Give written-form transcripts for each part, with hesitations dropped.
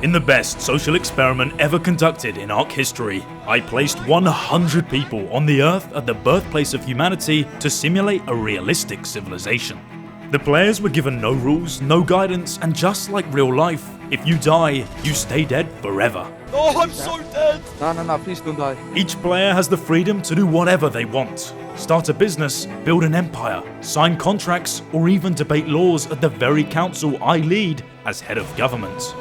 In the best social experiment ever conducted in Ark history, I placed 100 people on the Earth at the birthplace of humanity to simulate a realistic civilization. The players were given no rules, no guidance, and just like real life, if you die, you stay dead forever. Oh, I'm so dead! No, please don't die. Each player has the freedom to do whatever they want. Start a business, build an empire, sign contracts, or even debate laws at the very council I lead as head of government.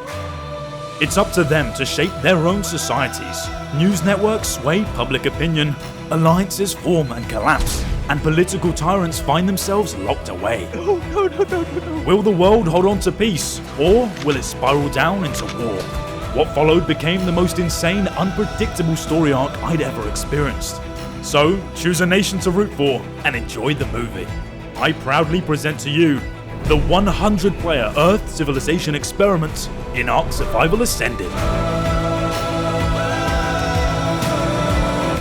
It's up to them to shape their own societies. News networks sway public opinion, alliances form and collapse, and political tyrants find themselves locked away. Oh, no. Will the world hold on to peace, or will it spiral down into war? What followed became the most insane, unpredictable story arc I'd ever experienced. So, choose a nation to root for and enjoy the movie. I proudly present to you the 100-player Earth civilization experiment in Ark Survival Ascended.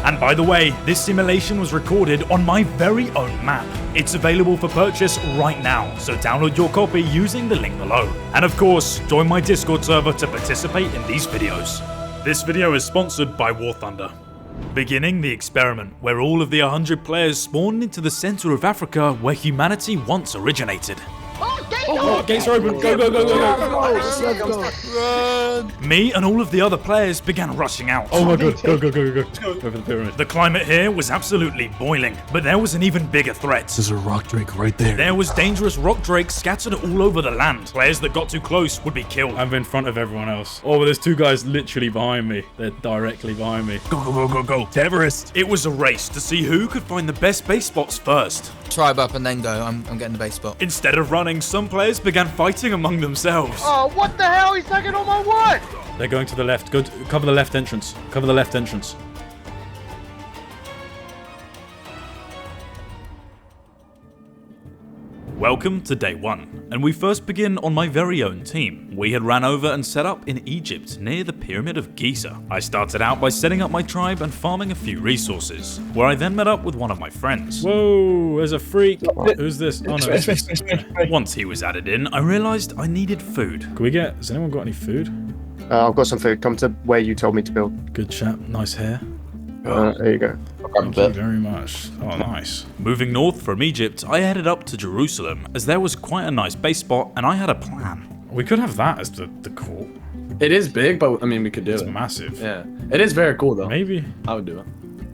And by the way, this simulation was recorded on my very own map. It's available for purchase right now, so download your copy using the link below. And of course, join my Discord server to participate in these videos. This video is sponsored by War Thunder. Beginning the experiment, where all of the 100 players spawned into the center of Africa where humanity once originated. Gates are open. Go. Run! Me and all of the other players began rushing out. Oh my god, go. Go for the pyramid. The climate here was absolutely boiling, but there was an even bigger threat. There's a rock drake right there. There was dangerous rock drakes scattered all over the land. Players that got too close would be killed. I'm in front of everyone else. Oh, but there's two guys literally behind me. They're directly behind me. Go. To Everest. It was a race to see who could find the best base spots first. Tribe up and then go. I'm getting the base spot. Instead of running, some players began fighting among themselves. Oh, what the hell? He's taking all my wood! They're going to the left. Cover the left entrance. Cover the left entrance. Welcome to day 1, and we first begin on my very own team. We had ran over and set up in Egypt near the Pyramid of Giza. I started out by setting up my tribe and farming a few resources, where I then met up with one of my friends. Whoa, there's a freak. Who's this? Oh no. Once he was added in, I realized I needed food. Has anyone got any food? I've got some food. Come to where you told me to build. Good chap. Nice hair. There you go. Thank you very much. Oh, nice. Moving north from Egypt, I headed up to Jerusalem, as there was quite a nice base spot and I had a plan. We could have that as the court. It is big, but I mean, we could do It's it. massive. Yeah, it is very cool though. Maybe. I would do it.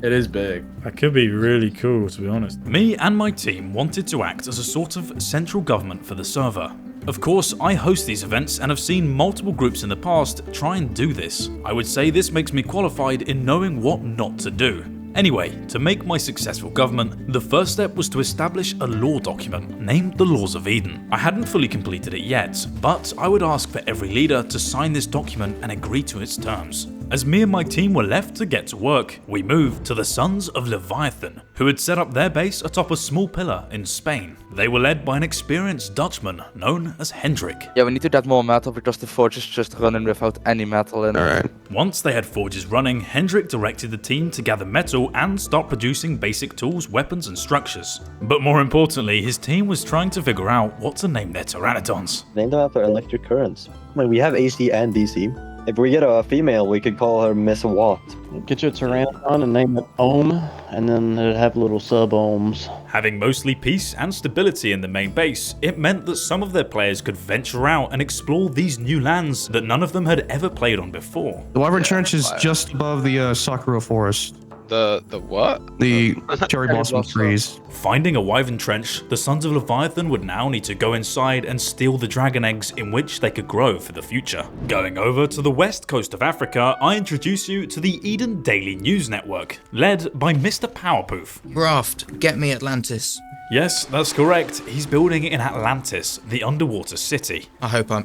It is big. That could be really cool, to be honest. Me and my team wanted to act as a sort of central government for the server. Of course, I host these events and have seen multiple groups in the past try and do this. I would say this makes me qualified in knowing what not to do. Anyway, to make my successful government, the first step was to establish a law document named the Laws of Eden. I hadn't fully completed it yet, but I would ask for every leader to sign this document and agree to its terms. As me and my team were left to get to work, we moved to the Sons of Leviathan, who had set up their base atop a small pillar in Spain. They were led by an experienced Dutchman known as Hendrik. Yeah, we need to add more metal because the forge is just running without any metal in it. Alright. Once they had forges running, Hendrik directed the team to gather metal and start producing basic tools, weapons and structures. But more importantly, his team was trying to figure out what to name their pteranodons. Name them after electric currents. I mean, we have AC and DC. If we get a female, we could call her Miss Watt. Get your Pteranodon and name it Ohm, and then it'd have little sub-ohms. Having mostly peace and stability in the main base, it meant that some of their players could venture out and explore these new lands that none of them had ever played on before. The Wyvern Trench is just above the Sakura Forest. The what? The cherry blossom trees. Finding a wyvern trench, the Sons of Leviathan would now need to go inside and steal the dragon eggs in which they could grow for the future. Going over to the west coast of Africa, I introduce you to the Eden Daily News Network, led by Mr. Powerpoof. Raft, get me Atlantis. Yes, that's correct. He's building in Atlantis, the underwater city.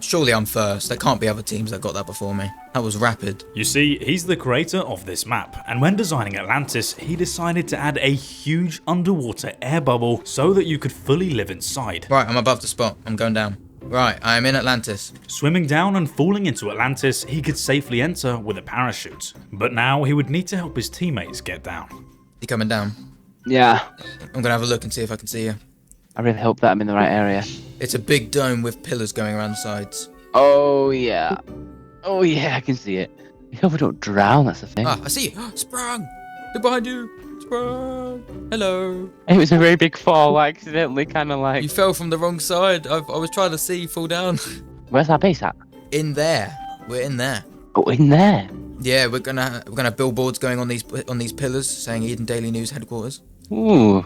Surely I'm first. There can't be other teams that got that before me. That was rapid. You see, he's the creator of this map, and when designing Atlantis, he decided to add a huge underwater air bubble so that you could fully live inside. Right, I'm above the spot. I'm going down. Right, I am in Atlantis. Swimming down and falling into Atlantis, he could safely enter with a parachute. But now he would need to help his teammates get down. You coming down? Yeah, I'm gonna have a look and see if I can see you. I really hope that I'm in the right area. It's a big dome with pillars going around the sides. Oh, yeah. Oh yeah, I can see it. We hope we don't drown, that's the thing. Ah, I see you. Sprung! They're behind you. Sprung! Hello. It was a very big fall. I accidentally kind of like... You fell from the wrong side. I was trying to see you fall down. Where's our base at? In there. We're in there. Oh, in there. Yeah, we're gonna have billboards going on these pillars saying Eden Daily News headquarters. Ooh.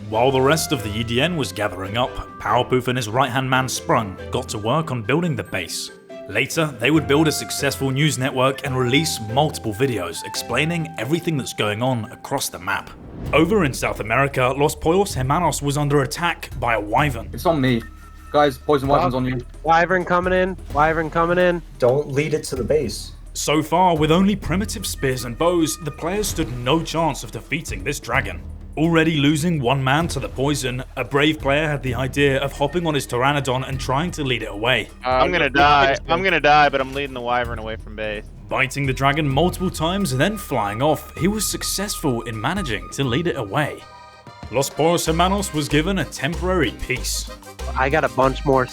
While the rest of the EDN was gathering up, Powerpoof and his right-hand man Sprung got to work on building the base. Later, they would build a successful news network and release multiple videos explaining everything that's going on across the map. Over in South America, Los Pollos Hermanos was under attack by a wyvern. It's on me. Guys, poison weapons on you. Wyvern coming in. Wyvern coming in. Don't lead it to the base. So far, with only primitive spears and bows, the players stood no chance of defeating this dragon. Already losing one man to the poison, a brave player had the idea of hopping on his Pteranodon and trying to lead it away. I'm gonna die. I'm gonna die, but I'm leading the Wyvern away from base. Biting the dragon multiple times and then flying off, he was successful in managing to lead it away. Los Pollos Hermanos was given a temporary peace. I got a bunch more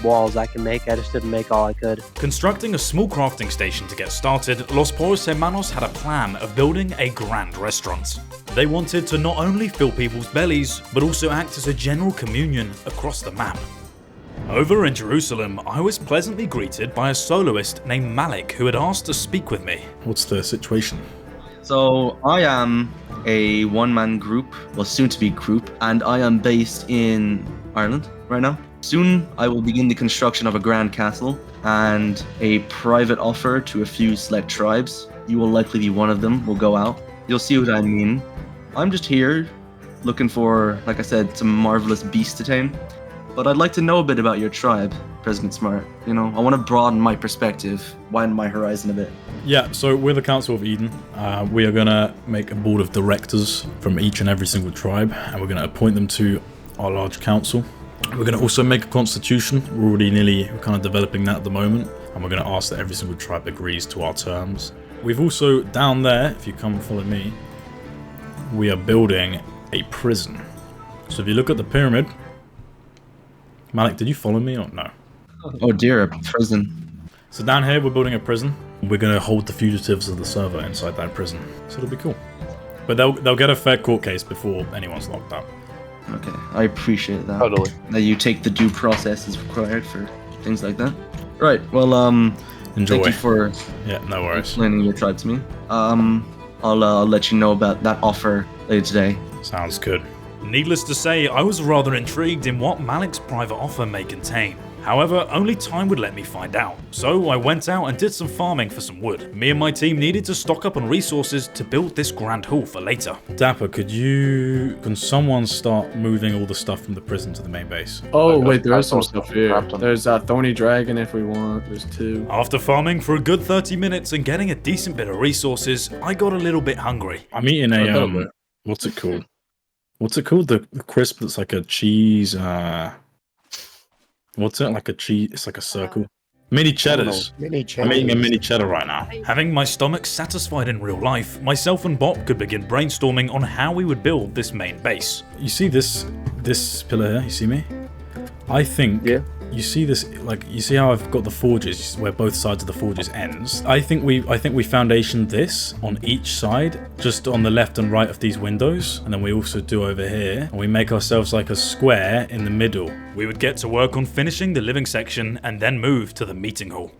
walls I can make. I just didn't make all I could. Constructing a small crafting station to get started, Los Pollos Hermanos had a plan of building a grand restaurant. They wanted to not only fill people's bellies, but also act as a general communion across the map. Over in Jerusalem, I was pleasantly greeted by a soloist named Malik who had asked to speak with me. What's the situation? So I am a one-man group, well soon to be group, and I am based in Ireland right now. Soon I will begin the construction of a grand castle and a private offer to a few select tribes. You will likely be one of them, will go out. You'll see what I mean. I'm just here looking for, like I said, some marvelous beasts to tame. But I'd like to know a bit about your tribe, President Smart. You know, I want to broaden my perspective, widen my horizon a bit. Yeah, so we're the Council of Eden. We are going to make a board of directors from each and every single tribe, and we're going to appoint them to our large council. We're going to also make a constitution. We're kind of developing that at the moment, and we're going to ask that every single tribe agrees to our terms. We've also, down there, if you come follow me, we are building a prison. So if you look at the pyramid, Malik, did you follow me or no? Oh dear, a prison. So down here, we're building a prison. We're going to hold the fugitives of the server inside that prison. So it'll be cool. But they'll get a fair court case before anyone's locked up. Okay, I appreciate that. Totally. That you take the due process as required for things like that. Right, well, Enjoy. thank you for no worries. explaining your tribe to me. I'll let you know about that offer later today. Sounds good. Needless to say, I was rather intrigued in what Malik's private offer may contain. However, only time would let me find out. So I went out and did some farming for some wood. Me and my team needed to stock up on resources to build this grand hall for later. Dapper, can someone start moving all the stuff from the prison to the main base? Oh, wait, there is some stuff here. There's a Thorny Dragon if we want. There's 2. After farming for a good 30 minutes and getting a decent bit of resources, I got a little bit hungry. I'm eating a, what's it called? What's it called? The crisp that's like a cheese, what's it? Like a cheese, it's like a circle. Mini cheddars. Mini cheddars. I'm eating a mini cheddar right now. Having my stomach satisfied in real life, myself and Bob could begin brainstorming on how we would build this main base. You see this pillar here? You see me? I think you see this, like, you see how I've got the forges where both sides of the forges ends? I think we foundationed this on each side, just on the left and right of these windows, and then we also do over here, and we make ourselves like a square in the middle. We would get to work on finishing the living section and then move to the meeting hall.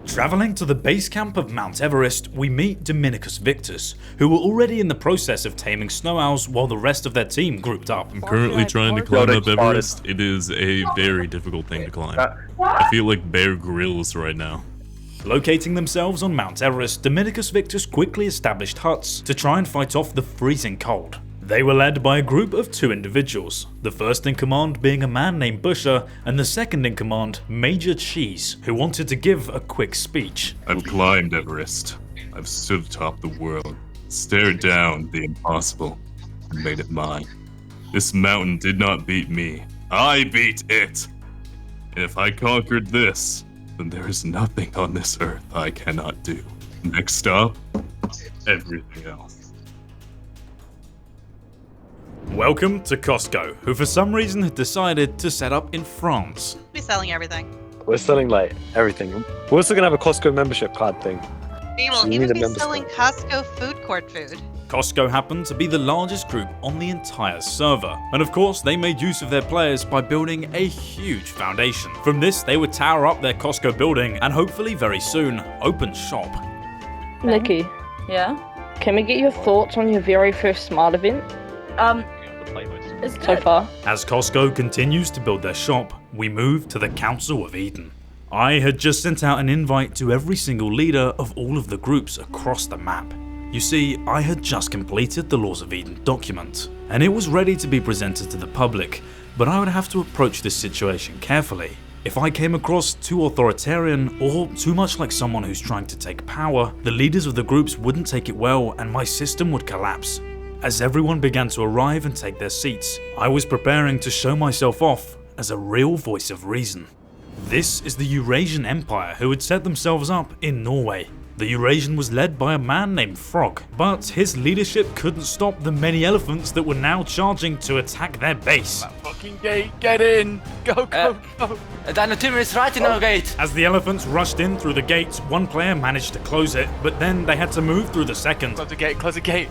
Traveling to the base camp of Mount Everest, we meet Dominicus Victus, who were already in the process of taming snow owls while the rest of their team grouped up. I'm currently trying to climb up Everest. It is a very difficult thing to climb. I feel like Bear Grylls right now. Locating themselves on Mount Everest, Dominicus Victus quickly established huts to try and fight off the freezing cold. They were led by a group of 2 individuals, the first in command being a man named Busher, and the second in command, Major Cheese, who wanted to give a quick speech. I've climbed Everest. I've stood atop the world, stared down the impossible, and made it mine. This mountain did not beat me. I beat it! And if I conquered this, then there is nothing on this earth I cannot do. Next stop, everything else. Welcome to Costco, who for some reason had decided to set up in France. Be selling everything. We're selling like everything. We're also gonna have a Costco membership card thing. Meanwhile, You he need would a be member's selling Costco food court food. Costco happened to be the largest group on the entire server, and of course they made use of their players by building a huge foundation. From this they would tower up their Costco building and hopefully very soon open shop. Nikki, Yeah? can we get your thoughts on your very first smart event It's good. so far? As Costco continues to build their shop, we move to the Council of Eden. I had just sent out an invite to every single leader of all of the groups across the map. You see, I had just completed the Laws of Eden document, and it was ready to be presented to the public, but I would have to approach this situation carefully. If I came across too authoritarian or too much like someone who's trying to take power, the leaders of the groups wouldn't take it well and my system would collapse. As everyone began to arrive and take their seats, I was preparing to show myself off as a real voice of reason. This is the Eurasian Empire who had set themselves up in Norway. The Eurasian was led by a man named Frog, but his leadership couldn't stop the many elephants that were now charging to attack their base. Fucking gate, get in! Go, go, go! Dinotumor is right in our gate! As the elephants rushed in through the gates, one player managed to close it, but then they had to move through the second. Close the gate, close the gate!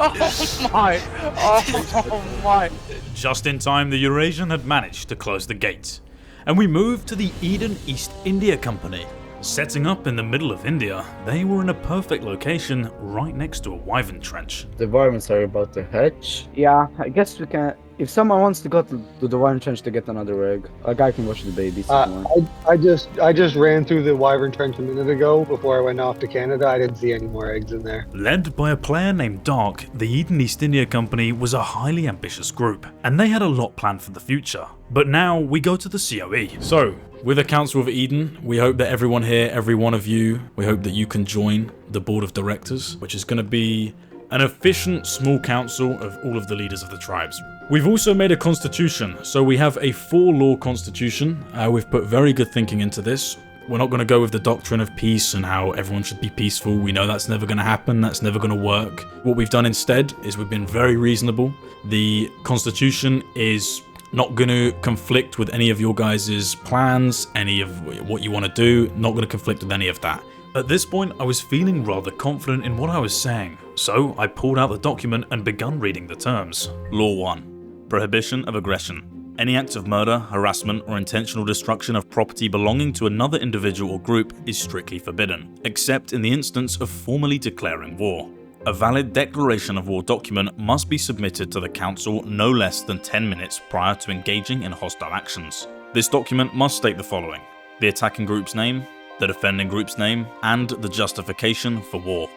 Oh my! Oh my! Just in time, the Eurasian had managed to close the gate. And we moved to the Eden East India Company. Setting up in the middle of India, they were in a perfect location right next to a wyvern trench. The varmints are about to hatch. Yeah, I guess we can. If someone wants to go to the wyvern trench to get another egg, a guy can watch the babies. I just ran through the wyvern trench a minute ago before I went off to Canada. I didn't see any more eggs in there. Led by a player named Dark, the Eden East India Company was a highly ambitious group, and they had a lot planned for the future. But now we go to the COE. So, with the Council of Eden, we hope that everyone here, every one of you, we hope that you can join the board of directors, which is going to be an efficient small council of all of the leaders of the tribes. We've also made a constitution, so we have a 4-law constitution. We've put very good thinking into this. We're not going to go with the doctrine of peace and how everyone should be peaceful. We know that's never going to happen, that's never going to work. What we've done instead is we've been very reasonable. The constitution is not going to conflict with any of your guys' plans, any of what you want to do, not going to conflict with any of that. At this point, I was feeling rather confident in what I was saying, so I pulled out the document and begun reading the terms. Law 1. Prohibition of aggression. Any act of murder, harassment, or intentional destruction of property belonging to another individual or group is strictly forbidden, except in the instance of formally declaring war. A valid declaration of war document must be submitted to the council no less than 10 minutes prior to engaging in hostile actions. This document must state the following: the attacking group's name, the defending group's name, and the justification for war.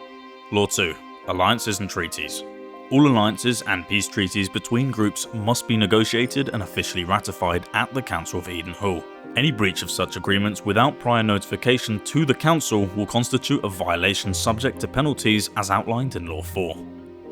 Law 2. Alliances and treaties. All alliances and peace treaties between groups must be negotiated and officially ratified at the Council of Eden Hall. Any breach of such agreements without prior notification to the Council will constitute a violation subject to penalties as outlined in Law 4.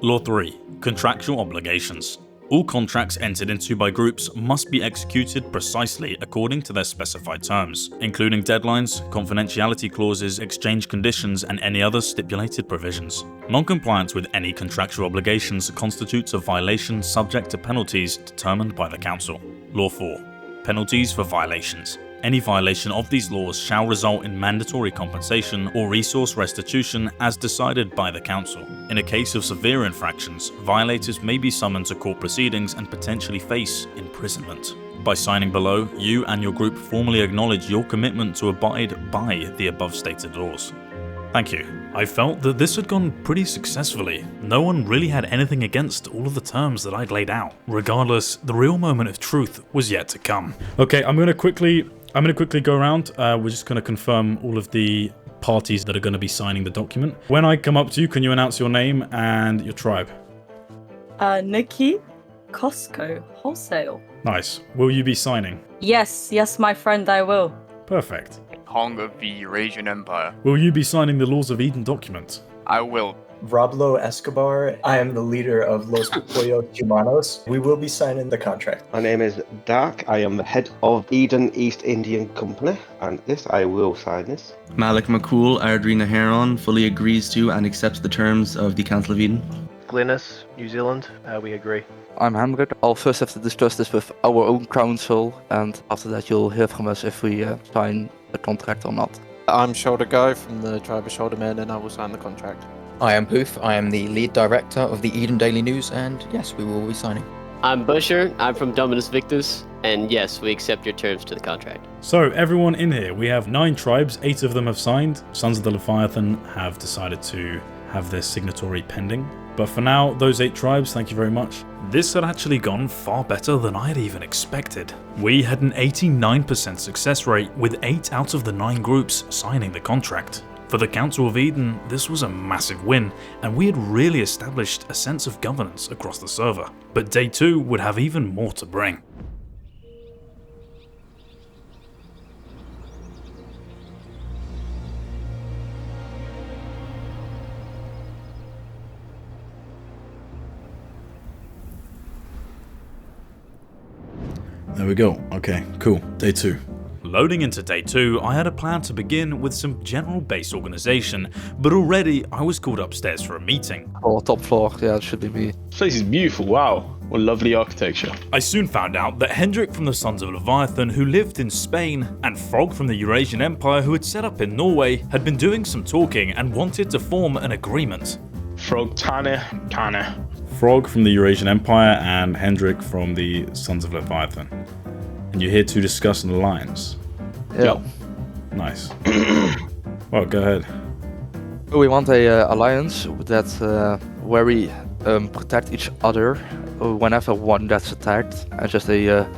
Law 3. Contractual obligations. All contracts entered into by groups must be executed precisely according to their specified terms, including deadlines, confidentiality clauses, exchange conditions, and any other stipulated provisions. Non-compliance with any contractual obligations constitutes a violation subject to penalties determined by the Council. Law 4. Penalties for violations. Any violation of these laws shall result in mandatory compensation or resource restitution as decided by the Council. In a case of severe infractions, violators may be summoned to court proceedings and potentially face imprisonment. By signing below, you and your group formally acknowledge your commitment to abide by the above stated laws. Thank you. I felt that this had gone pretty successfully. No one really had anything against all of the terms that I'd laid out. Regardless, the real moment of truth was yet to come. Okay, I'm gonna quickly go around. We're just gonna confirm all of the parties that are gonna be signing the document. When I come up to you, can you announce your name and your tribe? Nikki, Costco, Wholesale. Nice. Will you be signing? Yes, my friend, I will. Perfect. Hong of the Eurasian Empire. Will you be signing the Laws of Eden document? I will. Roblo Escobar. I am the leader of Los Pollos Hermanos. We will be signing the contract. My name is Dark. I am the head of Eden East Indian Company, and yes, I will sign this. Malik McCool, Ardrina Heron, fully agrees to and accepts the terms of the Council of Eden. Glynis, New Zealand. We agree. I'm Hendrik. I'll first have to discuss this with our own council, and after that you'll hear from us if we sign the contract or not. I'm Shoulder Guy from the Tribe of Shouldermen, and I will sign the contract. I am Booth. I am the lead director of the Eden Daily News, and yes, we will be signing. I'm Busher. I'm from Dominus Victus, and yes, we accept your terms to the contract. So everyone in here, we have 9 tribes, 8 of them have signed. Sons of the Leviathan have decided to have their signatory pending. But for now, those 8 tribes, thank you very much. This had actually gone far better than I had even expected. We had an 89% success rate with 8 out of the 9 groups signing the contract. For the Council of Eden, this was a massive win, and we had really established a sense of governance across the server. But day 2 would have even more to bring. There we go. Okay, cool. Day 2. Loading into day 2, I had a plan to begin with some general base organization, but already I was called upstairs for a meeting. Oh, top floor, yeah, it should be me. This place is beautiful, wow. What lovely architecture. I soon found out that Hendrik from the Sons of Leviathan, who lived in Spain, and Frog from the Eurasian Empire, who had set up in Norway, had been doing some talking and wanted to form an agreement. Frog Tane. Frog from the Eurasian Empire and Hendrik from the Sons of Leviathan. And you're here to discuss an alliance. Yeah. Nice. Well, go ahead. We want a alliance that where we protect each other whenever one gets attacked, and just a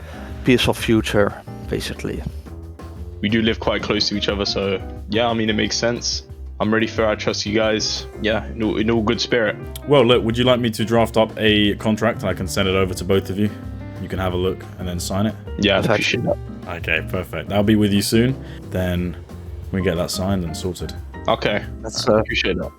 peaceful future, basically. We do live quite close to each other, so yeah, I mean, it makes sense. I'm ready for it. I trust you guys. Yeah, in all good spirit. Well, look, would you like me to draft up a contract and I can send it over to both of you? You can have a look and then sign it? Yeah, I'd appreciate that. Okay, perfect. I'll be with you soon. Then we get that signed and sorted. Okay, that's I appreciate that.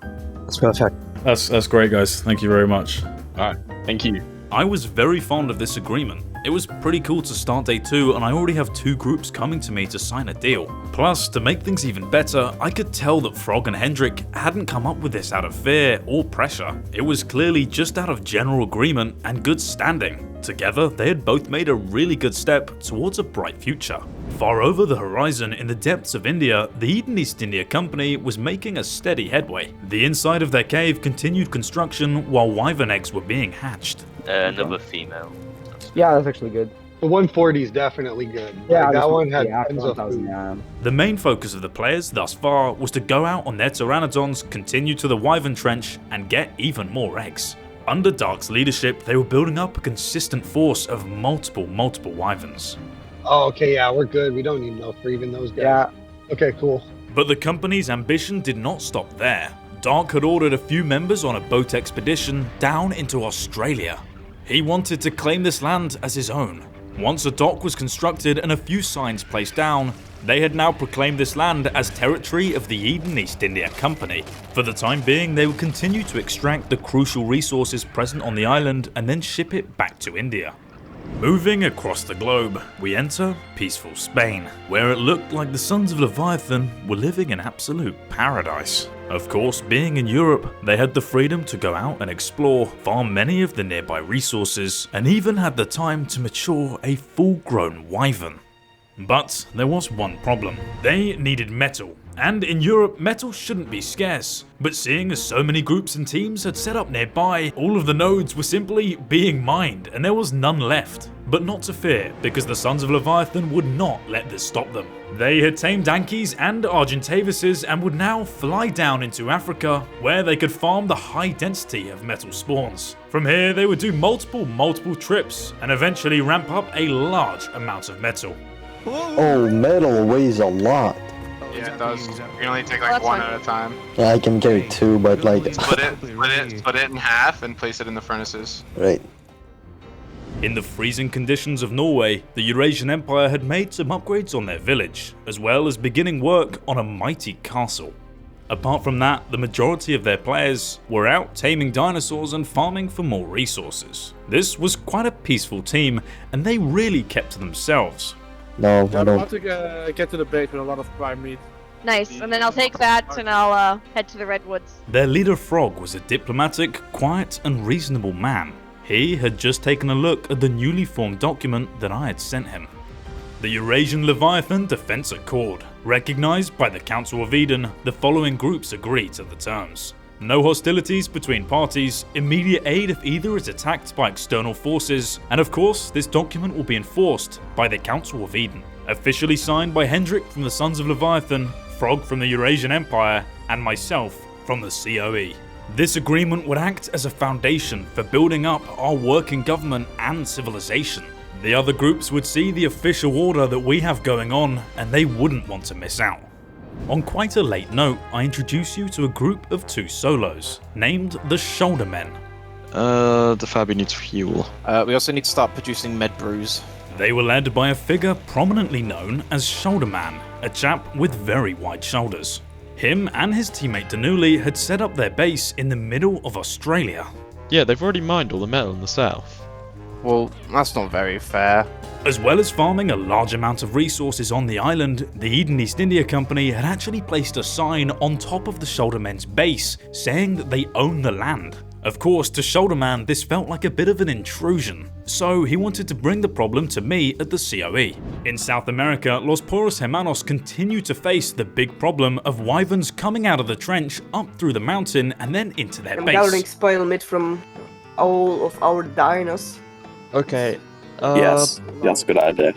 That's perfect. That's great, guys. Thank you very much. Alright, thank you. I was very fond of this agreement. It was pretty cool to start day 2, and I already have 2 groups coming to me to sign a deal. Plus, to make things even better, I could tell that Frog and Hendrik hadn't come up with this out of fear or pressure. It was clearly just out of general agreement and good standing. Together, they had both made a really good step towards a bright future. Far over the horizon in the depths of India, the Eden East India Company was making a steady headway. The inside of their cave continued construction while wyvern eggs were being hatched. Another female. Yeah, that's actually good. The 140 is definitely good. Yeah, like, that one had yeah, tons of 1,000, food. yeah. The main focus of the players thus far was to go out on their pteranodons, continue to the wyvern trench, and get even more eggs. Under Dark's leadership, they were building up a consistent force of multiple wyverns. Oh, okay, yeah, we're good. We don't need milk for even those guys. Yeah. Okay, cool. But the company's ambition did not stop there. Dark had ordered a few members on a boat expedition down into Australia. He wanted to claim this land as his own. Once a dock was constructed and a few signs placed down, they had now proclaimed this land as territory of the Eden East India Company. For the time being, they would continue to extract the crucial resources present on the island and then ship it back to India. Moving across the globe, we enter peaceful Spain, where it looked like the Sons of Leviathan were living in absolute paradise. Of course, being in Europe, they had the freedom to go out and explore, farm many of the nearby resources, and even had the time to mature a full-grown wyvern. But there was one problem. They needed metal. And in Europe, metal shouldn't be scarce. But seeing as so many groups and teams had set up nearby, all of the nodes were simply being mined, and there was none left. But not to fear, because the Sons of Leviathan would not let this stop them. They had tamed Ankies and Argentavises and would now fly down into Africa, where they could farm the high density of metal spawns. From here, they would do multiple trips, and eventually ramp up a large amount of metal. Oh, metal weighs a lot. Yeah, it does. You can only take like one at a time. Yeah, I can carry 2, but like... Split it in half and place it in the furnaces. Right. In the freezing conditions of Norway, the Eurasian Empire had made some upgrades on their village, as well as beginning work on a mighty castle. Apart from that, the majority of their players were out taming dinosaurs and farming for more resources. This was quite a peaceful team, and they really kept to themselves. No, I I'm don't. about to get to the base with a lot of prime meat. Nice, and then I'll take that and I'll head to the Redwoods. Their leader Frog was a diplomatic, quiet and reasonable man. He had just taken a look at the newly formed document that I had sent him. The Eurasian Leviathan Defense Accord. Recognized by the Council of Eden, the following groups agree to the terms. No hostilities between parties, immediate aid if either is attacked by external forces, and of course, this document will be enforced by the Council of Eden. Officially signed by Hendrik from the Sons of Leviathan, Frog from the Eurasian Empire, and myself from the COE. This agreement would act as a foundation for building up our working government and civilization. The other groups would see the official order that we have going on, and they wouldn't want to miss out. On quite a late note, I introduce you to a group of 2 solos, named the Shoulder Men. The Fabi needs fuel. We also need to start producing med brews. They were led by a figure prominently known as Shoulder Man, a chap with very wide shoulders. Him and his teammate Danuli had set up their base in the middle of Australia. Yeah, they've already mined all the metal in the south. Well, that's not very fair. As well as farming a large amount of resources on the island, the Eden East India Company had actually placed a sign on top of the Shouldermen's base saying that they own the land. Of course, to Shoulderman this felt like a bit of an intrusion, so he wanted to bring the problem to me at the COE. In South America, Los Pollos Hermanos continue to face the big problem of wyverns coming out of the trench, up through the mountain, and then into their I'm base. gathering spoil meat from all of our dinos. Okay. Yes, that's a good idea.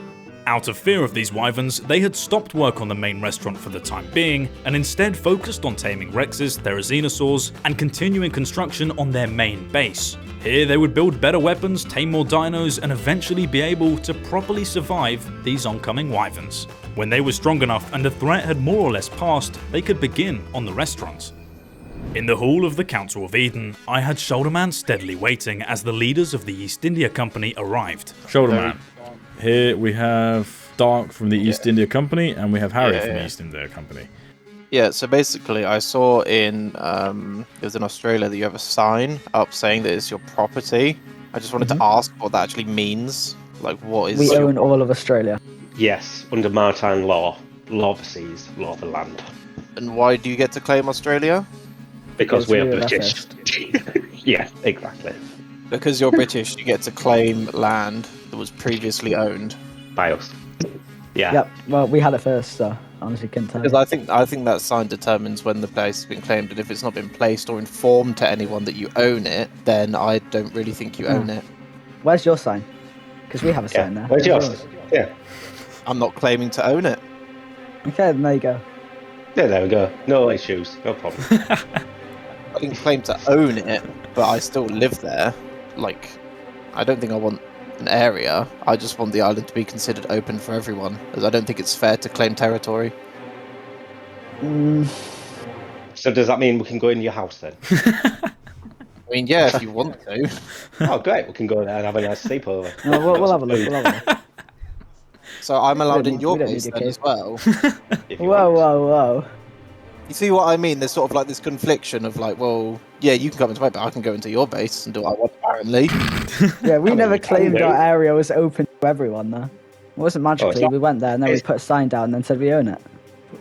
Out of fear of these wyverns, they had stopped work on the main restaurant for the time being, and instead focused on taming Rexes, Therizinosaurs, and continuing construction on their main base. Here they would build better weapons, tame more dinos, and eventually be able to properly survive these oncoming wyverns. When they were strong enough and the threat had more or less passed, they could begin on the restaurant. In the hall of the Council of Eden, I had Shoulderman steadily waiting as the leaders of the East India Company arrived. Shoulderman. Here we have Dark from the East India Company, and we have Harry from the East India Company. Yeah, so basically I saw in, it was in Australia that you have a sign up saying that it's your property. I just wanted to ask what that actually means. Like, what is... We own all of Australia. Yes, under maritime law. Law of the seas, law of the land. And why do you get to claim Australia? Because we're British. Yeah, exactly. Because you're British, you get to claim land that was previously owned by us. Yeah. Yep. Well, we had it first, so honestly couldn't tell. Because I think that sign determines when the place has been claimed, and if it's not been placed or informed to anyone that you own it, then I don't really think you own it. Where's your sign? Because we have a sign there. Where's yours? Yeah. I'm not claiming to own it. Okay, then there you go. Yeah, there we go. No issues. No problem. I didn't claim to own it, but I still live there. Like, I don't think I want an area. I just want the island to be considered open for everyone, as I don't think it's fair to claim territory. So does that mean we can go in your house then? I mean, yeah, if you want to. Oh, great. We can go there and have a nice sleepover. No, we'll have a look. We'll have a look. So I'm allowed in your base then as well. Whoa. You see what I mean? There's sort of like this confliction of like, well, yeah, you can come into my base, but I can go into your base and do what I want, apparently. Yeah, we never claimed our area was open to everyone, though. It wasn't magically. We went there and then we put a sign down and then said we own it.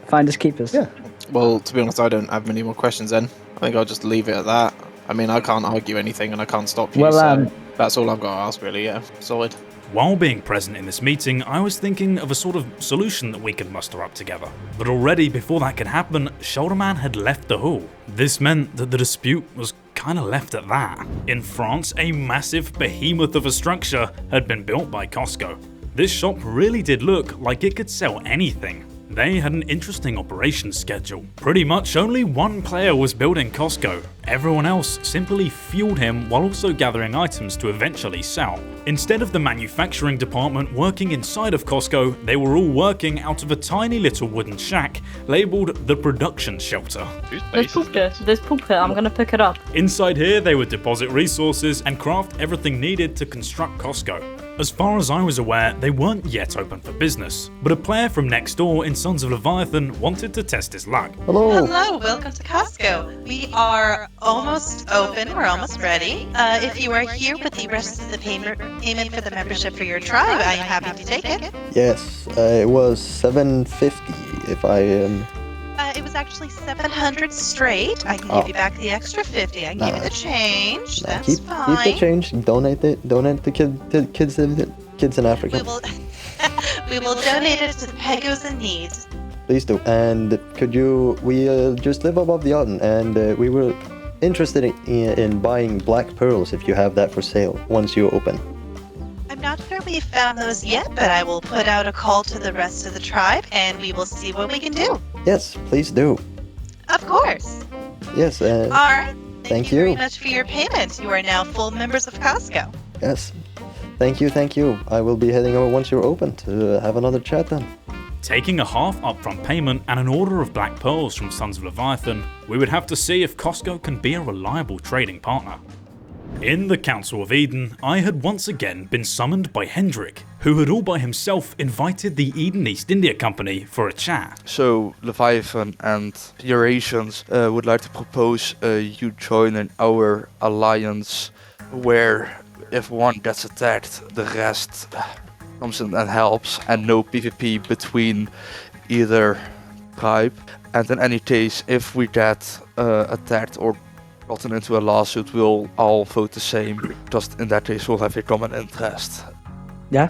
Finders keepers. Yeah. Well, to be honest, I don't have many more questions then. I think I'll just leave it at that. I mean, I can't argue anything and I can't stop you, Well, so that's all I've got to ask, really, yeah. Solid. While being present in this meeting, I was thinking of a sort of solution that we could muster up together. But already before that could happen, Shoulderman had left the hall. This meant that the dispute was kinda left at that. In France, a massive behemoth of a structure had been built by Costco. This shop really did look like it could sell anything. They had an interesting operations schedule. Pretty much only one player was building Costco. Everyone else simply fueled him while also gathering items to eventually sell. Instead of the manufacturing department working inside of Costco, they were all working out of a tiny little wooden shack labeled the production shelter. There's poop here. There's poop here. I'm gonna pick it up. Inside here, they would deposit resources and craft everything needed to construct Costco. As far as I was aware, they weren't yet open for business, but a player from next door in Sons of Leviathan wanted to test his luck. Hello, welcome to Costco. We are almost open, we're almost ready. If you are here with the rest of the payment for the membership for your tribe, I am happy to take it. Yes, it was $7.50 if I am. was actually 700 straight. I can give you back the extra 50. I can give you the change. That's fine. Keep the change. Donate it. Donate to kids in Africa. We will donate it to the Pegos in need. Please do. And we just live above the Auden, and we were interested in buying black pearls if you have that for sale once you open. I'm not sure we've found those yet, but I will put out a call to the rest of the tribe and we will see what we can do. Yes, please do. Of course. Yes. All right. Thank you you very much for your payment. You are now full members of Costco. Yes. Thank you. I will be heading over once you're open to have another chat then. Taking a half upfront payment and an order of black pearls from Sons of Leviathan, we would have to see if Costco can be a reliable trading partner. In the Council of Eden, I had once again been summoned by Hendrik, who had all by himself invited the Eden East India Company for a chat. So Leviathan and Eurasians would like to propose you join in our alliance, where if one gets attacked, the rest comes in and helps, and no PvP between either tribe. And in any case, if we get attacked or gotten into a lawsuit, we'll all vote the same. Just in that case, we'll have a common interest. Yeah.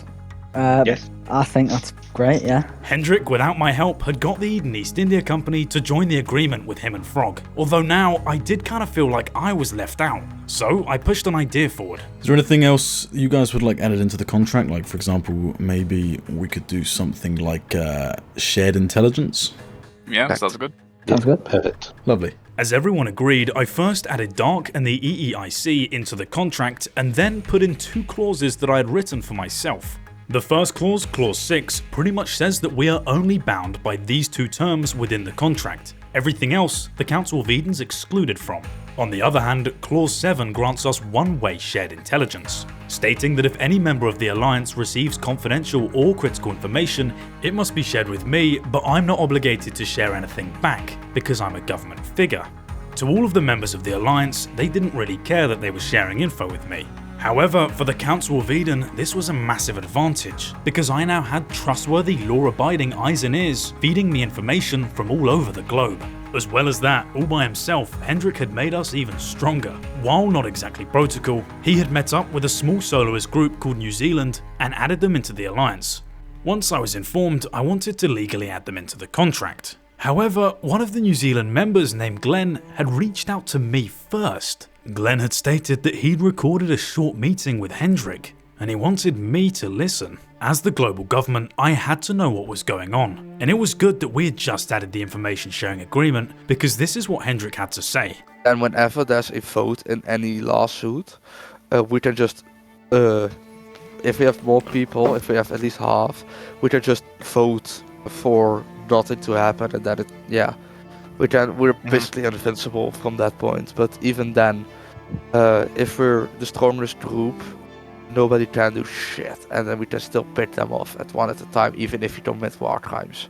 Yes. I think that's great, yeah. Hendrik, without my help, had got the Eden East India Company to join the agreement with him and Frog. Although now, I did kind of feel like I was left out. So I pushed an idea forward. Is there anything else you guys would like added into the contract? Like, for example, maybe we could do something like shared intelligence? Yeah, sounds good. Sounds good. Perfect. Lovely. As everyone agreed, I first added Dark and the EEIC into the contract and then put in 2 clauses that I had written for myself. The first clause, Clause 6, pretty much says that we are only bound by these 2 terms within the contract. Everything else, the Council of Eden's excluded from. On the other hand, Clause 7 grants us one-way shared intelligence, stating that if any member of the Alliance receives confidential or critical information, it must be shared with me, but I'm not obligated to share anything back, because I'm a government figure. To all of the members of the Alliance, they didn't really care that they were sharing info with me. However, for the Council of Eden, this was a massive advantage, because I now had trustworthy, law-abiding eyes and ears feeding me information from all over the globe. As well as that, all by himself, Hendrik had made us even stronger. While not exactly protocol, he had met up with a small soloist group called New Zealand and added them into the Alliance. Once I was informed, I wanted to legally add them into the contract. However, one of the New Zealand members named Glenn had reached out to me first. Glenn had stated that he'd recorded a short meeting with Hendrik, and he wanted me to listen. As the global government, I had to know what was going on, and it was good that we had just added the information sharing agreement, because this is what Hendrik had to say. And whenever there's a vote in any lawsuit, we can just, if we have more people, if we have at least half, we can just vote for nothing to happen, and then we're basically invincible from that point. But even then, if we're the strongest group, nobody can do shit, and then we can still pick them off at one at a time, even if you commit war crimes.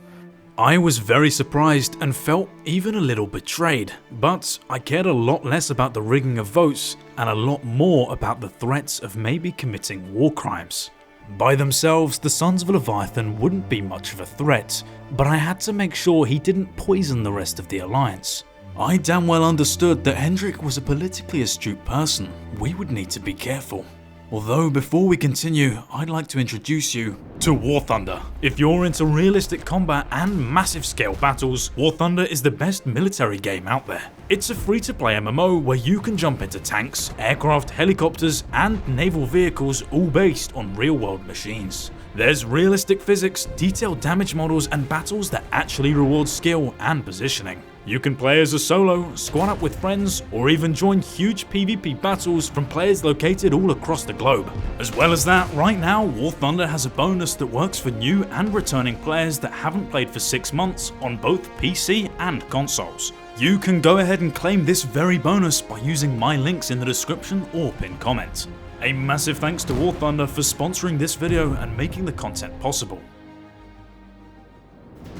I was very surprised and felt even a little betrayed, but I cared a lot less about the rigging of votes and a lot more about the threats of maybe committing war crimes. By themselves, the Sons of Leviathan wouldn't be much of a threat, but I had to make sure he didn't poison the rest of the Alliance. I damn well understood that Hendrik was a politically astute person. We would need to be careful. Although before we continue, I'd like to introduce you to War Thunder. If you're into realistic combat and massive scale battles, War Thunder is the best military game out there. It's a free-to-play MMO where you can jump into tanks, aircraft, helicopters, and naval vehicles, all based on real-world machines. There's realistic physics, detailed damage models, and battles that actually reward skill and positioning. You can play as a solo, squad up with friends, or even join huge PvP battles from players located all across the globe. As well as that, right now, War Thunder has a bonus that works for new and returning players that haven't played for 6 months on both PC and consoles. You can go ahead and claim this very bonus by using my links in the description or pinned comment. A massive thanks to War Thunder for sponsoring this video and making the content possible.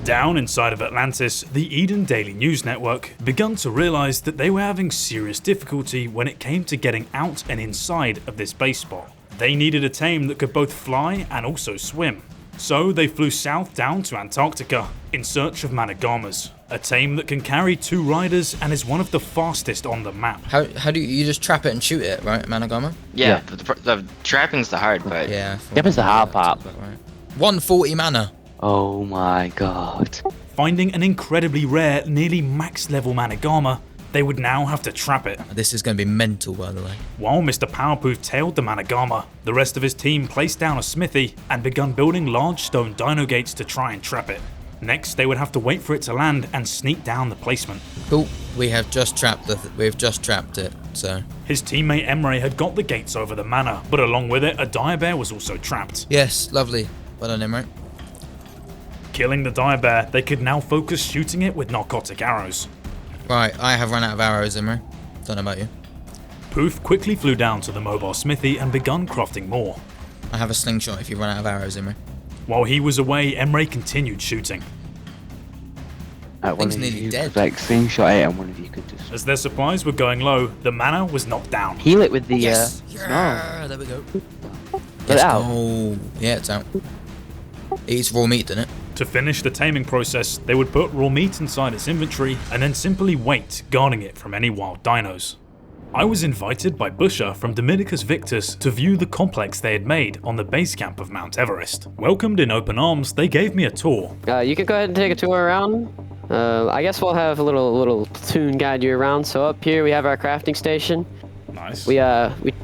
Down inside of Atlantis, the Eden Daily News Network began to realise that they were having serious difficulty when it came to getting out and inside of this base spot. They needed a team that could both fly and also swim. So they flew south down to Antarctica in search of Managamas, a tame that can carry 2 riders and is one of the fastest on the map. How do you just trap it and shoot it, right, Managama? Yeah. The trapping's the hard part. Yeah. Yep, it's a hard part. 140 mana. Oh my god. Finding an incredibly rare, nearly max level Managama, they would now have to trap it. This is going to be mental, by the way. While Mr. Powerproof tailed the Managama, the rest of his team placed down a smithy and begun building large stone dino gates to try and trap it. Next, they would have to wait for it to land and sneak down the placement. Cool. We have just trapped it. So his teammate Emre had got the gates over the manor, but along with it, a dire bear was also trapped. Yes, lovely. Well done, Emre. Killing the dire bear, they could now focus shooting it with narcotic arrows. Right, I have run out of arrows, Emre. Don't know about you. Poof quickly flew down to the mobile smithy and begun crafting more. I have a slingshot if you run out of arrows, Emre. While he was away, Emre continued shooting. Thing's nearly dead. Like slingshot it and one of you could just... As their supplies were going low, the manor was knocked down. Heal it with the... Yes! No. There we go. Get it out. Oh, yeah, it's out. It eats raw meat, doesn't it? To finish the taming process, they would put raw meat inside its inventory and then simply wait, guarding it from any wild dinos. I was invited by Busher from Dominicus Victus to view the complex they had made on the base camp of Mount Everest. Welcomed in open arms, they gave me a tour. You can go ahead and take a tour around. I guess we'll have a little platoon guide you around. So up here we have our crafting station. Nice. We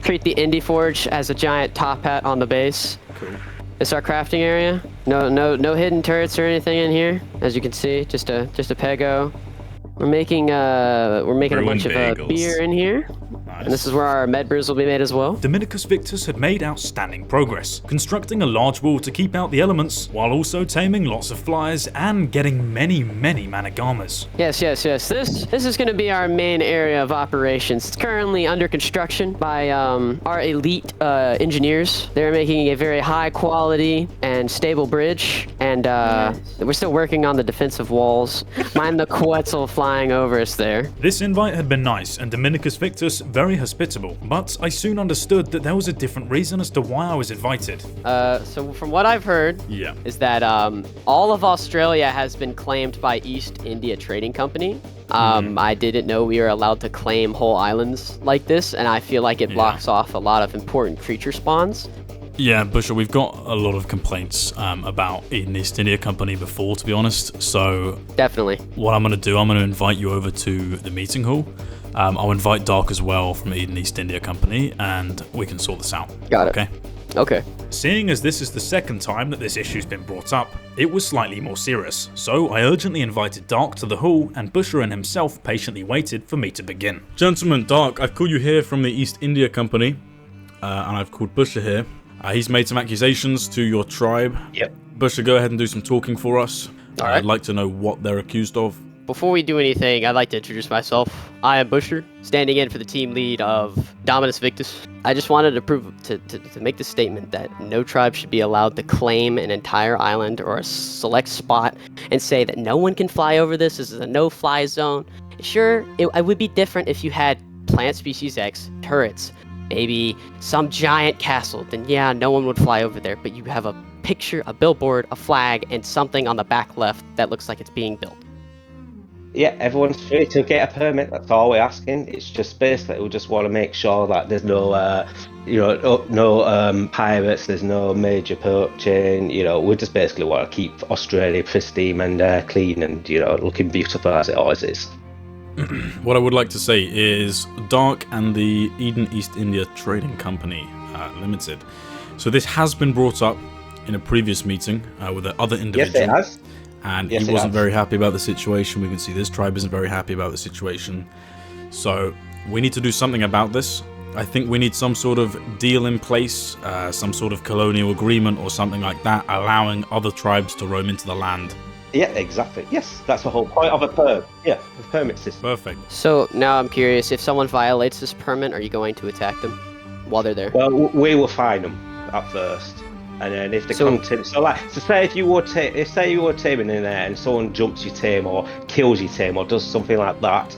treat the Indie Forge as a giant top hat on the base. Cool. It's our crafting area. No hidden turrets or anything in here, as you can see. Just a pego. We're making a bunch of beer in here. Nice. And this is where our med brews will be made as well. Dominicus Victus had made outstanding progress, constructing a large wall to keep out the elements, while also taming lots of flies and getting many Managamas. Yes. This is going to be our main area of operations. It's currently under construction by our elite engineers. They're making a very high quality and stable bridge, and we're still working on the defensive walls. Mind the Quetzal flying over us there. This invite had been nice, and Dominicus Victus very hospitable, but I soon understood that there was a different reason as to why I was invited. So from what I've heard, is that all of Australia has been claimed by East India Trading Company. I didn't know we were allowed to claim whole islands like this, and I feel like it blocks off a lot of important creature spawns. Yeah, Busher, we've got a lot of complaints about Eden East India Company before, to be honest, so... Definitely. What I'm going to do, I'm going to invite you over to the meeting hall. I'll invite Dark as well from Eden East India Company, and we can sort this out. Got it. Okay? Okay. Seeing as this is the second time that this issue's been brought up, it was slightly more serious, so I urgently invited Dark to the hall, and Busher and himself patiently waited for me to begin. Gentlemen, Dark, I've called you here from the East India Company, and I've called Busher here. He's made some accusations to your tribe. Yep. Busher, go ahead and do some talking for us. Alright. I'd like to know what they're accused of. Before we do anything, I'd like to introduce myself. I am Busher, standing in for the team lead of Dominus Victus. I just wanted to make the statement that no tribe should be allowed to claim an entire island or a select spot and say that no one can fly over this. This is a no-fly zone. Sure, it would be different if you had Plant Species X turrets, maybe some giant castle. Then yeah, no one would fly over there. But you have a picture, a billboard, a flag, and something on the back left that looks like it's being built. Yeah, everyone's free to get a permit. That's all we're asking. It's just basically we just want to make sure that there's no, no pirates. There's no major poaching. We just basically want to keep Australia pristine and clean and looking beautiful as it always is. What I would like to say is Dark and the Eden East India Trading Company Limited. So this has been brought up in a previous meeting with the other individual. Yes, it has. And yes, he wasn't very happy about the situation. We can see this tribe isn't very happy about the situation. So we need to do something about this. I think we need some sort of deal in place, some sort of colonial agreement or something like that, allowing other tribes to roam into the land. Yeah, exactly. Yes, that's the whole point of a permit system. Perfect. So now I'm curious, if someone violates this permit, are you going to attack them while they're there? Well, we will fine them at first. And then if they continue, say you were taming in there and someone jumps your tame or kills your tame or does something like that,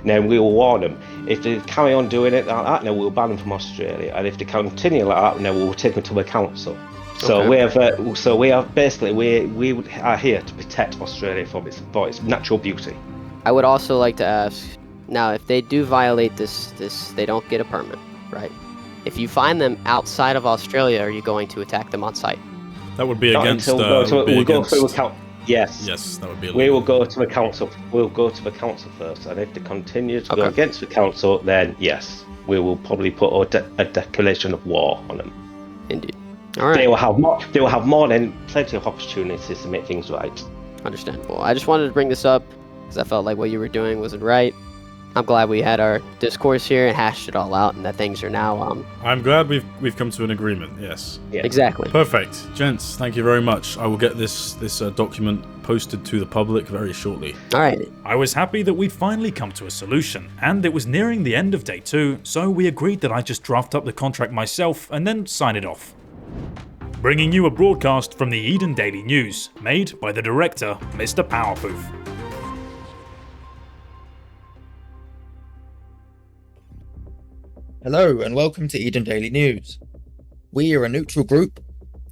then we will warn them. If they carry on doing it like that, then we'll ban them from Australia. And if they continue like that, then we'll take them to the council. So Okay. we are basically we are here to protect Australia for its natural beauty. I would also like to ask, now if they do violate this, they don't get a permit, right? If you find them outside of Australia, are you going to attack them on site? That would be Not against. until we'll go through a count. Yes. Yes, that would be. We will go to the council. We'll go to the council first, and if they continue to go against the council, then yes, we will probably put a declaration of war on them. Indeed. All right. They will have more. They will have more than plenty of opportunities to make things right. Understandable. I just wanted to bring this up because I felt like what you were doing wasn't right. I'm glad we had our discourse here and hashed it all out, and that things are now. I'm glad we've come to an agreement. Yes. Yeah. Exactly. Perfect, gents. Thank you very much. I will get this document posted to the public very shortly. All right. I was happy that we'd finally come to a solution, and it was nearing the end of day 2, so we agreed that I just draft up the contract myself and then sign it off. Bringing you a broadcast from the Eden Daily News, made by the director, Mr. Powerpoof. Hello and welcome to Eden Daily News. We are a neutral group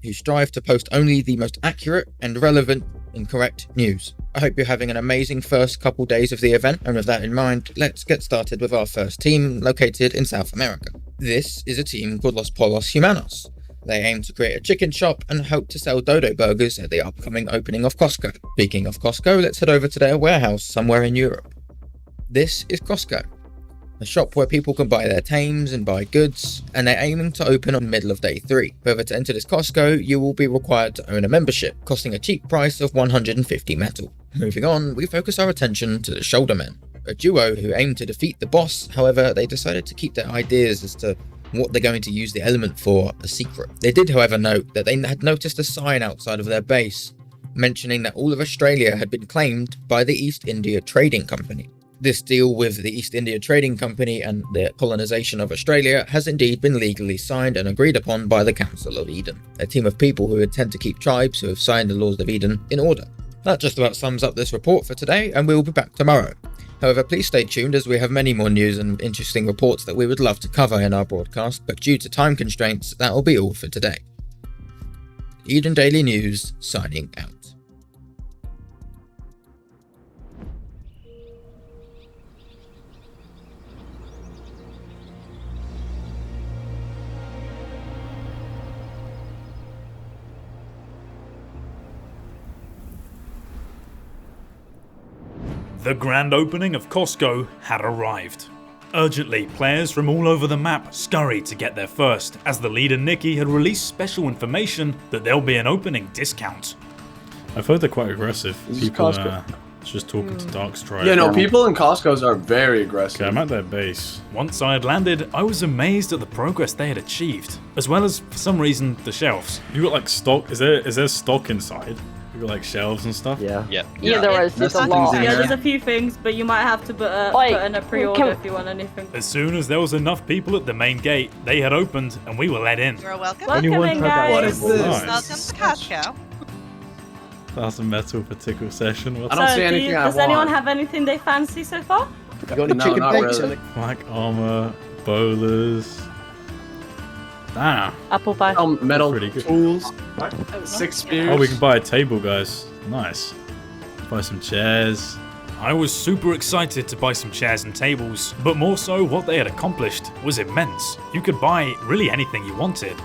who strive to post only the most accurate and relevant and correct news. I hope you're having an amazing first couple days of the event, and with that in mind, let's get started with our first team located in South America. This is a team called Los Pollos Hermanos. They aim to create a chicken shop and hope to sell dodo burgers at the upcoming opening of Costco. Speaking of Costco, let's head over to their warehouse somewhere in Europe. This is Costco, a shop where people can buy their tames and buy goods, and they're aiming to open on the middle of day 3. However, to enter this Costco, you will be required to own a membership, costing a cheap price of 150 metal. Moving on, we focus our attention to the Shouldermen, a duo who aim to defeat the boss. However, they decided to keep their ideas as to what they're going to use the element for a secret. They did, however, note that they had noticed a sign outside of their base, mentioning that all of Australia had been claimed by the East India Trading Company. This deal with the East India Trading Company and the colonization of Australia has indeed been legally signed and agreed upon by the Council of Eden, a team of people who intend to keep tribes who have signed the laws of Eden in order. That just about sums up this report for today, and we will be back tomorrow. However, please stay tuned as we have many more news and interesting reports that we would love to cover in our broadcast, but due to time constraints, that will be all for today. Eden Daily News, signing out. The grand opening of Costco had arrived. Urgently, players from all over the map scurried to get there first, as the leader Nikki had released special information that there'll be an opening discount. I've heard they're quite aggressive. This is People Costco. just talking to Dark's tribe. Yeah, no, people in Costco's are very aggressive. Okay, I'm at their base. Once I had landed, I was amazed at the progress they had achieved, as well as, for some reason, the shelves. You got like stock? Is there stock inside? You got like shelves and stuff? Yeah. Yeah, there is. There's a lot. Yeah, there's a few things, but you might have to put in a pre-order if you want anything. As soon as there was enough people at the main gate, they had opened and we were let in. You're welcome. Welcome in, guys. What is this? Welcome to Costco. 1,000 metal for tickle session. I don't see anything I Does want. anyone have anything they fancy so far? You got any No, chicken not legs? really. Black armor, bowlers. Damn. Apple pie. Metal Pretty good. tools. 6 spears. Oh, we can buy a table, guys. Nice. Buy some chairs. I was super excited to buy some chairs and tables, but more so what they had accomplished was immense. You could buy really anything you wanted.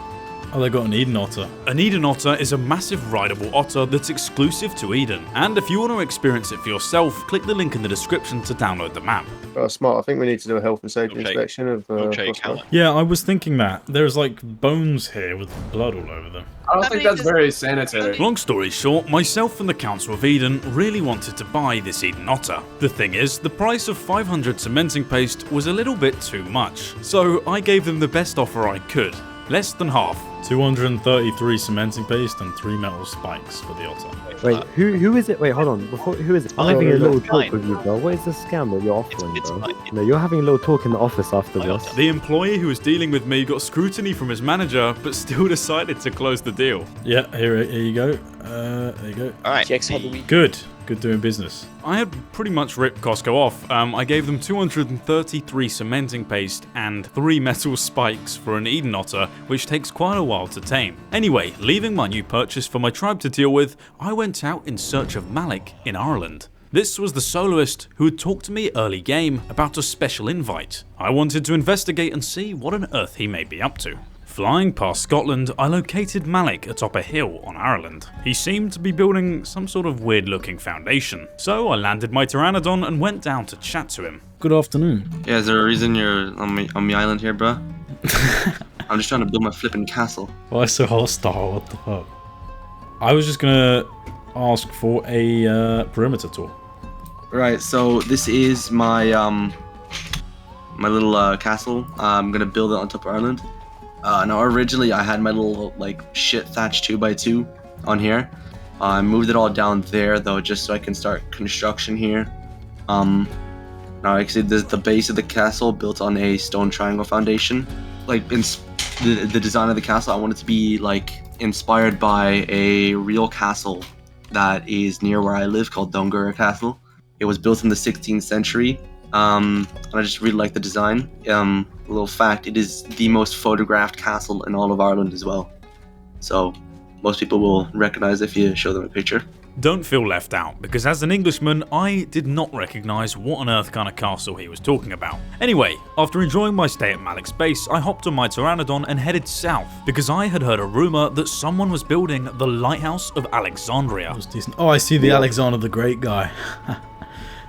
Oh, they got an Eden otter. An Eden otter is a massive rideable otter that's exclusive to Eden, and if you want to experience it for yourself, click the link in the description to download the map. Smart. I think we need to do a health and safety inspection of Costco. Yeah, I was thinking that. There's like bones here with blood all over them. I don't think that's very sanitary. Long story short, myself and the Council of Eden really wanted to buy this Eden otter. The thing is, the price of 500 cementing paste was a little bit too much, so I gave them the best offer I could. Less than half. 233 cementing paste and 3 metal spikes for the otter. Wait, who is it? Wait, hold on. Who is it? I'm having a little talk with you, bro. What is the scam that you're offering, bro? No, you're having a little talk in the office after this. The employee who was dealing with me got scrutiny from his manager, but still decided to close the deal. Yeah, here you go. There you go. All right. Jake's had the week. Good. Good doing business. I had pretty much ripped Costco off. I gave them 233 cementing paste and 3 metal spikes for an Eden otter, which takes quite a while to tame. Anyway, leaving my new purchase for my tribe to deal with, I went out in search of Malik in Ireland. This was the soloist who had talked to me early game about a special invite. I wanted to investigate and see what on earth he may be up to. Flying past Scotland, I located Malik atop a hill on Ireland. He seemed to be building some sort of weird looking foundation, so I landed my Pteranodon and went down to chat to him. Good afternoon. Yeah, is there a reason you're on my island here, bruh? I'm just trying to build my flipping castle. Why so hostile? What the fuck? I was just gonna ask for a perimeter tour. Right, so this is my my little castle. I'm gonna build it on top of Ireland. Now originally I had my little like shit thatch 2x2 on here. I moved it all down there though, just so I can start construction here. Now actually this is the base of the castle built on a stone triangle foundation. Like the design of the castle, I want it to be like inspired by a real castle that is near where I live called Dungura Castle. It was built in the 16th century, and I just really like the design. A little fact, it is the most photographed castle in all of Ireland as well. So most people will recognize if you show them a picture. Don't feel left out, because as an Englishman, I did not recognise what on earth kind of castle he was talking about. Anyway, after enjoying my stay at Malik's base, I hopped on my Pteranodon and headed south, because I had heard a rumour that someone was building the Lighthouse of Alexandria. That was decent. Oh, I see the Alexander the Great guy.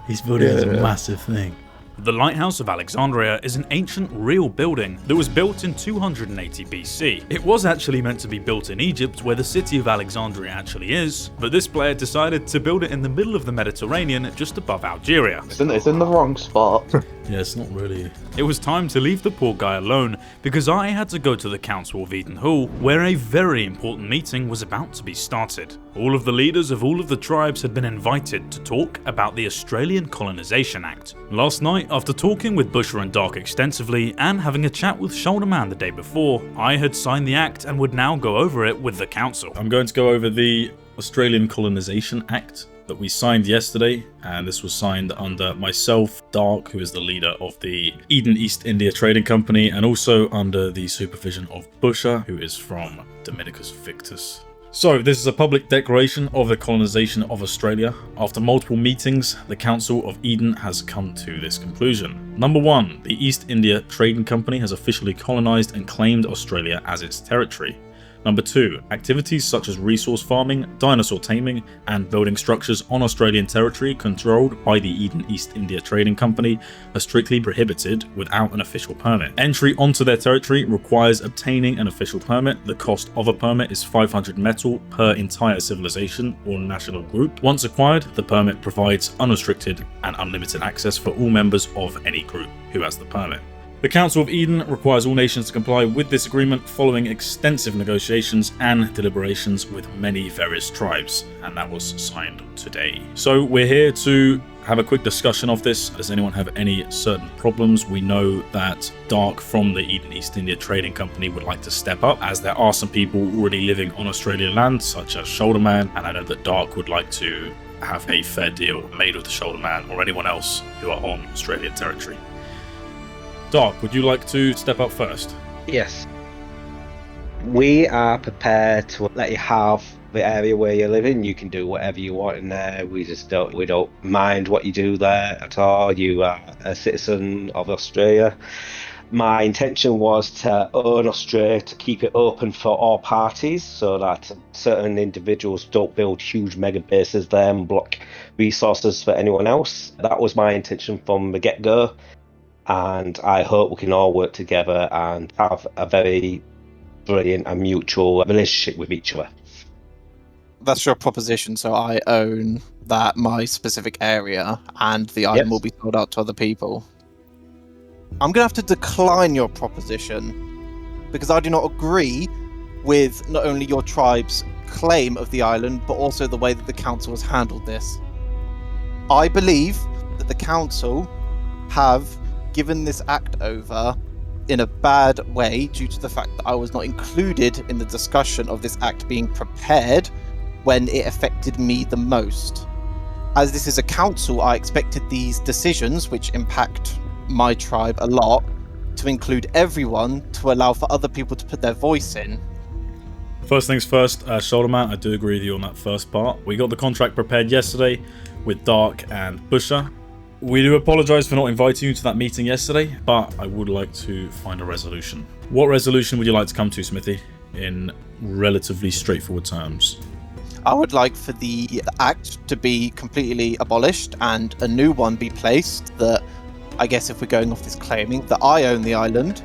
He's building a massive thing. The Lighthouse of Alexandria is an ancient real building that was built in 280 BC. It was actually meant to be built in Egypt, where the city of Alexandria actually is, but this player decided to build it in the middle of the Mediterranean just above Algeria. It's in the wrong spot. Yeah, it's not really... It was time to leave the poor guy alone, because I had to go to the Council of Eden Hall, where a very important meeting was about to be started. All of the leaders of all of the tribes had been invited to talk about the Australian Colonisation Act. Last night, after talking with Busher and Dark extensively, and having a chat with Shoulderman the day before, I had signed the act and would now go over it with the Council. I'm going to go over the Australian Colonisation Act that we signed yesterday, and this was signed under myself, Dark, who is the leader of the Eden East India Trading Company, and also under the supervision of Busher, who is from Dominicus Victus. So, this is a public declaration of the colonisation of Australia. After multiple meetings, the Council of Eden has come to this conclusion. Number 1, the East India Trading Company has officially colonised and claimed Australia as its territory. Number 2, activities such as resource farming, dinosaur taming, and building structures on Australian territory controlled by the Eden East India Trading Company are strictly prohibited without an official permit. Entry onto their territory requires obtaining an official permit. The cost of a permit is 500 metal per entire civilization or national group. Once acquired, the permit provides unrestricted and unlimited access for all members of any group who has the permit. The Council of Eden requires all nations to comply with this agreement following extensive negotiations and deliberations with many various tribes, and that was signed today. So we're here to have a quick discussion of this. Does anyone have any certain problems? We know that Dark from the Eden East India Trading Company would like to step up, as there are some people already living on Australian land, such as Shoulderman, and I know that Dark would like to have a fair deal made with the Shoulderman or anyone else who are on Australian territory. Dark, would you like to step up first? Yes. We are prepared to let you have the area where you're living. You can do whatever you want in there. We don't mind what you do there at all. You are a citizen of Australia. My intention was to own Australia, to keep it open for all parties so that certain individuals don't build huge mega bases there and block resources for anyone else. That was my intention from the get-go. And I hope we can all work together and have a very brilliant and mutual relationship with each other. That's your proposition, so I own my specific area, and the item will be sold out to other people. I'm going to have to decline your proposition, because I do not agree with not only your tribe's claim of the island, but also the way that the council has handled this. I believe that the council have given this act over in a bad way due to the fact that I was not included in the discussion of this act being prepared when it affected me the most. as this is a council, I expected these decisions, which impact my tribe a lot, to include everyone, to allow for other people to put their voice in. First things first, Shoulderman, I do agree with you on that first part. We got the contract prepared yesterday with Dark and Busher. We do apologise for not inviting you to that meeting yesterday, but I would like to find a resolution. What resolution would you like to come to, Smithy, in relatively straightforward terms? I would like for the act to be completely abolished and a new one be placed that, I guess if we're going off this claiming, that I own the island.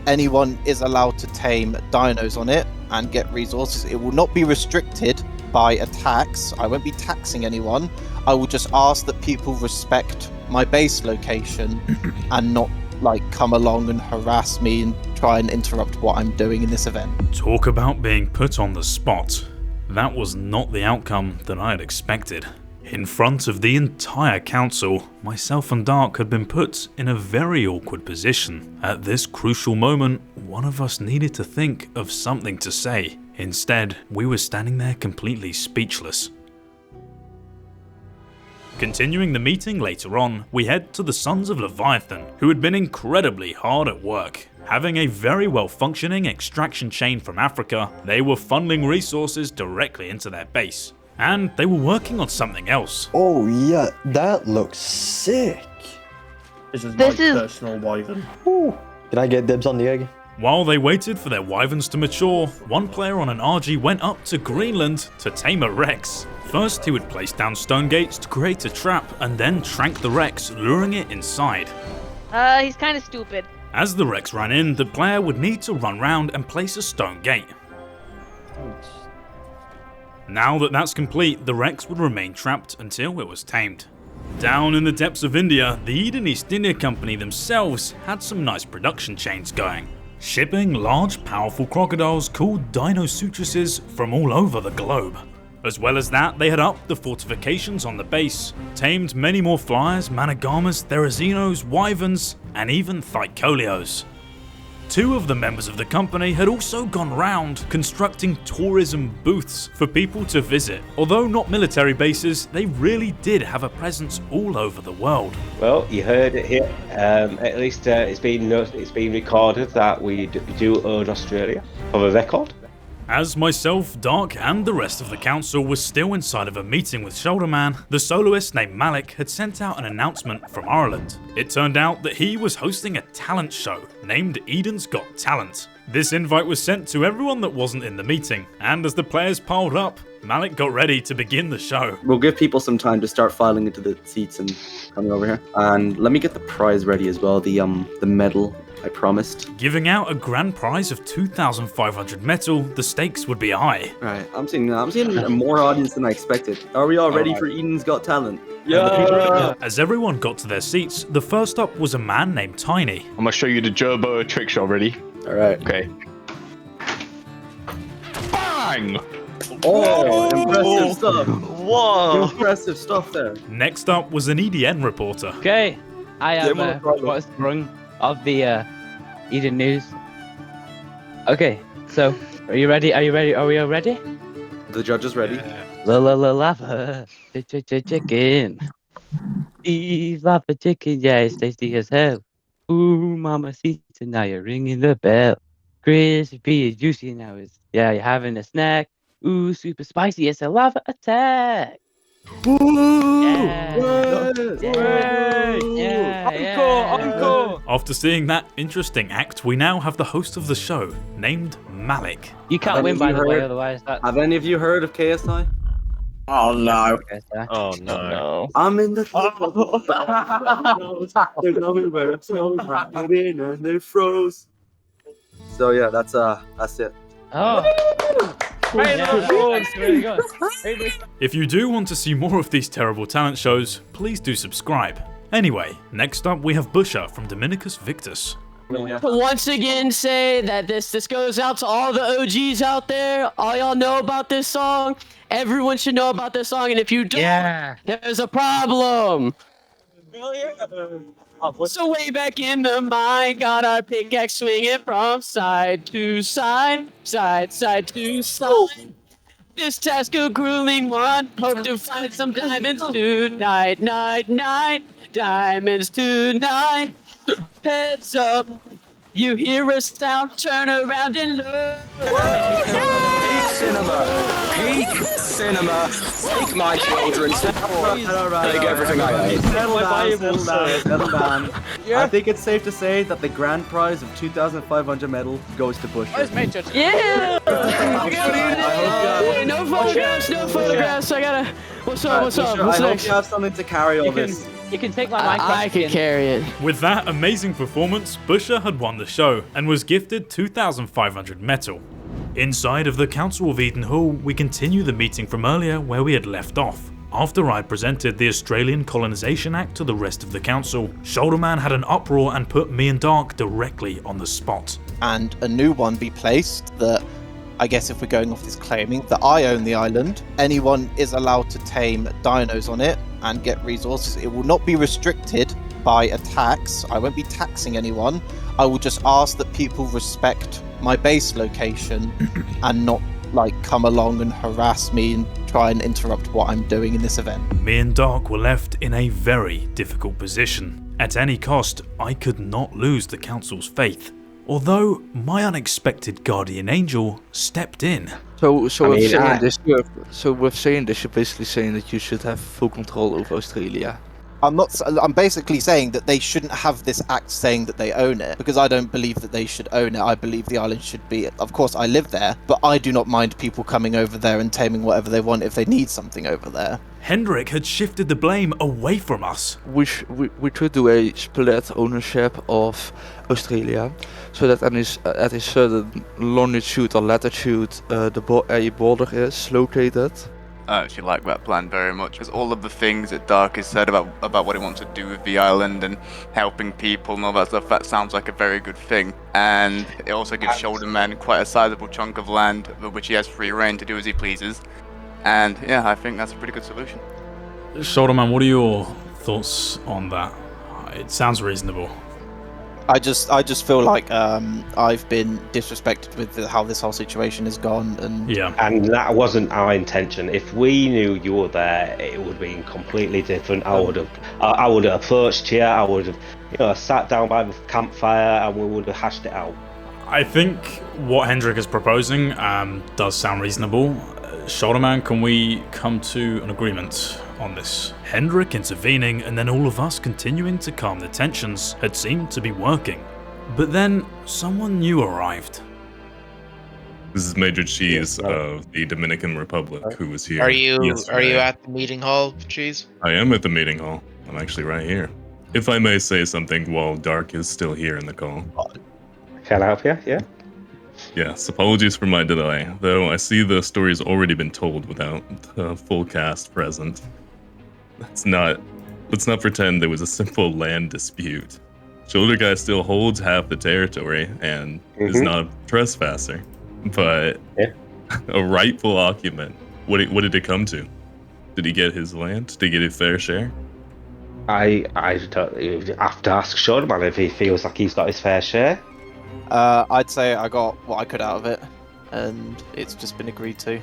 Anyone is allowed to tame dinos on it and get resources. It will not be restricted by a tax. I won't be taxing anyone. I will just ask that people respect my base location and not come along and harass me and try and interrupt what I'm doing in this event. Talk about being put on the spot. That was not the outcome that I had expected. In front of the entire council, myself and Dark had been put in a very awkward position. At this crucial moment, one of us needed to think of something to say. Instead, we were standing there completely speechless. Continuing the meeting later on, we head to the Sons of Leviathan, who had been incredibly hard at work. Having a very well-functioning extraction chain from Africa, they were funneling resources directly into their base. And they were working on something else. Oh yeah, that looks sick. This is my personal wyvern. Ooh. Can I get dibs on the egg? While they waited for their wyverns to mature, one player on an RG went up to Greenland to tame a Rex. First, he would place down stone gates to create a trap and then trank the Rex, luring it inside. He's kind of stupid. As the Rex ran in, the player would need to run round and place a stone gate. Now that that's complete, the Rex would remain trapped until it was tamed. Down in the depths of India, the Eden East India Company themselves had some nice production chains going, shipping large powerful crocodiles called Dinosutruses from all over the globe. As well as that, they had upped the fortifications on the base, tamed many more flyers, Managamas, Therazinos, Wyverns, and even Thycolios. Two of the members of the company had also gone round constructing tourism booths for people to visit. Although not military bases, they really did have a presence all over the world. Well, you heard it here. At least it's been recorded that we do own Australia for the record. As myself, Dark, and the rest of the council was still inside of a meeting with Shoulderman, the soloist named Malik had sent out an announcement from Ireland. It turned out that he was hosting a talent show named Eden's Got Talent. This invite was sent to everyone that wasn't in the meeting, and as the players piled up, Malik got ready to begin the show. We'll give people some time to start filing into the seats and coming over here. And let me get the prize ready as well, the medal I promised. Giving out a grand prize of 2,500 metal, the stakes would be high. Right, I'm seeing more audience than I expected. Are we all ready for Eden's Got Talent? Yeah! As everyone got to their seats, the first up was a man named Tiny. I'm gonna show you the Gerbo trick shot. Ready? Alright. Okay. Bang! Oh, impressive stuff. Whoa! Impressive stuff there. Next up was an EDN reporter. Okay, I am what's sprung of the Eden News. Okay, so are you ready? Are we all ready? The judge is ready. Lava chicken. These lava chicken, yeah, it's tasty as hell. Ooh, mama sees it, now you're ringing the bell. Crispy and juicy now is, yeah, you're having a snack. Ooh, super spicy, it's a lava attack. Encore! After seeing that interesting act, we now have the host of the show, named Malik. You can't win, by the way, otherwise that... Have any of you heard of KSI? Oh no. Oh no. I'm in the and they froze. So yeah, that's it. Oh. If you do want to see more of these terrible talent shows, please do subscribe. Anyway, next up we have Busher from Dominicus Victus. Once again say that this goes out to all the OGs out there. All y'all know about this song. Everyone should know about this song, and if you don't, there's a problem. So way back in the mine, got our pickaxe swinging from side to side, side to side. this task a grueling one. Hope to find some diamonds tonight, night. Diamonds tonight. Heads up. You hear a sound, turn around and look. Peak cinema. Take my children. Take everything I own. Settle down. I think it's safe to say that the grand prize of 2,500 metal goes to Bush. Yeah! No photographs. I gotta. What's up? I hope you have something to carry all this. You can take my Minecraft I can carry it. With that amazing performance, Busher had won the show and was gifted 2,500 metal. Inside of the Council of Eden Hall, we continue the meeting from earlier where we had left off. After I'd presented the Australian Colonisation Act to the rest of the council, Shoulderman had an uproar and put me and Dark directly on the spot. And a new one be placed that, I guess if we're going off this claiming, that I own the island, anyone is allowed to tame dinos on it and get resources. It will not be restricted by a tax. I won't be taxing anyone. I will just ask that people respect my base location and not come along and harass me and try and interrupt what I'm doing in this event. Me and Dark were left in a very difficult position. At any cost, I could not lose the council's faith. Although my unexpected guardian angel stepped in. So with saying this, you're basically saying that you should have full control over Australia. I'm basically saying that they shouldn't have this act saying that they own it, because I don't believe that they should own it. I believe the island should be, of course I live there, but I do not mind people coming over there and taming whatever they want if they need something over there. Hendrik had shifted the blame away from us. We should do a split ownership of Australia, so that at a certain longitude or latitude a border is located. I actually like that plan very much, because all of the things that Dark has said about what he wants to do with the island and helping people and all that stuff, that sounds like a very good thing. And it also gives Shoulderman quite a sizable chunk of land, which he has free reign to do as he pleases. And yeah, I think that's a pretty good solution. Shoulderman, what are your thoughts on that? It sounds reasonable. I just feel like I've been disrespected with how this whole situation has gone, and and that wasn't our intention. If we knew you were there, it would have been completely different. I would have approached you. I would have sat down by the campfire and we would have hashed it out. I think what Hendrik is proposing does sound reasonable. Shoulderman, can we come to an agreement on this? Hendrik intervening and then all of us continuing to calm the tensions had seemed to be working. But then someone new arrived. This is Major Cheese of the Dominican Republic, who was here. Are you yesterday. at the meeting hall, Cheese? I am at the meeting hall. I'm actually right here. If I may say something while Dark is still here in the call. Can I help you? Yeah. Yes, apologies for my delay, though I see the story's already been told without the full cast present. Let's not pretend there was a simple land dispute. Shoulder Guy still holds half the territory and is not a trespasser, but a rightful occupant. What did it come to? Did he get his land? Did he get a fair share? I have to ask Shoulderman if he feels like he's got his fair share. I'd say I got what I could out of it, and it's just been agreed to.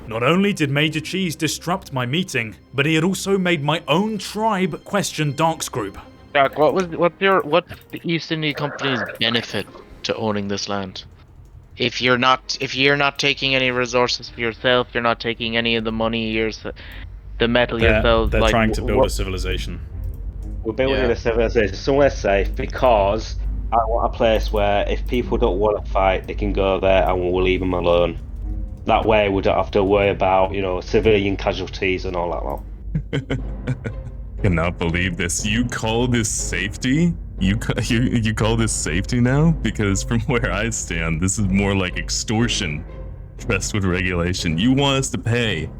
Not only did Major Cheese disrupt my meeting, but he had also made my own tribe question Dark's group. Dark, what's the East India Company's benefit to owning this land? If you're not taking any resources for yourself, you're not taking any of the money, the metal yourself. They're trying to build a civilization. We're building a civilization somewhere safe because I want a place where if people don't want to fight, they can go there and we'll leave them alone. That way we don't have to worry about, civilian casualties and all that lot. Cannot believe this. You call this safety? You call this safety now? Because from where I stand, this is more like extortion dressed with regulation. You want us to pay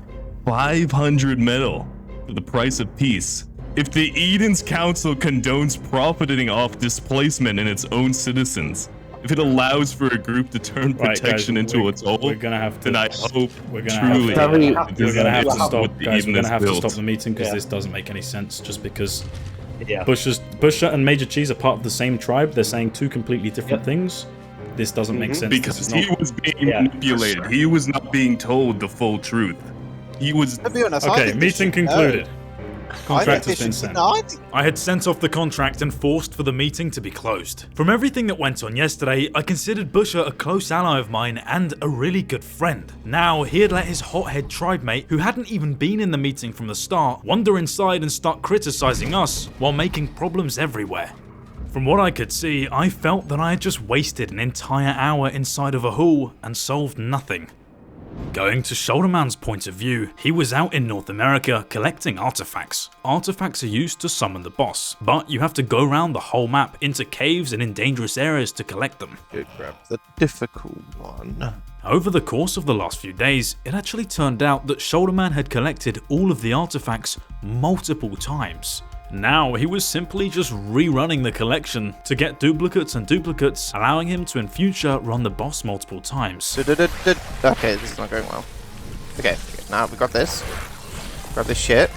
500 metal for the price of peace. If the Eden's Council condones profiting off displacement in its own citizens, if it allows for a group to turn protection into its own, then I hope truly we're gonna have to stop, guys. We're gonna have to stop the meeting because this doesn't make any sense. Just because Busher and Major Cheese are part of the same tribe, they're saying two completely different things. This doesn't make sense. Because he was being manipulated. He was not being told the full truth. He was. To be honest, I Okay, think they meeting should concluded. know. Contract I has think they been should- sent. no, I think- I had sent off the contract and forced for the meeting to be closed. From everything that went on yesterday, I considered Busher a close ally of mine and a really good friend. Now, he had let his hothead tribe mate, who hadn't even been in the meeting from the start, wander inside and start criticizing us while making problems everywhere. From what I could see, I felt that I had just wasted an entire hour inside of a hall and solved nothing. Going to Shoulderman's point of view, he was out in North America collecting artifacts. Artifacts are used to summon the boss, but you have to go around the whole map into caves and in dangerous areas to collect them. Good grab the difficult one. Over the course of the last few days, it actually turned out that Shoulderman had collected all of the artifacts multiple times. Now he was simply just rerunning the collection to get duplicates and duplicates, allowing him to in future run the boss multiple times. Okay, this is not going well. Okay, now we got this. Grab this shit.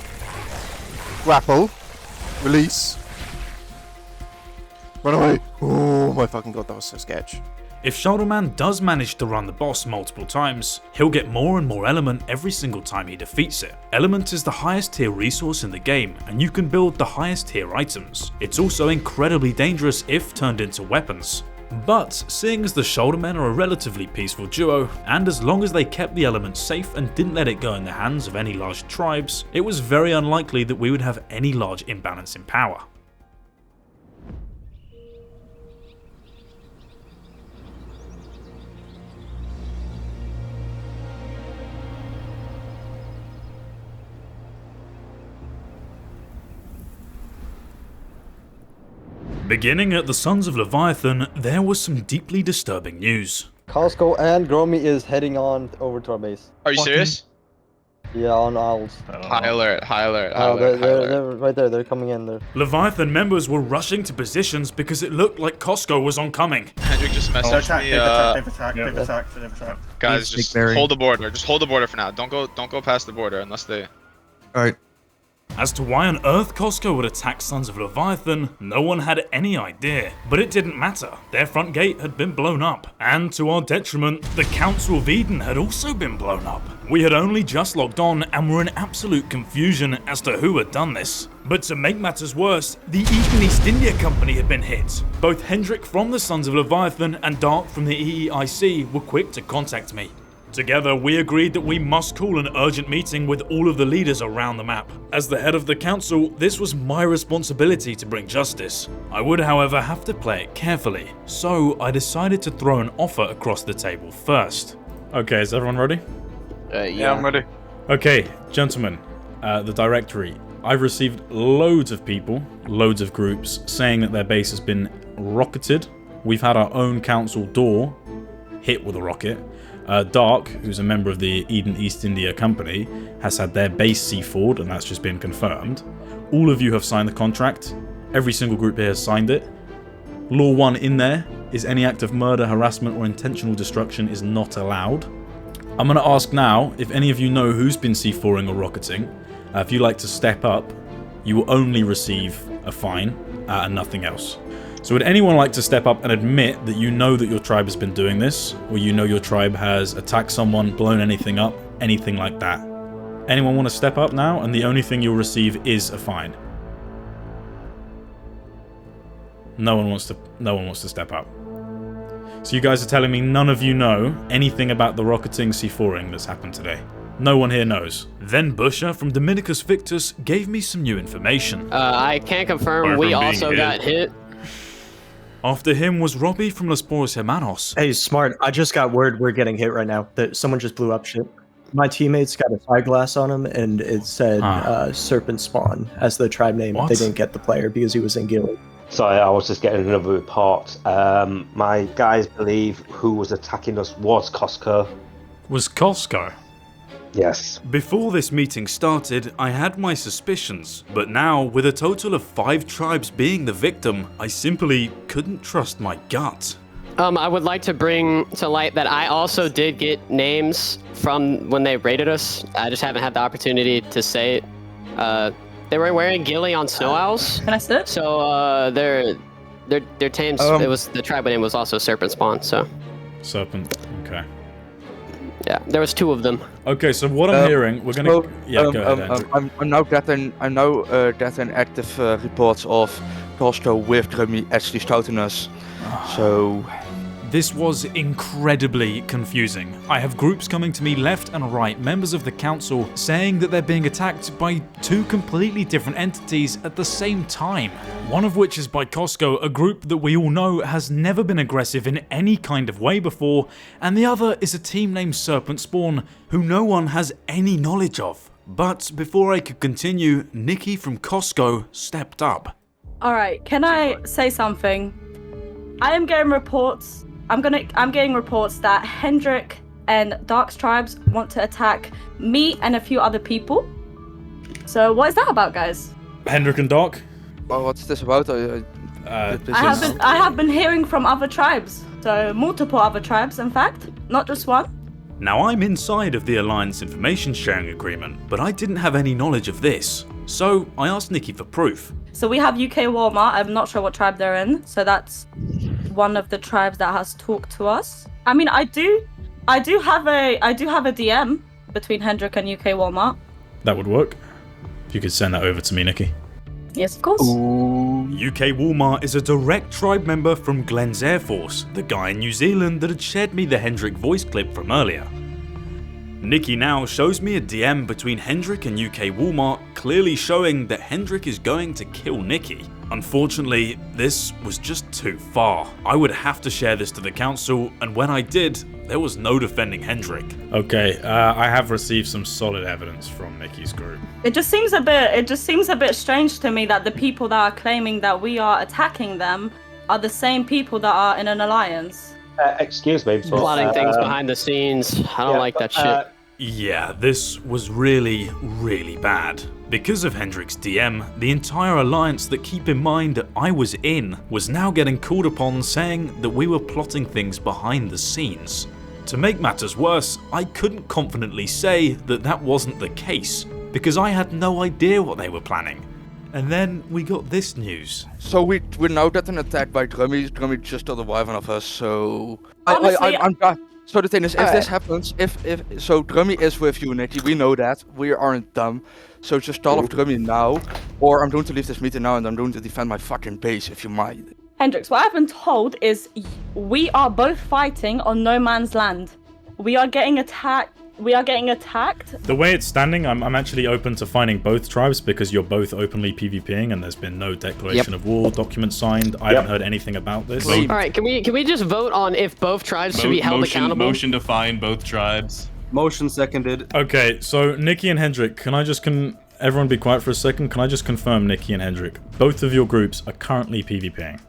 Grapple. Release. Run away. Oh my fucking god, that was so sketch. If Shoulderman does manage to run the boss multiple times, he'll get more and more element every single time he defeats it. Element is the highest tier resource in the game, and you can build the highest tier items. It's also incredibly dangerous if turned into weapons. But seeing as the Shouldermen are a relatively peaceful duo, and as long as they kept the element safe and didn't let it go in the hands of any large tribes, it was very unlikely that we would have any large imbalance in power. Beginning at the Sons of Leviathan, there was some deeply disturbing news. Costco and Gromy is heading on over to our base. Are you serious? Yeah, on Owls. High alert, high alert, high Oh, alert, high alert. they're right there. They're coming in there. Leviathan members were rushing to positions because it looked like Costco was oncoming. Hendrik just messaged me. They've attacked. Guys, just hold the border. Just hold the border for now. Don't go past the border unless they. Alright. As to why on earth Costco would attack Sons of Leviathan, no one had any idea. But it didn't matter, their front gate had been blown up. And to our detriment, the Council of Eden had also been blown up. We had only just logged on and were in absolute confusion as to who had done this. But to make matters worse, the Eden East India Company had been hit. Both Hendrik from the Sons of Leviathan and Dark from the EEIC were quick to contact me. Together, we agreed that we must call an urgent meeting with all of the leaders around the map. As the head of the council, this was my responsibility to bring justice. I would, however, have to play it carefully, so I decided to throw an offer across the table first. Okay, is everyone ready? Yeah, I'm ready. Okay, gentlemen, the directory. I've received loads of people, loads of groups, saying that their base has been rocketed. We've had our own council door hit with a rocket. Dark, who's a member of the Eden East India Company, has had their base C4'd, and that's just been confirmed. All of you have signed the contract. Every single group here has signed it. Law 1 in there is any act of murder, harassment, or intentional destruction is not allowed. I'm going to ask now if any of you know who's been C4ing or rocketing. If you like to step up, you will only receive a fine and nothing else. So would anyone like to step up and admit that you know that your tribe has been doing this, or you know your tribe has attacked someone, blown anything up, anything like that? Anyone want to step up now? And the only thing you'll receive is a fine. No one wants to step up. So you guys are telling me none of you know anything about the rocketing C4ing that's happened today? No one here knows. Then Busher from Dominicus Victus gave me some new information. I can confirm we also got hit. After him was Robbie from Los Pollos Hermanos. Hey, Smart, I just got word we're getting hit right now. That someone just blew up shit. My teammates got a spyglass on him, and it said Serpent Spawn as the tribe name. What? They didn't get the player because he was in Gilly. Sorry, I was just getting another report. My guys believe who was attacking us was Costco. Was Costco? Yes. Before this meeting started, I had my suspicions, but now, with a total of 5 tribes being the victim, I simply couldn't trust my gut. I would like to bring to light that I also did get names from when they raided us. I just haven't had the opportunity to say it. They were wearing ghillie on snow owls. Can I sit? So Their tames. It was the tribe name was also Serpent Spawn. So. Serpent. Okay. Yeah, there was 2 of them. Okay, so what I'm hearing, we're gonna. Go ahead, Andrew. I'm now getting active reports of Costco with Drummy actually scouting us. So. This was incredibly confusing. I have groups coming to me left and right, members of the council, saying that they're being attacked by 2 completely different entities at the same time. One of which is by Costco, a group that we all know has never been aggressive in any kind of way before, and the other is a team named Serpent Spawn, who no one has any knowledge of. But before I could continue, Nikki from Costco stepped up. Alright, can I say something? I am getting reports. I'm getting reports that Hendrik and Dark's tribes want to attack me and a few other people. So what is that about, guys? Hendrik and Dark? Well, what's this about? I have been hearing from other tribes. So multiple other tribes, in fact, not just one. Now I'm inside of the Alliance information sharing agreement, but I didn't have any knowledge of this. So I asked Nikki for proof. So we have UK Walmart. I'm not sure what tribe they're in. So that's one of the tribes that has talked to us. I mean, I do have a DM between Hendrik and UK Walmart. That would work. If you could send that over to me, Nikki. Yes, of course. UK Walmart is a direct tribe member from Glenn's Air Force, the guy in New Zealand that had shared me the Hendrik voice clip from earlier. Nikki now shows me a DM between Hendrik and UK Walmart, clearly showing that Hendrik is going to kill Nikki. Unfortunately, this was just too far. I would have to share this to the council, and when I did, there was no defending Hendrik. Okay, I have received some solid evidence from Nikki's group. It just seems a bit strange to me that the people that are claiming that we are attacking them are the same people that are in an alliance. Excuse me. Plotting things behind the scenes. I don't like that shit. Yeah, this was really, really bad. Because of Hendrik's DM, the entire alliance that, keep in mind, that I was in was now getting called upon, saying that we were plotting things behind the scenes. To make matters worse, I couldn't confidently say that that wasn't the case, because I had no idea what they were planning. And then we got this news. So we're now getting attacked by Drummy. Drummy just got a wife of us, so... Honestly, So the thing is, if this happens, so Drummy is with you, Nikki, we know that, we aren't dumb, so just stall off Drummy now, or I'm going to leave this meeting now and I'm going to defend my fucking base, if you mind. Hendrix, what I've been told is we are both fighting on no man's land. We are getting attacked. The way it's standing, I'm actually open to finding both tribes because you're both openly PvPing and there's been no declaration of war document signed. I haven't heard anything about this. All right, can we just vote on if both tribes should be held accountable? Motion to find both tribes. Motion seconded. Okay, so Nikki and Hendrik, can everyone be quiet for a second? Can I just confirm, Nikki and Hendrik, both of your groups are currently PvPing?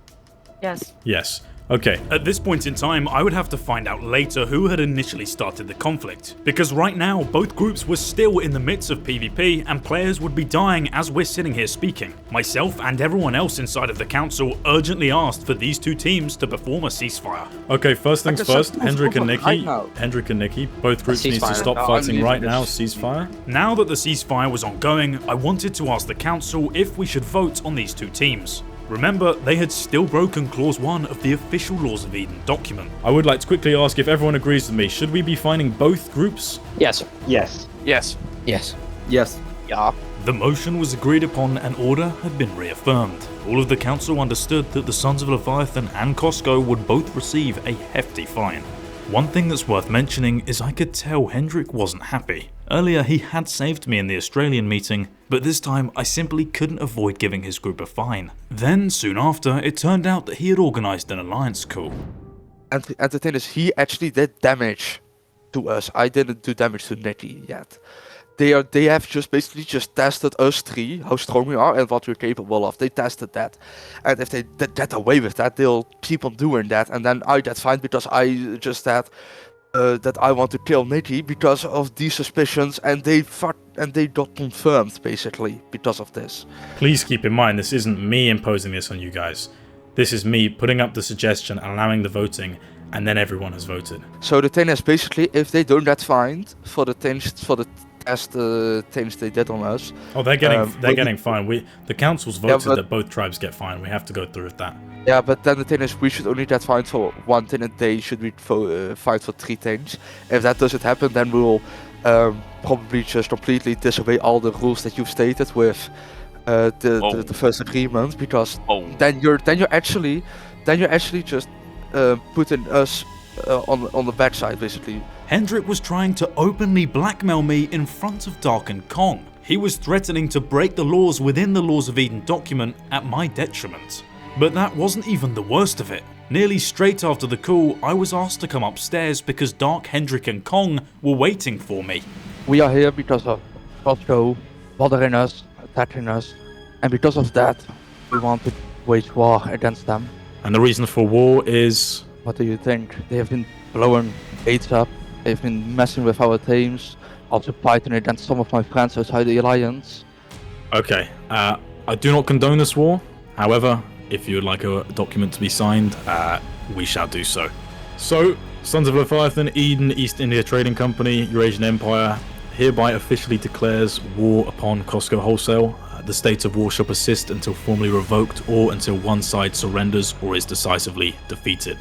Yes. Yes. Okay. At this point in time, I would have to find out later who had initially started the conflict, because right now, both groups were still in the midst of PvP, and players would be dying as we're sitting here speaking. Myself and everyone else inside of the council urgently asked for these two teams to perform a ceasefire. Okay, first things first, Hendrik and Nikki, both groups need to stop fighting right now, ceasefire. Now that the ceasefire was ongoing, I wanted to ask the council if we should vote on these two teams. Remember, they had still broken Clause 1 of the official Laws of Eden document. I would like to quickly ask if everyone agrees with me. Should we be finding both groups? Yes. Yes. Yes. Yes. Yes. Yeah. The motion was agreed upon and order had been reaffirmed. All of the council understood that the Sons of Leviathan and Costco would both receive a hefty fine. One thing that's worth mentioning is I could tell Hendrik wasn't happy. Earlier he had saved me in the Australian meeting, but this time I simply couldn't avoid giving his group a fine. Then, soon after, it turned out that he had organised an alliance coup. And the thing is, he actually did damage to us. I didn't do damage to Nikki yet. They have just basically tested us three, how strong we are and what we're capable of. They tested that. And if they get away with that, they'll keep on doing that. And then I get fined because I just said that I want to kill Nikki because of these suspicions, and they got confirmed basically because of this. Please keep in mind, this isn't me imposing this on you guys. This is me putting up the suggestion, allowing the voting, and then everyone has voted. So the thing is basically, if they don't get fined for the as the things they did on us. Oh, they're getting fined. The council's voted that both tribes get fined. We have to go through with that. Yeah, but then the thing is, we should only get fined for one thing, and they should be fined for 3 things. If that doesn't happen, then we will probably just completely disobey all the rules that you've stated with the first agreement, because then you're actually just putting us on the backside, basically. Hendrik was trying to openly blackmail me in front of Dark and Kong. He was threatening to break the laws within the Laws of Eden document at my detriment. But that wasn't even the worst of it. Nearly straight after the call, I was asked to come upstairs because Dark, Hendrik and Kong were waiting for me. We are here because of Costco bothering us, attacking us, and because of that, we want to wage war against them. And the reason for war is... What do you think? They have been blowing gates up, they've been messing with our teams, also fighting against some of my friends outside the Alliance. Okay, I do not condone this war. However, if you would like a document to be signed, we shall do so. So, Sons of Leviathan, Eden, East India Trading Company, Eurasian Empire, hereby officially declares war upon Costco Wholesale. The state of war shall persist until formally revoked or until one side surrenders or is decisively defeated.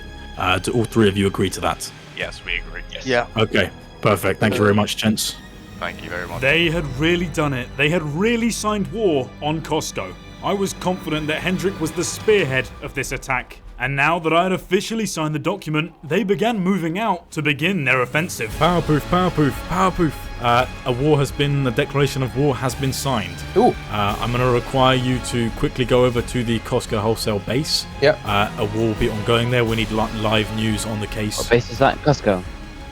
Do all 3 of you agree to that? Yes, we agree. Yes. Yeah. Okay, perfect. Thank you very much, gents. Thank you very much. They had really done it. They had really signed war on Costco. I was confident that Hendrik was the spearhead of this attack. And now that I had officially signed the document, they began moving out to begin their offensive. Powerproof, powerproof, powerproof. The declaration of war has been signed. Ooh. I'm going to require you to quickly go over to the Costco Wholesale base. Yep. A war will be ongoing there. We need live news on the case. What base is that? Costco?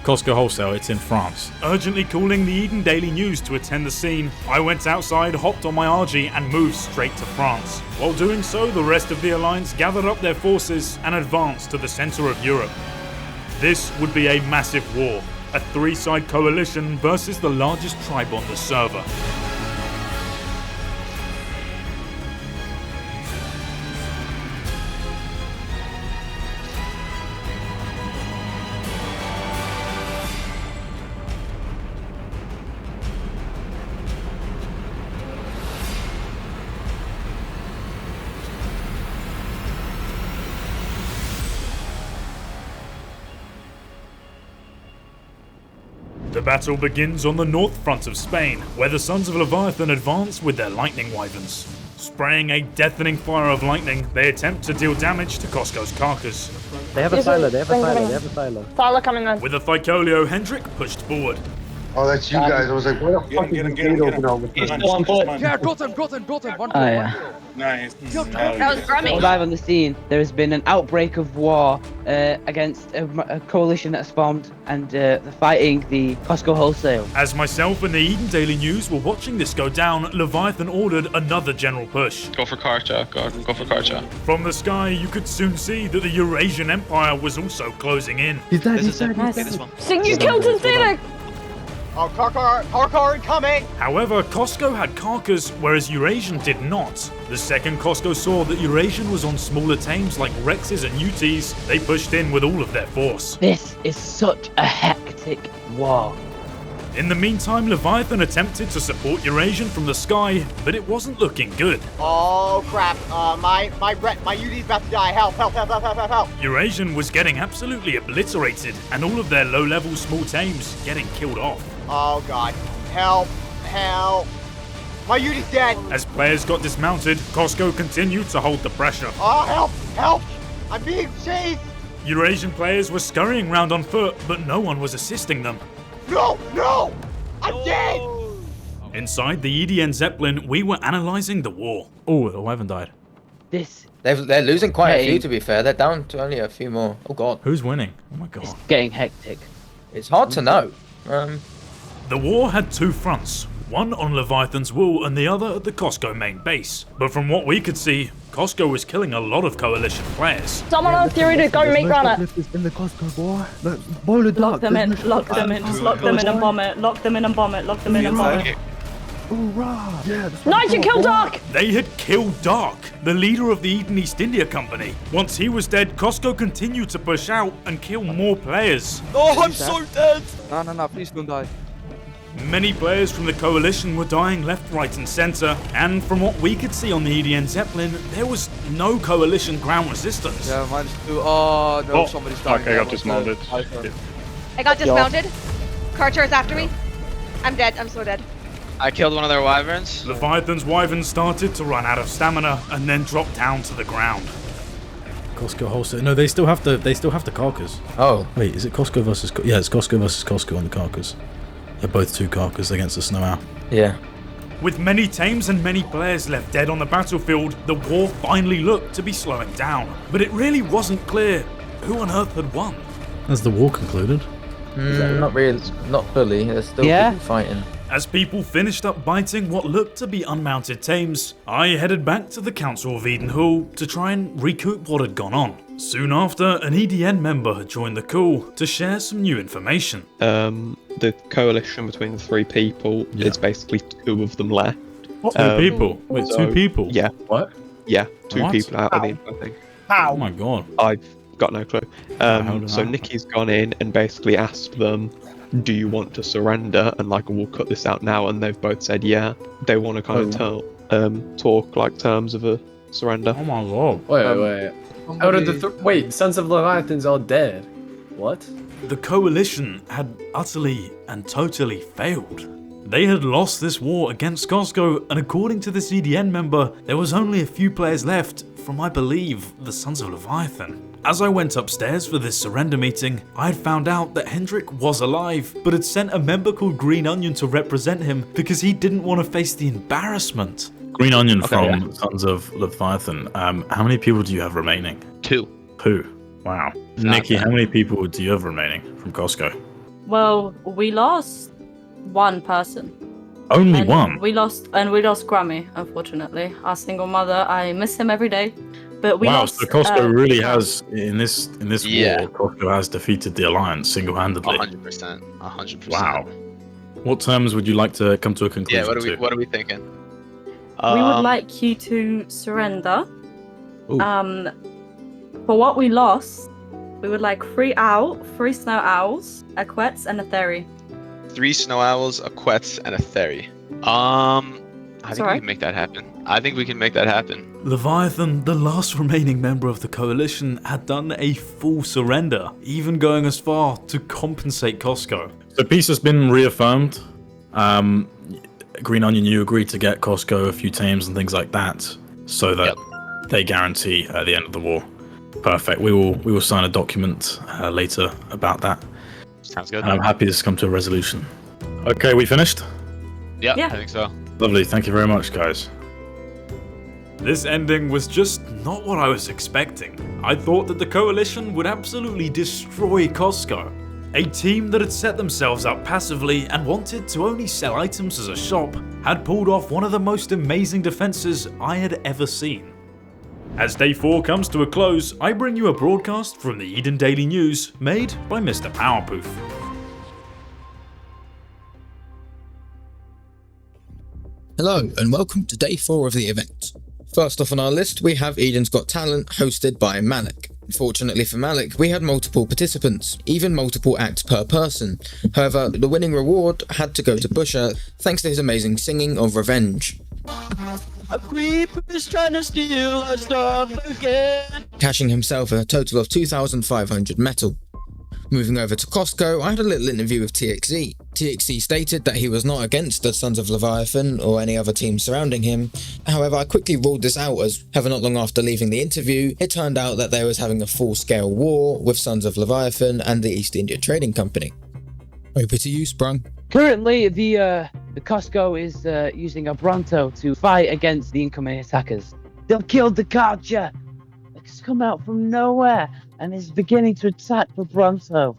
Costco Wholesale, it's in France. Urgently calling the Eden Daily News to attend the scene, I went outside, hopped on my RG and moved straight to France. While doing so, the rest of the Alliance gathered up their forces and advanced to the center of Europe. This would be a massive war, a 3-side coalition versus the largest tribe on the server. The battle begins on the north front of Spain, where the Sons of Leviathan advance with their lightning wyverns. Spraying a deafening fire of lightning, they attempt to deal damage to Costco's carcass. They have a silo, they have a silo, they have a silo. Silo coming in. With a Ficolio, Hendrik pushed forward. Oh, that's you guys. I was like, where the fuck is the gate open all the time? Yeah, got him. One Nice. That was Grammy. Live on the scene, there has been an outbreak of war against a coalition that's formed, and they're fighting the Costco Wholesale. As myself and the Eden Daily News were watching this go down, Leviathan ordered another general push. Go for Karcha. Go for Karcha. From the sky, you could soon see that the Eurasian Empire was also closing in. He's dead, he's dead. Sing, you killed his Phoenix! Oh, Karkar incoming! However, Costco had Carcass, whereas Eurasian did not. The second Costco saw that Eurasian was on smaller tames like Rexes and Utis, they pushed in with all of their force. This is such a hectic war. In the meantime, Leviathan attempted to support Eurasian from the sky, but it wasn't looking good. Oh crap! My UD's about to die. Help! Eurasian was getting absolutely obliterated, and all of their low-level small tames getting killed off. Oh god! Help! My UD's dead. As players got dismounted, Costco continued to hold the pressure. Oh help! I'm being chased. Eurasian players were scurrying round on foot, but no one was assisting them. No! I'm dead! Inside the EDN Zeppelin, we were analysing the war. Oh, the wyvern died. They're losing quite a few, to be fair. They're down to only a few more. Oh god. Who's winning? Oh my god. It's getting hectic. It's hard to know. The war had 2 fronts, one on Leviathan's wall and the other at the Costco main base. But from what we could see, Costco was killing a lot of coalition players. Someone on theory to go meet Granite. In the Costco war. Boil it Lock them in, lock them in, just lock them in and bomb it. Lock them in and bomb it, lock them in and bomb it. Hoorah! Yeah, Nice, you killed Dark! They had killed Dark, the leader of the Eden East India Company. Once he was dead, Costco continued to push out and kill more players. Oh, I'm so dead! No, please don't die. Many players from the Coalition were dying left, right and centre, and from what we could see on the EDN Zeppelin, there was no Coalition ground resistance. Yeah, mine's too. Oh, no, somebody's dying. Okay, I got dismounted. I got dismounted. Karcher is after me. I'm dead. I'm so dead. I killed one of their wyverns. Leviathan's wyverns started to run out of stamina and then dropped down to the ground. Costco Wholesale. No, they still have the carcass. Oh. Wait, is it Costco versus... Yeah, it's Costco versus Costco on the carcass. They're both 2 carcass against the snow owl. Yeah. With many tames and many players left dead on the battlefield, the war finally looked to be slowing down. But it really wasn't clear who on earth had won. Has the war concluded? Not really, not fully. There's still people fighting. As people finished up biting what looked to be unmounted tames, I headed back to the Council of Eden Hall to try and recoup what had gone on. Soon after, an EDN member had joined the call to share some new information. The coalition between the 3 people is basically 2 of them left. What? 2 people? Wait, 2 people? Yeah. What? Yeah, 2 What? people out of the entire thing. Oh my god. I've got no clue. So Nikki's gone in and basically asked them, do you want to surrender? And like, we'll cut this out now. And they've both said, yeah. They want to kind of talk like terms of a surrender. Oh my god. Wait. Out of the wait, Sons of Leviathan's all dead. What? The Coalition had utterly and totally failed. They had lost this war against Costco, and according to this EDN member, there was only a few players left from, I believe, the Sons of Leviathan. As I went upstairs for this surrender meeting, I had found out that Hendrik was alive, but had sent a member called Green Onion to represent him because he didn't want to face the embarrassment. Green Onion from Sons of Leviathan. How many people do you have remaining? 2. 2. Wow. Nikki, how many people do you have remaining from Costco? Well, we lost 1 person. Only And 1? We lost Grummy, unfortunately. Our single mother. I miss him every day. But we Wow, lost, so Costco really has, in this war, Costco has defeated the Alliance single-handedly. 100%. 100%. Wow. What terms would you like to come to a conclusion Yeah, what are we thinking? We would like you to surrender. For what we lost, we would like 3 snow owls, a quetz, and a theory. 3 snow owls, a quetz, and a theory. I think we can make that happen. Leviathan, the last remaining member of the Coalition, had done a full surrender, even going as far to compensate Costco. So peace has been reaffirmed. Green Onion, you agreed to get Costco a few tames and things like that, so that they guarantee the end of the war. Perfect. We will sign a document later about that. Sounds good. And I'm happy this has come to a resolution. Okay, we finished? Yeah, I think so. Lovely. Thank you very much, guys. This ending was just not what I was expecting. I thought that the Coalition would absolutely destroy Costco. A team that had set themselves up passively and wanted to only sell items as a shop had pulled off one of the most amazing defenses I had ever seen. As day 4 comes to a close, I bring you a broadcast from the Eden Daily News made by Mr. Powerpoof. Hello and welcome to day 4 of the event. First off on our list we have Eden's Got Talent hosted by Malik. Fortunately for Malik, we had multiple participants, even multiple acts per person. However, the winning reward had to go to Busher thanks to his amazing singing of Revenge. A creeper's trying to steal our stuff again. Cashing himself a total of 2,500 metal. Moving over to Costco, I had a little interview with TXE. TXE stated that he was not against the Sons of Leviathan or any other team surrounding him. However, I quickly ruled this out as, however not long after leaving the interview, it turned out that they was having a full-scale war with Sons of Leviathan and the East India Trading Company. Over to you, Sprung. Currently, the Costco is using a Bronto to fight against the incoming attackers. They've killed the Karcher. It's come out from nowhere and is beginning to attack the Bronto.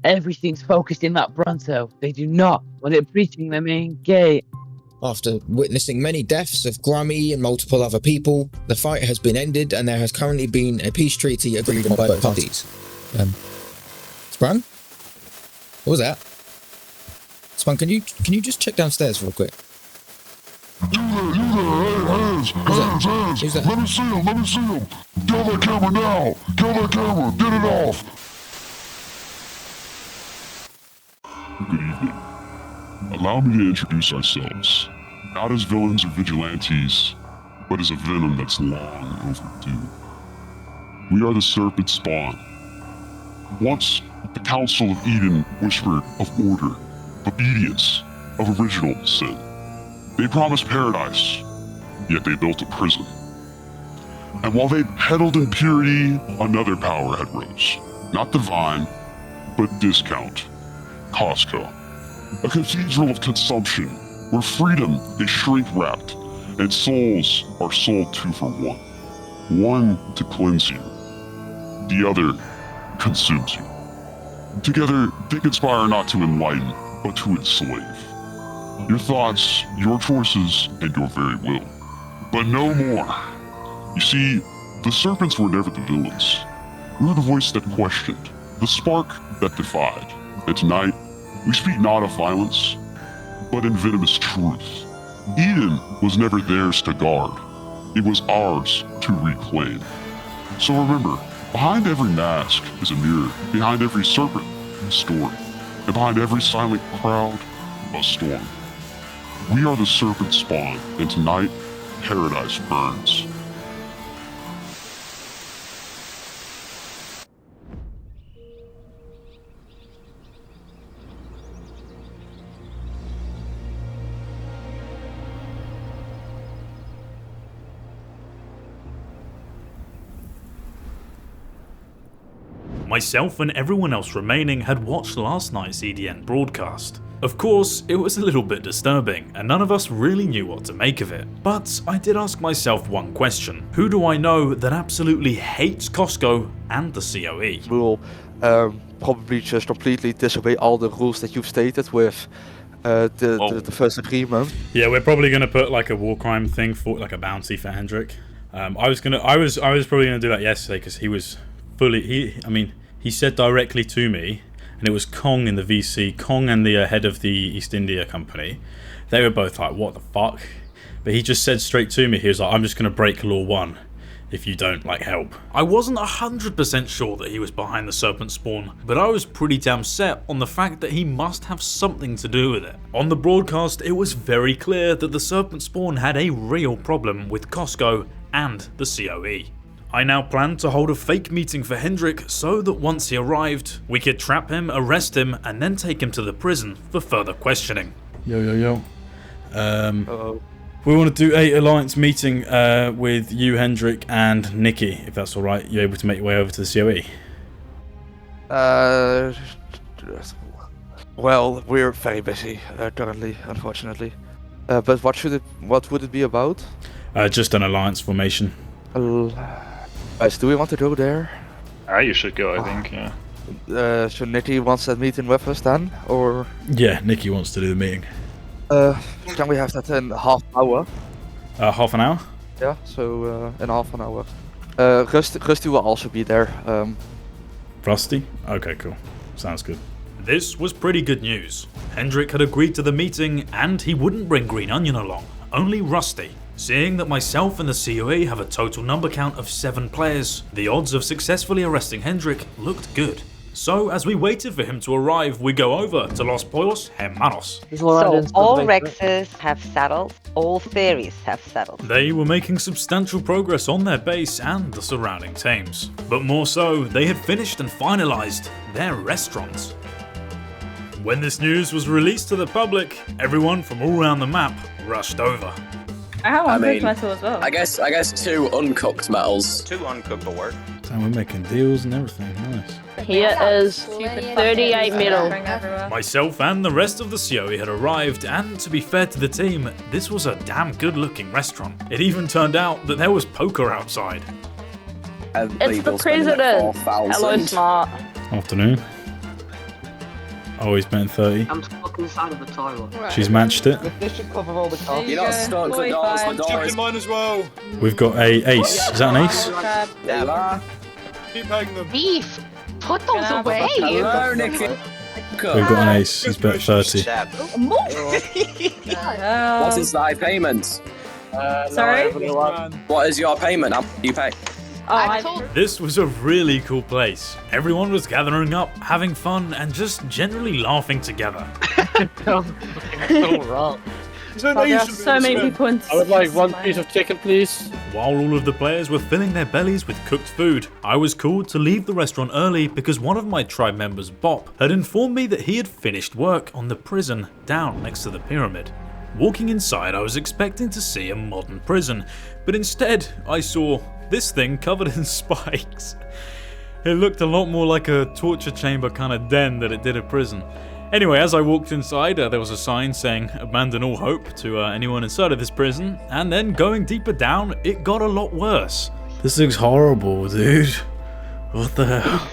Everything's focused in that Bronto. They do not want it breaching the main gate. After witnessing many deaths of Grummy and multiple other people, the fight has been ended and there has currently been a peace treaty agreed on both parties. Sprung? What was that? Sprung, can you just check downstairs real quick? Hands! Let me see him! Kill that camera now! Kill that camera! Get it off! Good evening. Allow me to introduce ourselves, not as villains or vigilantes, but as a venom that's long overdue. We are the Serpent Spawn. Once, the Council of Eden whispered of order, obedience, of original sin. They promised paradise, yet they built a prison. And while they peddled in purity, another power had rose. Not divine, but discount. Costco. A cathedral of consumption, where freedom is shrink-wrapped, and souls are sold 2 for 1. One to cleanse you, the other consumes you. Together, they conspire not to enlighten, but to enslave. Your thoughts, your choices, and your very will. But no more. You see, the serpents were never the villains. We were the voice that questioned, the spark that defied. And tonight, we speak not of violence, but in venomous truth. Eden was never theirs to guard. It was ours to reclaim. So remember, behind every mask is a mirror. Behind every serpent, a story. And behind every silent crowd, a storm. We are the Serpent Spawn, and tonight, paradise burns. Myself and everyone else remaining had watched last night's EDN broadcast. Of course, it was a little bit disturbing, and none of us really knew what to make of it. But I did ask myself one question. Who do I know that absolutely hates Costco and the COE? We'll probably just completely disobey all the rules that you've stated with the first agreement. Yeah, we're probably gonna put like a war crime thing for like a bounty for Hendrik. I was probably gonna do that yesterday because he was fully. He said directly to me, and it was Kong in the VC, Kong and the head of the East India Company. They were both like, "What the fuck?" But he just said straight to me, he was like, "I'm just gonna break law 1 if you don't like help." I wasn't 100% sure that he was behind the Serpent Spawn, but I was pretty damn set on the fact that he must have something to do with it. On the broadcast, it was very clear that the Serpent Spawn had a real problem with Costco and the COE. I now planned to hold a fake meeting for Hendrik so that once he arrived, we could trap him, arrest him, and then take him to the prison for further questioning. Yo. We want to do a alliance meeting with you, Hendrik, and Nikki, if that's alright. You're able to make your way over to the COE? Well, we're very busy currently, unfortunately. But what would it be about? Just an alliance formation. Guys, do we want to go there? You should go, I think, yeah. So Nikki wants that meeting with us then, or? Yeah, Nikki wants to do the meeting. Can we have that in half an hour? Half an hour? Yeah, so in half an hour. Rusty will also be there. Rusty? Okay, cool. Sounds good. This was pretty good news. Hendrik had agreed to the meeting, and he wouldn't bring Green Onion along, only Rusty. Seeing that myself and the COE have a total number count of 7 players, the odds of successfully arresting Hendrik looked good. So as we waited for him to arrive, we go over to Los Pollos, Hermanos. So all Rexes have saddles, all fairies have saddles. They were making substantial progress on their base and the surrounding teams. But more so, they had finished and finalized their restaurants. When this news was released to the public, everyone from all around the map rushed over. I have uncooked metal as well. I guess 2 uncooked metals. 2 uncooked will work. Damn, we're making deals and everything. Nice. Here is 38 metal. Myself and the rest of the COE had arrived, and to be fair to the team, this was a damn good looking restaurant. It even turned out that there was poker outside. It's the president. Hello, Smart. Afternoon. Oh, he's betting 30. I'm stuck inside of the toilet. She's matched it. This should cover all the costs. You're not stuck, the door is... mine as well. We've got a ace. Is that an ace? There you are. Keep hanging them. Beef. Put those away. Hello, Nikki. We've got an ace. He's bet 30. What is thy payment? Sorry? What is your payment? How much do you pay? This was a really cool place. Everyone was gathering up, having fun, and just generally laughing together. so wrong. There are so many people in. I would like one piece of chicken, please. While all of the players were filling their bellies with cooked food, I was called to leave the restaurant early because one of my tribe members, Bop, had informed me that he had finished work on the prison down next to the pyramid. Walking inside, I was expecting to see a modern prison, but instead I saw this thing covered in spikes. It looked a lot more like a torture chamber kind of den than it did a prison. Anyway, as I walked inside, there was a sign saying abandon all hope to anyone inside of this prison, and then going deeper down, it got a lot worse. This looks horrible, dude. What the hell?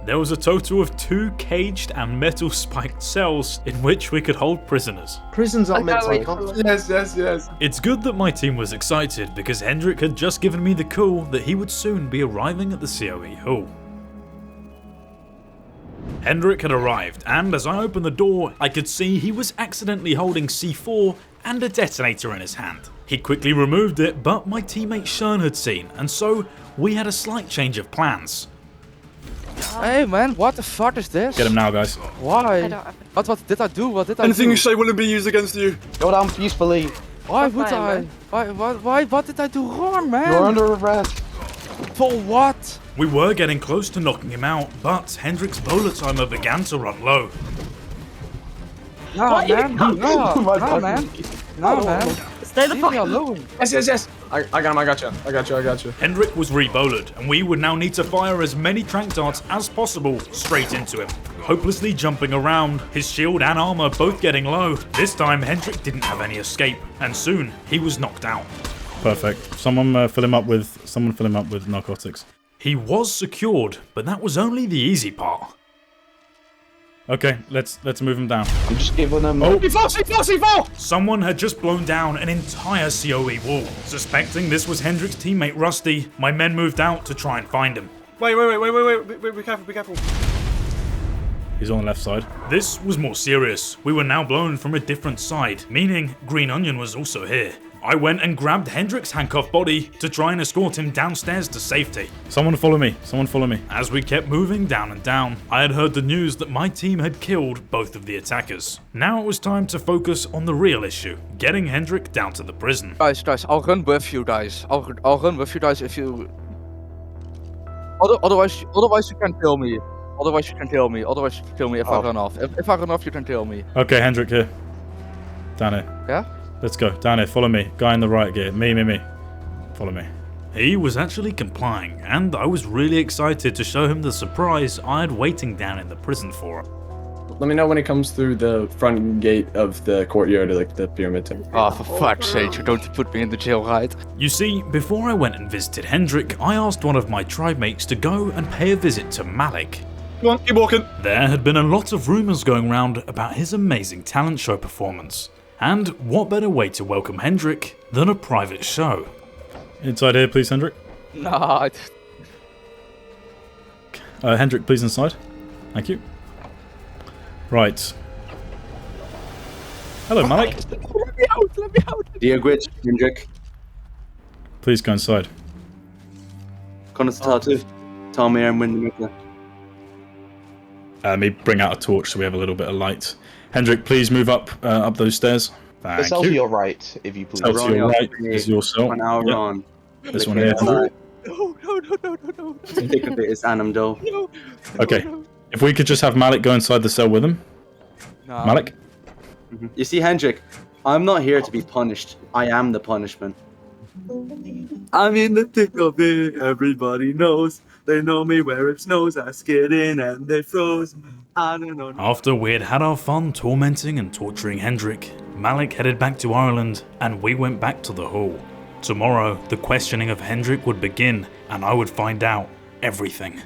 There was a total of 2 caged and metal spiked cells in which we could hold prisoners. Prisons are meant to be. Yes. It's good that my team was excited because Hendrik had just given me the call that he would soon be arriving at the COE Hall. Hendrik had arrived, and as I opened the door, I could see he was accidentally holding C4 and a detonator in his hand. He quickly removed it, but my teammate Shern had seen, and so we had a slight change of plans. Hey man, what the fuck is this? Get him now, guys. Why? What did I do? What did I do? Anything you say will be used against you. Go down peacefully. Why would I? Why? What did I do wrong, man? You're under arrest. For what? We were getting close to knocking him out, but Hendrik's bowler timer began to run low. No, man. No, man. No, man. Stay the fuck alone. Yes. I got you. Hendrik was re-bowlered, and we would now need to fire as many trank darts as possible straight into him. Hopelessly jumping around, his shield and armor both getting low. This time, Hendrik didn't have any escape, and soon he was knocked out. Perfect. Someone fill him up with narcotics. He was secured, but that was only the easy part. Okay, let's move him down. I'm just giving them. Oh! C4! Someone had just blown down an entire COE wall. Suspecting this was Hendrik's teammate Rusty, my men moved out to try and find him. Wait. Be careful. He's on the left side. This was more serious. We were now blown from a different side, meaning Green Onion was also here. I went and grabbed Hendrik's handcuffed body to try and escort him downstairs to safety. Someone follow me. As we kept moving down and down, I had heard the news that my team had killed both of the attackers. Now it was time to focus on the real issue, getting Hendrik down to the prison. Guys, I'll run with you guys. I'll run with you guys if you... Otherwise you can kill me. Otherwise you can kill me if I run off. If I run off, you can kill me. Okay, Hendrik here. Down here. Yeah? Let's go. Down here, follow me. Guy in the right gear. Me. Follow me. He was actually complying, and I was really excited to show him the surprise I had waiting down in the prison for him. Let me know when he comes through the front gate of the courtyard of the pyramid. Oh, for fuck's sake, you're going to put me in the jail, right? You see, before I went and visited Hendrik, I asked one of my tribe mates to go and pay a visit to Malik. Come on, keep walking. There had been a lot of rumours going round about his amazing talent show performance. And what better way to welcome Hendrik than a private show? Inside here, please, Hendrik. No. Hendrik, please, inside. Thank you. Right. Hello, Malik. Let me out. Dear Gwitch, Hendrik. Please go inside. Tell me I'm winning. Let me bring out a torch so we have a little bit of light. Hendrik, please move up those stairs. Thank the cell you. to your right, if you please. Cell to your right is your cell. Now run. This one here. No. Think of it as Animal. No. Okay. If we could just have Malik go inside the cell with him. No. Malik? You see, Hendrik, I'm not here to be punished. I am the punishment. I'm in the thick of it. Everybody knows. They know me where it snows. I skid in and they froze. I don't know. After we had had our fun tormenting and torturing Hendrik, Malik headed back to Ireland and we went back to the hall. Tomorrow, the questioning of Hendrik would begin and I would find out everything.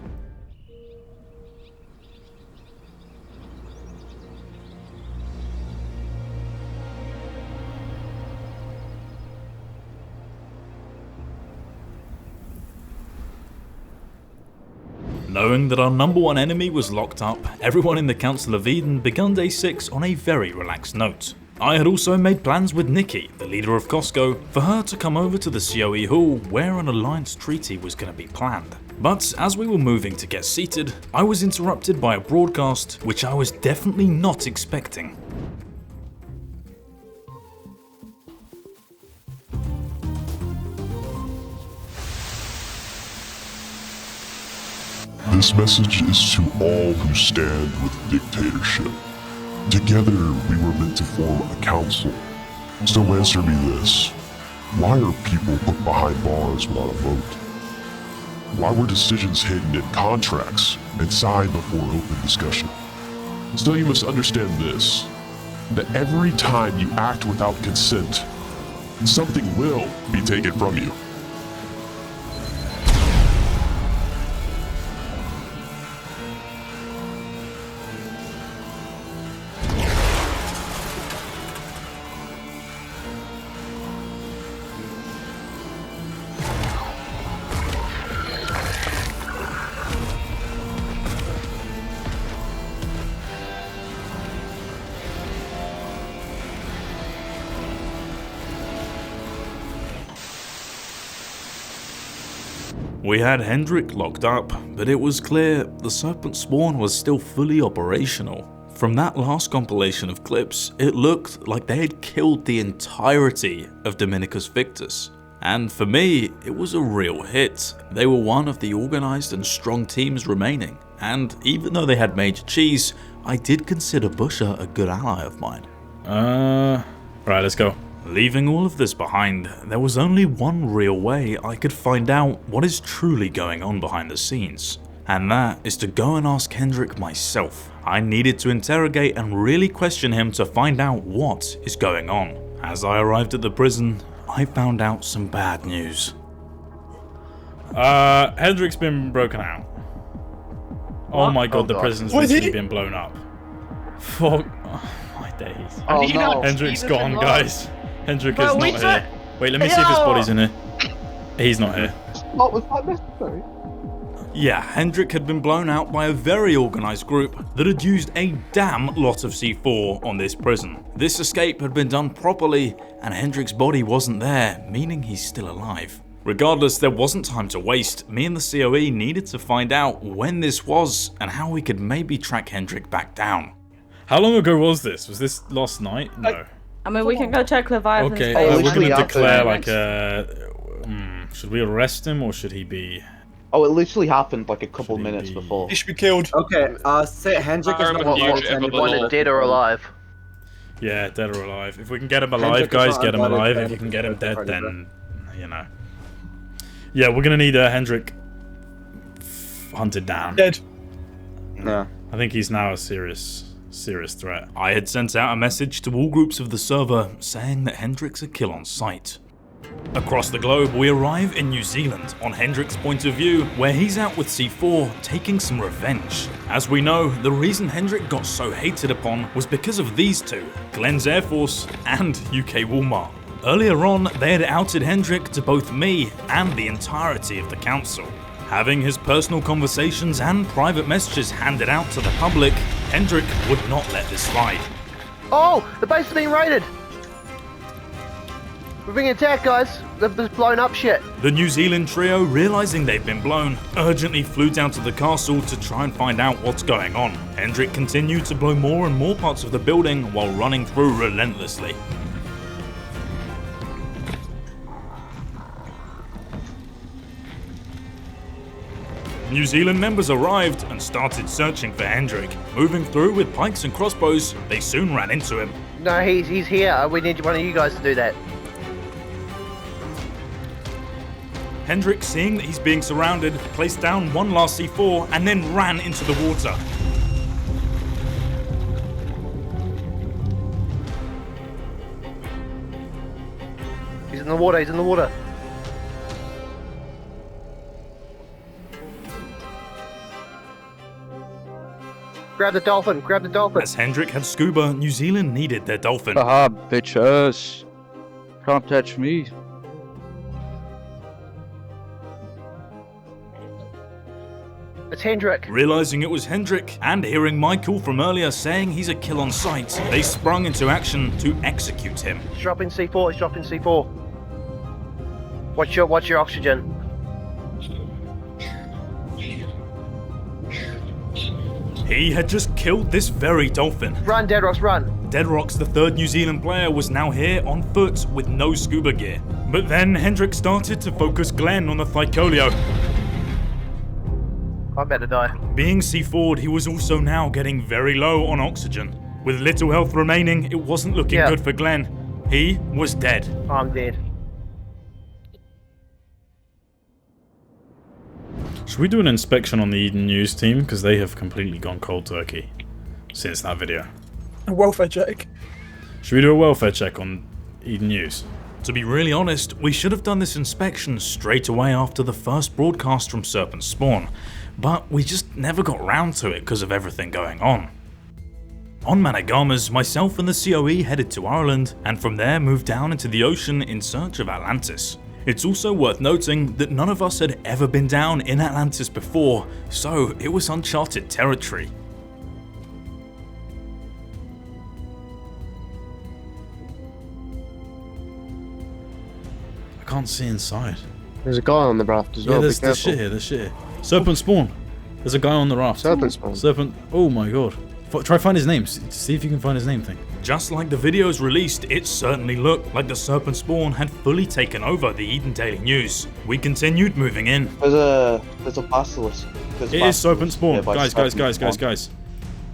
Knowing that our number one enemy was locked up, everyone in the Council of Eden began day 6 on a very relaxed note. I had also made plans with Nikki, the leader of Costco, for her to come over to the COE Hall where an alliance treaty was going to be planned. But as we were moving to get seated, I was interrupted by a broadcast which I was definitely not expecting. This message is to all who stand with dictatorship. Together, we were meant to form a council. So answer me this. Why are people put behind bars without a vote? Why were decisions hidden in contracts and signed before open discussion? So you must understand this, that every time you act without consent, something will be taken from you. We had Hendrik locked up, but it was clear the Serpent Spawn was still fully operational. From that last compilation of clips, it looked like they had killed the entirety of Dominicus Victus. And for me, it was a real hit. They were one of the organized and strong teams remaining, and even though they had Major Cheese, I did consider Busher a good ally of mine. Right, let's go. Leaving all of this behind, there was only one real way I could find out what is truly going on behind the scenes. And that is to go and ask Hendrik myself. I needed to interrogate and really question him to find out what is going on. As I arrived at the prison, I found out some bad news. Hendrik's been broken out. Oh my god, the prison's literally been blown up. Fuck. Oh my days. Oh no. Hendrik's gone, guys. Hendrik is not here. Wait, let me see if his body's in here. He's not here. What was that necessary? Yeah, Hendrik had been blown out by a very organized group that had used a damn lot of C4 on this prison. This escape had been done properly, and Hendrik's body wasn't there, meaning he's still alive. Regardless, there wasn't time to waste. Me and the COE needed to find out when this was and how we could maybe track Hendrik back down. How long ago was this? Was this last night? No. I mean, we can go check Leviathan's Okay, face. we're gonna declare like a... should we arrest him or should he be... Oh, it literally happened like a couple minutes before. He should be killed. Okay, say Hendrik is not wanted dead or alive. Yeah, dead or alive. If we can get him alive, guys, get him alive. If we can get him dead, then, you know. Yeah, we're gonna need Hendrik hunted down. Dead. No. I think he's now a serious threat. I had sent out a message to all groups of the server saying that Hendrik's a kill on sight. Across the globe, we arrive in New Zealand on Hendrik's point of view, where he's out with C4 taking some revenge. As we know, the reason Hendrik got so hated upon was because of these two, Glenn's Air Force and UK Walmart. Earlier on, they had outed Hendrik to both me and the entirety of the council. Having his personal conversations and private messages handed out to the public, Hendrik would not let this slide. Oh, the base is being raided. We're being attacked, guys. They've just blown up shit. The New Zealand trio, realizing they've been blown, urgently flew down to the castle to try and find out what's going on. Hendrik continued to blow more and more parts of the building while running through relentlessly. New Zealand members arrived and started searching for Hendrik. Moving through with pikes and crossbows, they soon ran into him. No, he's here. We need one of you guys to do that. Hendrik, seeing that he's being surrounded, placed down one last C4 and then ran into the water. He's in the water, he's in the water. Grab the dolphin, grab the dolphin. As Hendrik had scuba, New Zealand needed their dolphin. Haha, bitches. Can't touch me. It's Hendrik. Realizing it was Hendrik, and hearing my call from earlier saying he's a kill on sight, they sprung into action to execute him. He's dropping C4, he's dropping C4. Watch your oxygen. He had just killed this very dolphin. Run, Deadrocks, run. Deadrocks, the third New Zealand player, was now here on foot with no scuba gear. But then Hendrik started to focus Glenn on the Thycolio. I better die. Being C4'd, he was also now getting very low on oxygen. With little health remaining, it wasn't looking good for Glenn. He was dead. I'm dead. Should we do an inspection on the Eden News team? Because they have completely gone cold turkey since that video. A welfare check. Should we do a welfare check on Eden News? To be really honest, we should have done this inspection straight away after the first broadcast from Serpent Spawn, but we just never got round to it because of everything going on. On Managamas, myself and the COE headed to Ireland, and from there moved down into the ocean in search of Atlantis. It's also worth noting that none of us had ever been down in Atlantis before, so it was uncharted territory. I can't see inside. There's a guy on the raft as well. Yeah, there's shit here, there's shit here. Serpent Spawn. There's a guy on the raft. Serpent Spawn. Serpent. Oh my god. Try find his name. See if you can find his name thing. Just like the videos released, it certainly looked like the Serpent Spawn had fully taken over the Eden Daily News. We continued moving in. There's a basilisk. It is Serpent Spawn. Guys.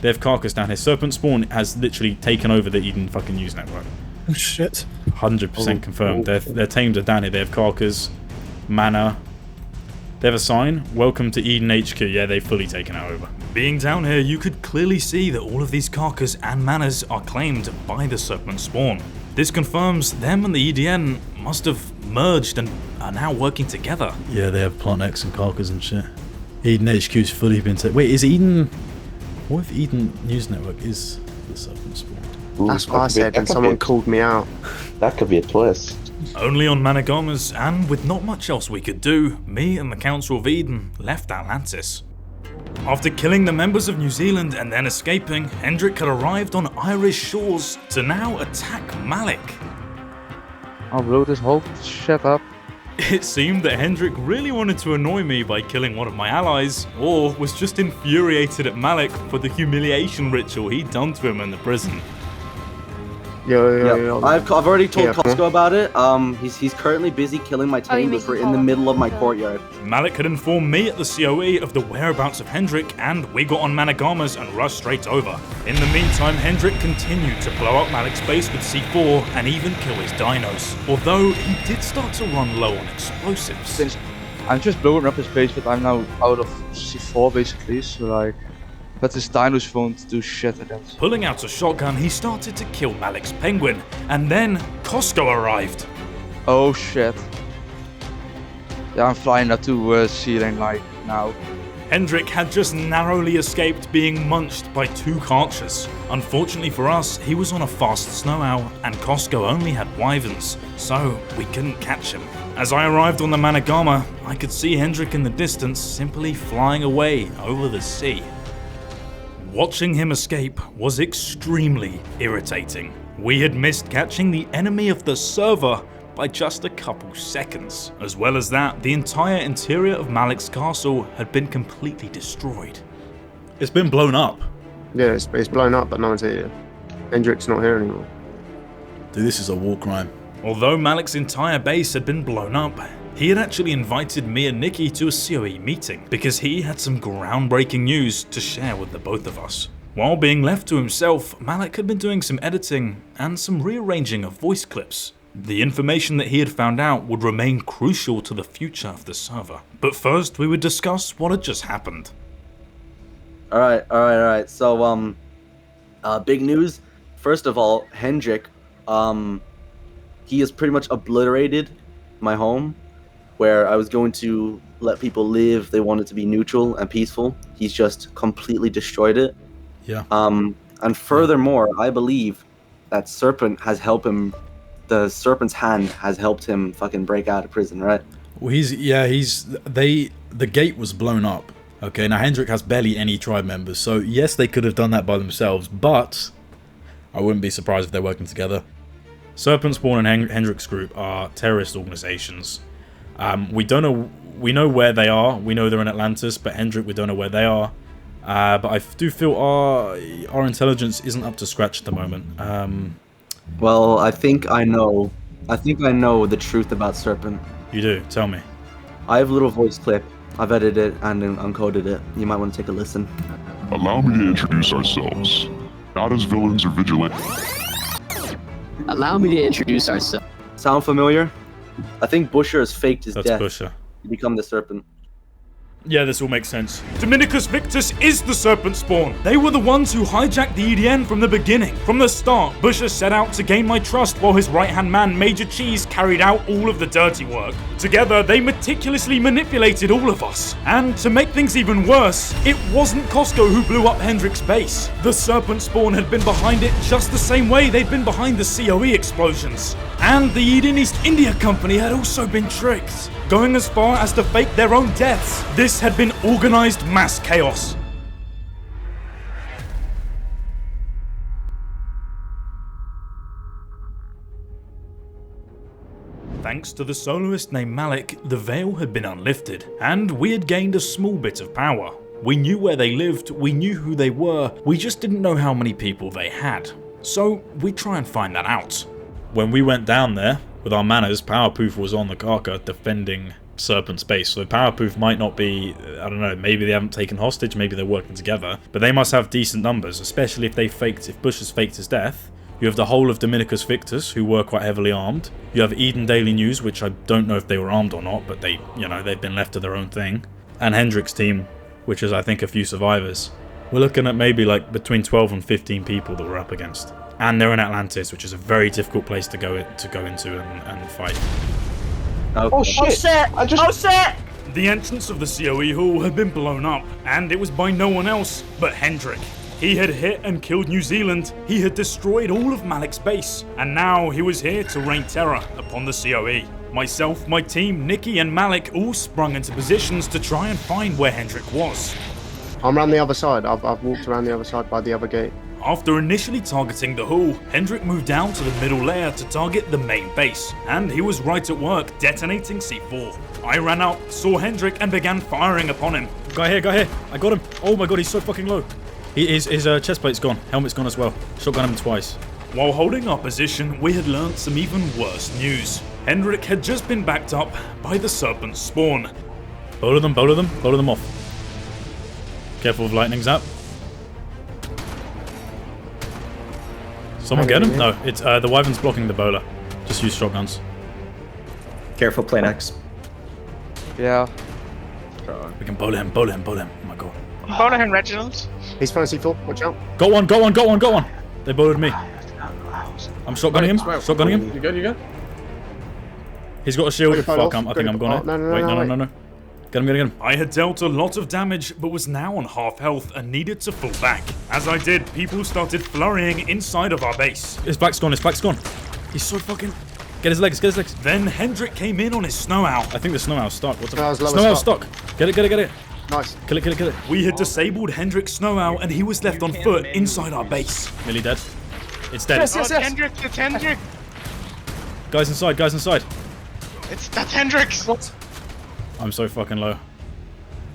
They have carcass down here. Serpent Spawn has literally taken over the Eden fucking news network. Oh shit. 100% confirmed. Their teams are down here. They have carcass, mana. They have a sign. Welcome to Eden HQ. Yeah, they've fully taken it over. Being down here, you could clearly see that all of these carcass and manas are claimed by the Serpent Spawn. This confirms them and the EDN must have merged and are now working together. Yeah, they have Plant X and carcass and shit. Eden HQ's fully been taken. Wait, is Eden... What if Eden News Network is the Serpent Spawn? Ooh, that's what I said, and someone called me out. That could be a twist. Only on Managamas, and with not much else we could do, me and the Council of Eden left Atlantis. After killing the members of New Zealand and then escaping, Hendrik had arrived on Irish shores to now attack Malik. I'll blow this whole shit up. It seemed that Hendrik really wanted to annoy me by killing one of my allies, or was just infuriated at Malik for the humiliation ritual he'd done to him in the prison. Yo. I've already told Costco about it. He's currently busy killing my team because we're in the middle of my courtyard. Malik had informed me at the COE of the whereabouts of Hendrik, and we got on Managamas and rushed straight over. In the meantime, Hendrik continued to blow up Malik's base with C4 and even kill his dinos, although he did start to run low on explosives. Since I'm just blowing up his base, but I'm now out of C4 basically, so like... But his dinos won't do shit against. Pulling out a shotgun, he started to kill Malik's penguin, and then Costco arrived. Oh shit. Yeah, I'm flying up to ceiling like now. Hendrik had just narrowly escaped being munched by 2 Karchers. Unfortunately for us, he was on a fast snow owl, and Costco only had wyverns, so we couldn't catch him. As I arrived on the Managama, I could see Hendrik in the distance simply flying away over the sea. Watching him escape was extremely irritating. We had missed catching the enemy of the server by just a couple seconds. As well as that, the entire interior of Malik's castle had been completely destroyed. It's been blown up. Yeah, it's blown up, but no one's here. Hendrik's not here anymore. Dude, this is a war crime. Although Malik's entire base had been blown up, he had actually invited me and Nikki to a COE meeting because he had some groundbreaking news to share with the both of us. While being left to himself, Malik had been doing some editing and some rearranging of voice clips. The information that he had found out would remain crucial to the future of the server. But first, we would discuss what had just happened. Alright. So, big news. First of all, Hendrik, he has pretty much obliterated my home, where I was going to let people live. They wanted to be neutral and peaceful. He's just completely destroyed it. Yeah. And furthermore, I believe that Serpent has helped him. The Serpent's hand has helped him fucking break out of prison, right? Well, the gate was blown up. Okay, now Hendrik has barely any tribe members, so yes, they could have done that by themselves, but I wouldn't be surprised if they're working together. Serpent Spawn and Hendrik's group are terrorist organizations. We know where they are. We know they're in Atlantis, but Hendrik, we don't know where they are. But I do feel our intelligence isn't up to scratch at the moment. Well, I think I know the truth about Serpent. You do? Tell me. I have a little voice clip I've edited it and uncoded it. You might want to take a listen. Allow me to introduce ourselves. Not as villains or vigilantes. Allow me to introduce ourselves. Sound familiar? I think Busher has faked his That's death Busher. to become the serpent. Yeah, this all makes sense. Dominicus Victus is the serpent spawn. They were the ones who hijacked the EDN from the beginning. From the start, Busher set out to gain my trust while his right-hand man, Major Cheese, carried out all of the dirty work. Together, they meticulously manipulated all of us. And to make things even worse, it wasn't Costco who blew up Hendrik's base. The serpent spawn had been behind it just the same way they'd been behind the COE explosions. And the Eden East India Company had also been tricked, going as far as to fake their own deaths. This had been organized mass chaos. Thanks to the soloist named Malik, the veil had been unlifted, and we had gained a small bit of power. We knew where they lived, we knew who they were, we just didn't know how many people they had. So we'd try and find that out. When we went down there, with our manners, Powerpoof was on the Karka defending Serpent's base. So Powerpoof might not be, I don't know, maybe they haven't taken hostage, maybe they're working together, but they must have decent numbers, especially if Bush has faked his death. You have the whole of Dominicus Victus, who were quite heavily armed. You have Eden Daily News, which I don't know if they were armed or not, but they, they've been left to their own thing. And Hendrik's team, which is I think a few survivors. We're looking at maybe like between 12 and 15 people that we're up against. And they're in Atlantis, which is a very difficult place to go into and fight. Okay. Oh shit! Oh shit! The entrance of the COE hall had been blown up, and it was by no one else but Hendrik. He had hit and killed New Zealand, he had destroyed all of Malik's base, and now he was here to rain terror upon the COE. Myself, my team, Nikki and Malik all sprung into positions to try and find where Hendrik was. I'm around the other side. I've walked around the other side by the other gate. After initially targeting the hall, Hendrik moved down to the middle layer to target the main base, and he was right at work detonating C4. I ran out, saw Hendrik, and began firing upon him. Guy here, I got him. Oh my god, he's so fucking low. His chest plate's gone, helmet's gone as well. Shotgun him twice. While holding our position, we had learnt some even worse news. Hendrik had just been backed up by the serpent spawn. Bowler them off. Careful with lightning zap. Someone get him? No, it's the wyvern's blocking the bowler. Just use shotguns. Careful, Plane X. Yeah. We can bowler him. Oh my god. Bowler him, Reginald. He's trying to C4, watch out. Got one. They bowlered me. I'm shotgunning him. You good? He's got a shield. Fuck, I think I'm gonna. No. Get him. I had dealt a lot of damage, but was now on half health and needed to fall back. As I did, people started flurrying inside of our base. His back's gone. He's so fucking... Get his legs. Then Hendrik came in on his snow owl. I think the snow owl's stuck. What's up? Snow owl's stuck. Get it. Nice. Kill it. We had disabled Hendrik's snow owl and he was left on foot inside our base. Nearly dead. It's dead. Yes. It's Hendrik. Guys inside. That's Hendrik. I'm so fucking low.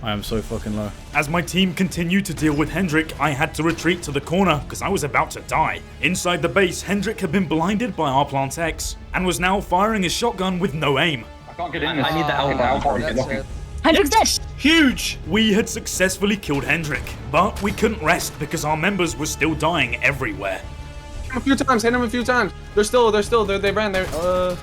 I am so fucking low. As my team continued to deal with Hendrik, I had to retreat to the corner because I was about to die. Inside the base, Hendrik had been blinded by our Plant X and was now firing his shotgun with no aim. I can't get in this. I need the Alpha. Hendrik's dead! Huge! We had successfully killed Hendrik, but we couldn't rest because our members were still dying everywhere. Hit him a few times. They ran there.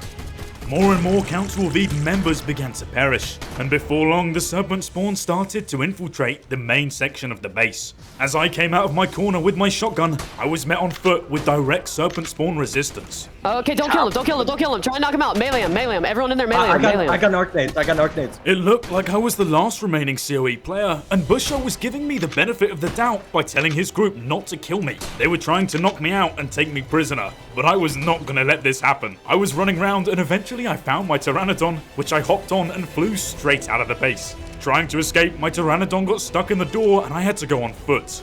More and more Council of Eden members began to perish, and before long the serpent spawn started to infiltrate the main section of the base. As I came out of my corner with my shotgun, I was met on foot with direct serpent spawn resistance. Okay, don't kill him. Try and knock him out. Melee him. Everyone in there, melee him. I got arc nades. It looked like I was the last remaining COE player, and Busher was giving me the benefit of the doubt by telling his group not to kill me. They were trying to knock me out and take me prisoner, but I was not gonna let this happen. I was running around and eventually I found my Pteranodon, which I hopped on and flew straight out of the base. Trying to escape, my Pteranodon got stuck in the door and I had to go on foot.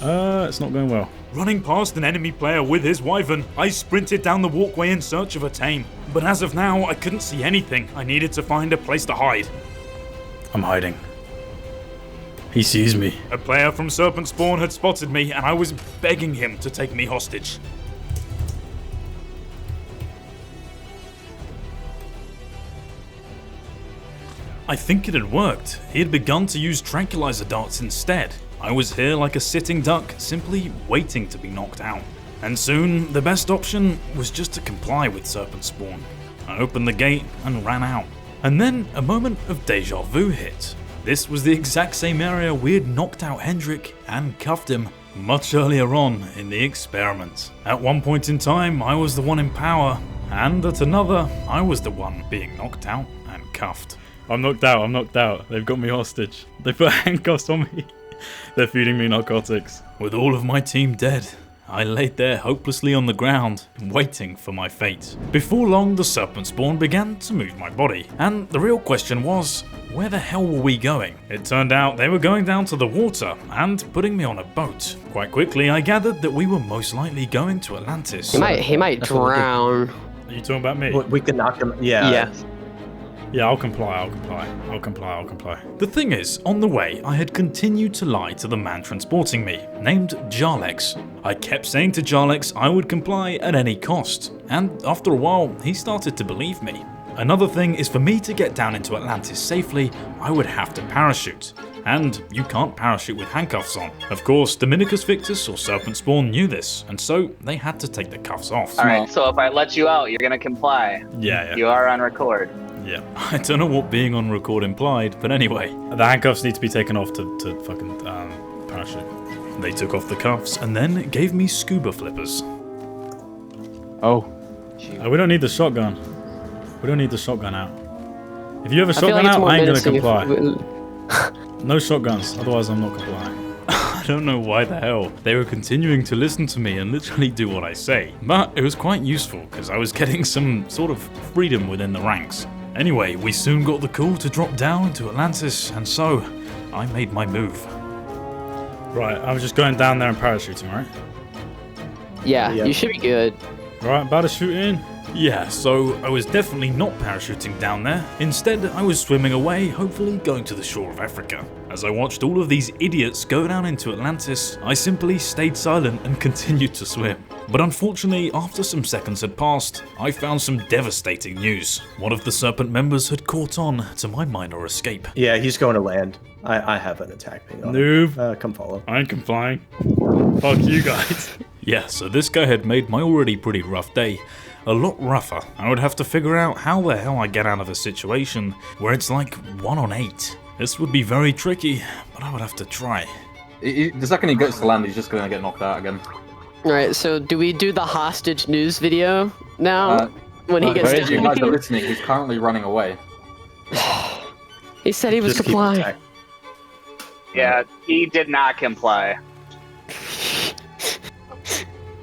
It's not going well. Running past an enemy player with his wyvern, I sprinted down the walkway in search of a tame. But as of now, I couldn't see anything. I needed to find a place to hide. I'm hiding. He sees me. A player from Serpent Spawn had spotted me and I was begging him to take me hostage. I think it had worked. He had begun to use tranquilizer darts instead. I was here like a sitting duck, simply waiting to be knocked out. And soon, the best option was just to comply with Serpent Spawn. I opened the gate and ran out. And then a moment of deja vu hit. This was the exact same area we had knocked out Hendrik and cuffed him much earlier on in the experiment. At one point in time, I was the one in power, and at another, I was the one being knocked out and cuffed. I'm knocked out. They've got me hostage. They put handcuffs on me. They're feeding me narcotics. With all of my team dead, I laid there hopelessly on the ground, waiting for my fate. Before long, the serpent spawn began to move my body, and the real question was, where the hell were we going? It turned out they were going down to the water and putting me on a boat. Quite quickly, I gathered that we were most likely going to Atlantis. He might drown. Are you talking about me? We can knock him. Yeah. Yeah, I'll comply. The thing is, on the way, I had continued to lie to the man transporting me, named Jarlex. I kept saying to Jarlex I would comply at any cost, and after a while, he started to believe me. Another thing is, for me to get down into Atlantis safely, I would have to parachute. And you can't parachute with handcuffs on. Of course, Dominicus Victus or Serpent Spawn knew this, and so they had to take the cuffs off. Alright, so if I let you out, you're gonna comply. Yeah. You are on record. Yeah, I don't know what being on record implied, but anyway. The handcuffs need to be taken off to fucking parachute. They took off the cuffs and then gave me scuba flippers. Oh. We don't need the shotgun. We don't need the shotgun out. If you have a shotgun out, I ain't gonna comply. No shotguns, otherwise I'm not complying. I don't know why the hell they were continuing to listen to me and literally do what I say, but it was quite useful because I was getting some sort of freedom within the ranks. Anyway, we soon got the call to drop down to Atlantis, and so I made my move. Right, I was just going down there and parachuting, right? Yeah, you should be good. Right, parachuting. Yeah, so I was definitely not parachuting down there. Instead, I was swimming away, hopefully going to the shore of Africa. As I watched all of these idiots go down into Atlantis, I simply stayed silent and continued to swim. But unfortunately, after some seconds had passed, I found some devastating news. One of the Serpent members had caught on to my minor escape. Yeah, he's going to land. I have an attack ping on. Noob. Come follow. I ain't complying. Fuck you guys. Yeah, so this guy had made my already pretty rough day a lot rougher. I would have to figure out how the hell I get out of a situation where it's like 1 on 8. This would be very tricky, but I would have to try. The second he gets to land, he's just going to get knocked out again. Alright, so do we do the hostage news video now? When he gets down? You guys are listening, he's currently running away. He said he was complying. Yeah, he did not comply.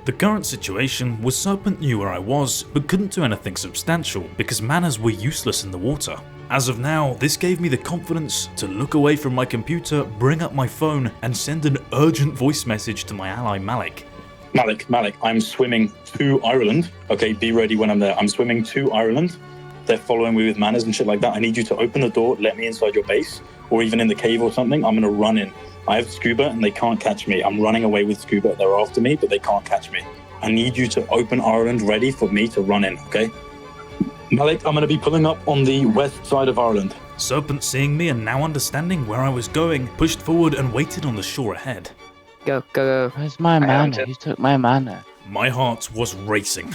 The current situation was Serpent knew where I was, but couldn't do anything substantial because manners were useless in the water. As of now, this gave me the confidence to look away from my computer, bring up my phone, and send an urgent voice message to my ally Malik. Malik, I'm swimming to Ireland. Okay, be ready when I'm there. I'm swimming to Ireland. They're following me with manners and shit like that. I need you to open the door, let me inside your base, or even in the cave or something. I'm gonna run in. I have scuba and they can't catch me. I'm running away with scuba. They're after me, but they can't catch me. I need you to open Ireland ready for me to run in, okay? Malik, I'm going to be pulling up on the west side of Ireland. Serpent, seeing me and now understanding where I was going, pushed forward and waited on the shore ahead. Go. Where's my mana? You took my mana. My heart was racing.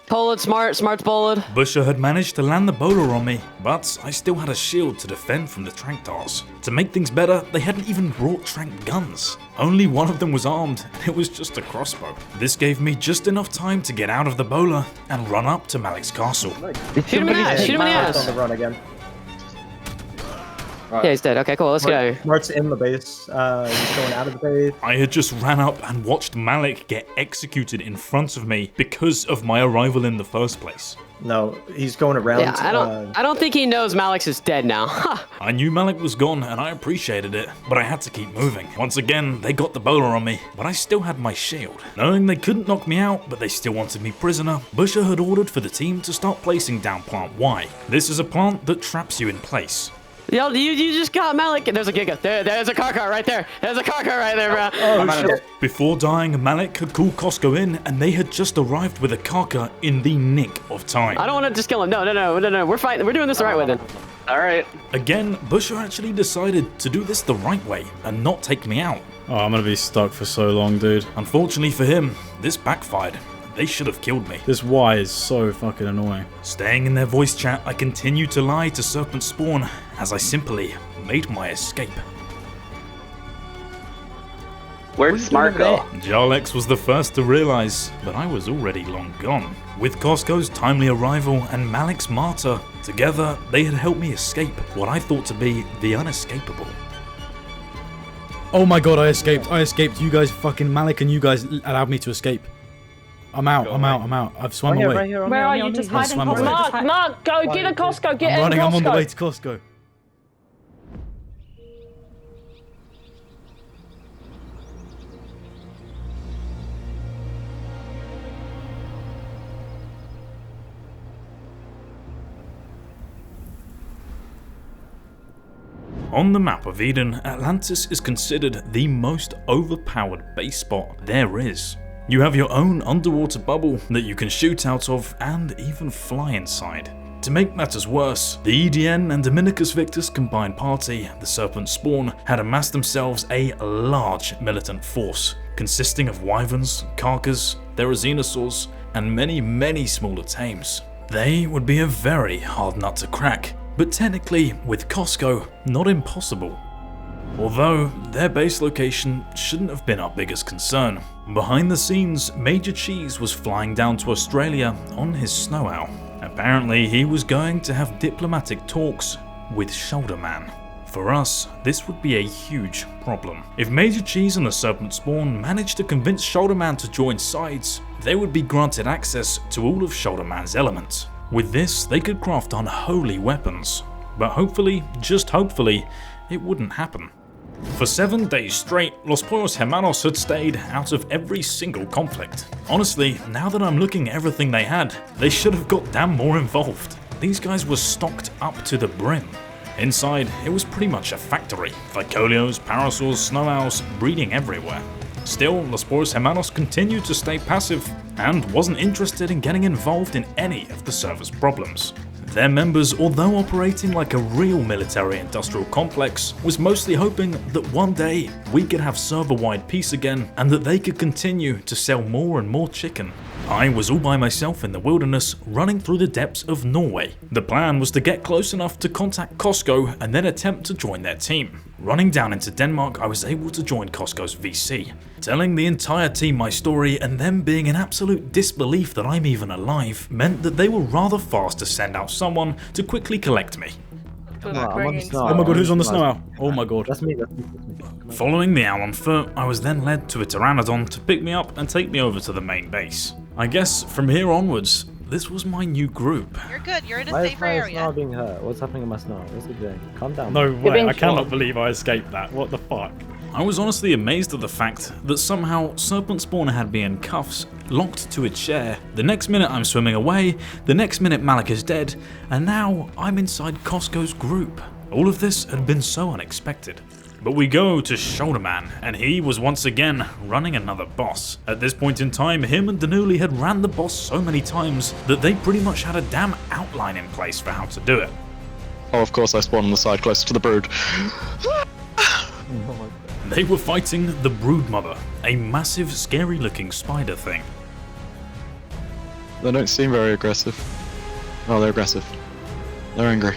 Pollard, smart's Pollard. Busher had managed to land the bowler on me, but I still had a shield to defend from the trank darts. To make things better, they hadn't even brought trank guns. Only one of them was armed, and it was just a crossbow. This gave me just enough time to get out of the bowler and run up to Malik's castle. Shoot him in the ass, on the run again. Right. Yeah, he's dead. Okay, cool. Let's go. Mart's in the base. He's going out of the base. I had just ran up and watched Malik get executed in front of me because of my arrival in the first place. No, he's going around. Yeah, I don't think he knows Malix is dead now. I knew Malik was gone and I appreciated it, but I had to keep moving. Once again, they got the bowler on me, but I still had my shield. Knowing they couldn't knock me out, but they still wanted me prisoner, Busher had ordered for the team to start placing down Plant Y. This is a plant that traps you in place. Yo, you just got Malik. There's a Giga. There's a car right there. There's a car right there, bro. Oh, shit. Before dying, Malik had called Costco in, and they had just arrived with a Kaka in the nick of time. I don't want to just kill him. No. We're fighting. We're doing this the right way then. Alright. Again, Busher actually decided to do this the right way and not take me out. Oh, I'm gonna be stuck for so long, dude. Unfortunately for him, this backfired. They should have killed me. This Y is so fucking annoying. Staying in their voice chat, I continued to lie to Serpent Spawn as I simply made my escape. Where'd Smart go? Jarlex was the first to realize, but I was already long gone. With Costco's timely arrival and Malik's martyr, together they had helped me escape what I thought to be the unescapable. Oh my god, I escaped. I escaped. You guys, fucking Malik and you guys allowed me to escape. I'm out. I've swum away. Where are you? Just hide in Costco. Mark, go get a Costco. Get I'm in running. Costco. I'm on the way to Costco. On the map of Eden, Atlantis is considered the most overpowered base spot there is. You have your own underwater bubble that you can shoot out of and even fly inside. To make matters worse, the EDN and Dominicus Victus combined party, the Serpent Spawn, had amassed themselves a large militant force, consisting of wyverns, carcas, therizinosaurs, and many smaller tames. They would be a very hard nut to crack, but technically, with Costco, not impossible. Although, their base location shouldn't have been our biggest concern. Behind the scenes, Major Cheese was flying down to Australia on his snow owl. Apparently, he was going to have diplomatic talks with Shoulder Man. For us, this would be a huge problem. If Major Cheese and the Serpent Spawn managed to convince Shoulder Man to join sides, they would be granted access to all of Shoulder Man's elements. With this, they could craft unholy weapons. But hopefully, just hopefully, it wouldn't happen. For 7 days straight, Los Pollos Hermanos had stayed out of every single conflict. Honestly, now that I'm looking at everything they had, they should have got damn more involved. These guys were stocked up to the brim. Inside, it was pretty much a factory. Vicolios, parasaurs, snow owls, breeding everywhere. Still, Los Pollos Hermanos continued to stay passive and wasn't interested in getting involved in any of the server's problems. Their members, although operating like a real military-industrial complex, was mostly hoping that one day we could have server-wide peace again and that they could continue to sell more and more chicken. I was all by myself in the wilderness, running through the depths of Norway. The plan was to get close enough to contact Costco and then attempt to join their team. Running down into Denmark, I was able to join Costco's VC. Telling the entire team my story and them being in absolute disbelief that I'm even alive meant that they were rather fast to send out someone to quickly collect me. Oh my god, who's on the snow owl? Oh my god. That's me. Following the owl on foot, I was then led to a pteranodon to pick me up and take me over to the main base. I guess from here onwards, this was my new group. You're good, you're in a Why safer is my area. snow being hurt? What's happening to my snow? What's it doing? Calm down. No way, I cannot believe I escaped that. What the fuck? I was honestly amazed at the fact that somehow Serpent Spawner had me in cuffs, locked to a chair. The next minute I'm swimming away, the next minute Malik is dead, and now I'm inside Costco's group. All of this had been so unexpected. But we go to Shoulder Man, and he was once again running another boss. At this point in time, him and Danuli had ran the boss so many times that they pretty much had a damn outline in place for how to do it. Oh, of course I spawned on the side closer to the brood. They were fighting the Broodmother, a massive, scary-looking spider thing. They don't seem very aggressive. Oh, they're aggressive. They're angry.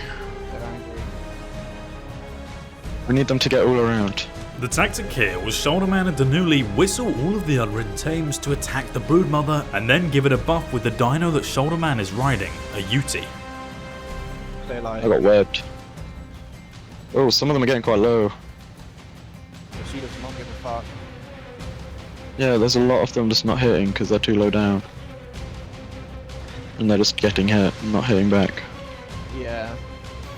We need them to get all around. The tactic here was Shoulder Man and Danuli whistle all of the unridden tames to attack the Broodmother and then give it a buff with the dino that Shoulder Man is riding, a Uti. I got webbed. Oh, some of them are getting quite low. She does not give a fuck. Yeah, there's a lot of them just not hitting because they're too low down. And they're just getting hit and not hitting back. Yeah.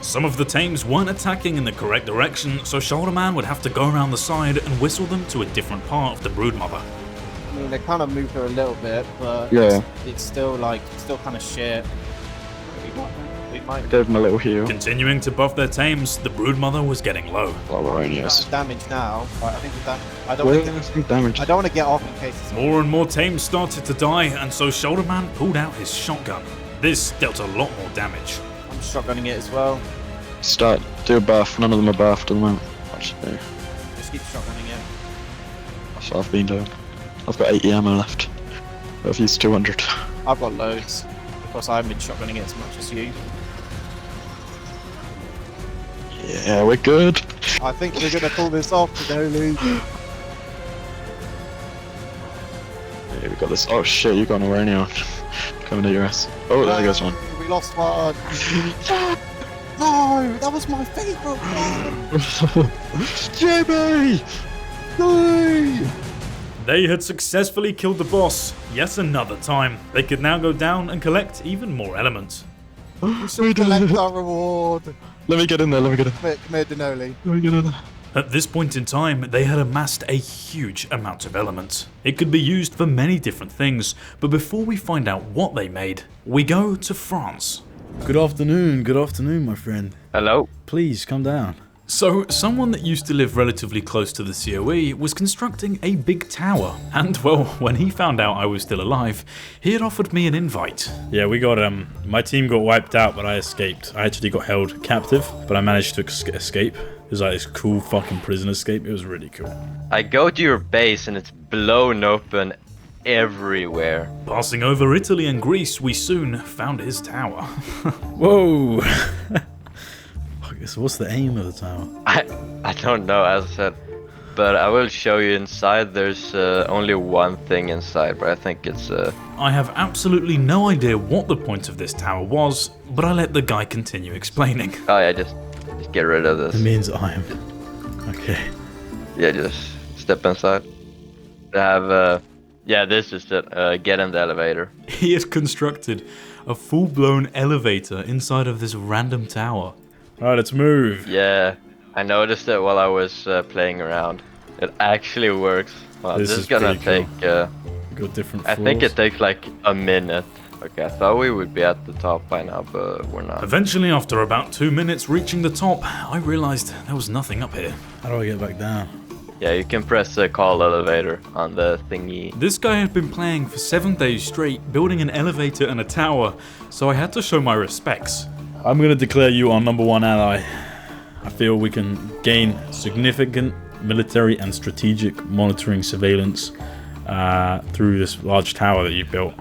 Some of the tames weren't attacking in the correct direction, so Shoulder Man would have to go around the side and whistle them to a different part of the Broodmother. I mean, they kind of moved her a little bit, but yeah, it's still kind of shit. We might gave them a little heal. Continuing to buff their tames, the Broodmother was getting low. Yes. Damage now, but I think I don't want to get off in case it's more and more tames started to die, and so Shoulder Man pulled out his shotgun. This dealt a lot more damage. I'm shotgunning it as well. Do a buff. None of them are buffed at the moment. Actually, Just keep shotgunning it. that's what I've been doing. I've got 80 ammo left. I've used 200. I've got loads. Of course, I haven't been shotgunning it as much as you. Yeah, we're good. I think we're gonna pull this off today, Yeah, we got this. Oh shit, you're going away anyway. Coming at your ass. Oh, there goes one. We lost one. No, that was my favourite one. Jimmy! No! They had successfully killed the boss yet another time. They could now go down and collect even more elements. We should collect our reward. Let me get in there, let me get in. Come here, Denoli. Let me get in there. At this point in time, they had amassed a huge amount of elements. It could be used for many different things, but before we find out what they made, we go to France. Good afternoon, my friend. Hello. Please, come down. So, someone that used to live relatively close to the COE was constructing a big tower, and well, when he found out I was still alive, he had offered me an invite. Yeah, we got, my team got wiped out, but I escaped. I actually got held captive, but I managed to escape. It was like this cool fucking prison escape. It was really cool. I go to your base and it's blown open everywhere. Passing over Italy and Greece, we soon found his tower. Whoa! So what's the aim of the tower? I don't know, as I said, but I will show you inside. There's only one thing inside, but I think it's I have absolutely no idea what the point of this tower was, but I let the guy continue explaining. Oh yeah, just get rid of this. It means I am. Okay. Yeah, just step inside. They have yeah, this is it. Get in the elevator. He has constructed a full-blown elevator inside of this random tower. Alright, let's move. Yeah, I noticed it while I was playing around. It actually works. Well, this is gonna take. Got different floors. I think it takes like a minute. Okay, I thought we would be at the top by now, but we're not. Eventually, after about 2 minutes reaching the top, I realized there was nothing up here. How do I get back down? Yeah, you can press the call elevator on the thingy. This guy had been playing for 7 days straight, building an elevator and a tower, so I had to show my respects. I'm gonna declare you our #1 ally. I feel we can gain significant military and strategic monitoring surveillance through this large tower that you built.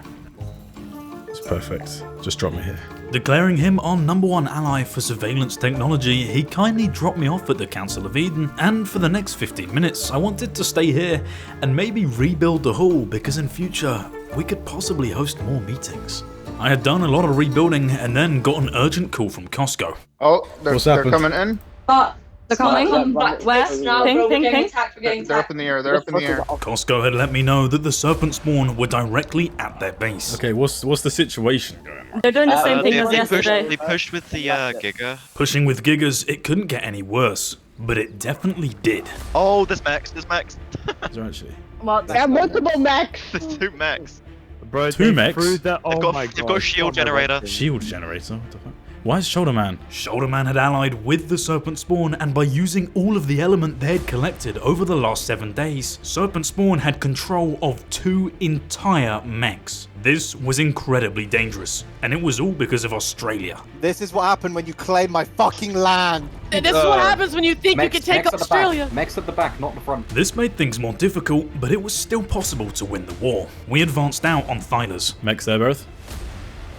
It's perfect. Just drop me here. Declaring him our #1 ally for surveillance technology, he kindly dropped me off at the Council of Eden, and for the next 15 minutes I wanted to stay here and maybe rebuild the hall, because in future we could possibly host more meetings. I had done a lot of rebuilding and then got an urgent call from Costco. Oh, they're coming in. They're coming? Where? Ping, ping, ping. They're up in the air, they're up in the air. Costco had let me know that the Serpent Spawn were directly at their base. Okay, what's the situation going on? They're doing the same thing as yesterday. They pushed with the Giga. Pushing with Gigas, it couldn't get any worse, but it definitely did. Oh, there's Max, there's Max. Is there actually? What? There are multiple Max. There's 2 Max. Bro, 2 mechs? They've got a shield generator. Shield generator? What the fuck? Why is Shoulder Man? Shoulder Man had allied with the Serpent Spawn, and by using all of the element they had collected over the last 7 days, Serpent Spawn had control of 2 entire mechs. This was incredibly dangerous, and it was all because of Australia. This is what happened when you claim my fucking land. And this is what happens when you think you can take Australia. Mechs at the back, not the front. This made things more difficult, but it was still possible to win the war. We advanced out on Thylers. Mechs there, both?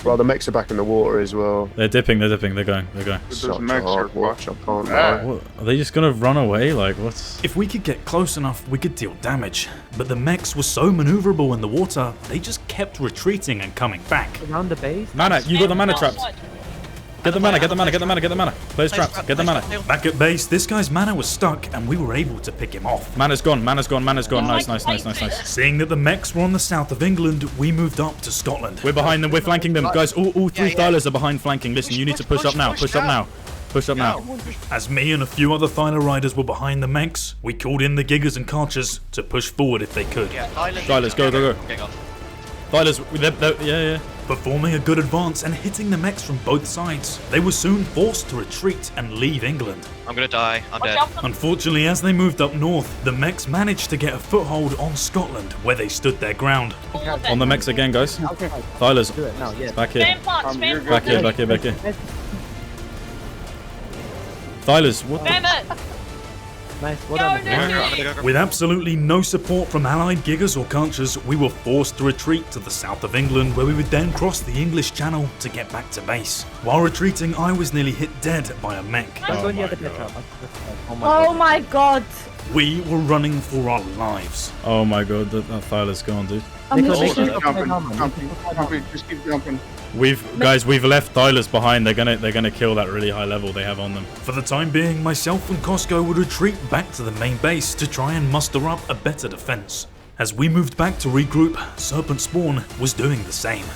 Well, the mechs are back in the water as well. They're dipping, they're going. Such a hard watch, I can't lie. What, are they just gonna run away? Like, what's... If we could get close enough, we could deal damage. But the mechs were so maneuverable in the water, they just kept retreating and coming back. Around the base? Mana, you got the mana traps. Get the mana. Play his traps, get the mana. Back at base, this guy's mana was stuck, and we were able to pick him off. Mana's gone. Nice. Seeing that the mechs were on the south of England, we moved up to Scotland. We're behind them, we're flanking them. Guys, all 3 Thylers are behind flanking. Listen, you need to push up now. As me and a few other Thyler riders were behind the mechs, we called in the Gigas and Karchers to push forward if they could. Thylers, go. Thylers, yeah. Performing a good advance and hitting the mechs from both sides, they were soon forced to retreat and leave England. I'm gonna die, I'm dead. Unfortunately, as they moved up north, the mechs managed to get a foothold on Scotland, where they stood their ground. On the mechs again, guys. Thylers, back here. Back here. Thylas, what Damn it! Nice, well done. With absolutely no support from allied giggers or conchers, we were forced to retreat to the south of England, where we would then cross the English Channel to get back to base. While retreating, I was nearly hit dead by a mech. Oh my god! We were running for our lives. Oh my god, that Thylas gone, dude. Just keep jumping. We've left Thylas behind. They're gonna kill that really high level they have on them. For the time being, myself and Costco would retreat back to the main base to try and muster up a better defense. As we moved back to regroup, Serpent Spawn was doing the same.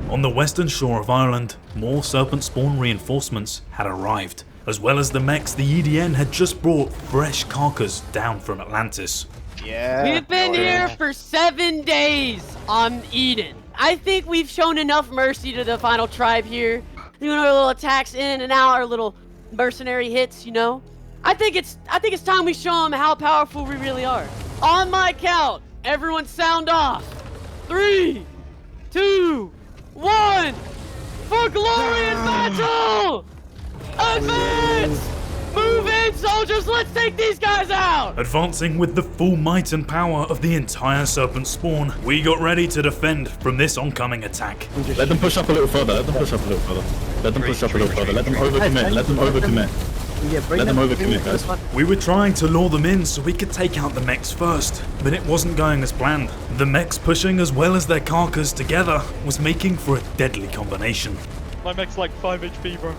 On the western shore of Ireland, more Serpent Spawn reinforcements had arrived, as well as the mechs the EDN had just brought fresh carcass down from Atlantis. Yeah. We've been here for 7 days on Eden. I think we've shown enough mercy to the final tribe here. Doing our little attacks in and out, our little mercenary hits, you know. I think it's time we show them how powerful we really are. On my count, everyone sound off. 3, 2, 1. For glory and battle! Advance! Move in, soldiers! Let's take these guys out! Advancing with the full might and power of the entire Serpent Spawn, we got ready to defend from this oncoming attack. Let them push up a little further. Let them push up a little further. Let them push up a little further. Let them overcommit. Let them overcommit. Let them overcommit, guys. We were trying to lure them in so we could take out the mechs first, but it wasn't going as planned. The mechs pushing as well as their carcass together was making for a deadly combination. My mech's like 5 HP, bro.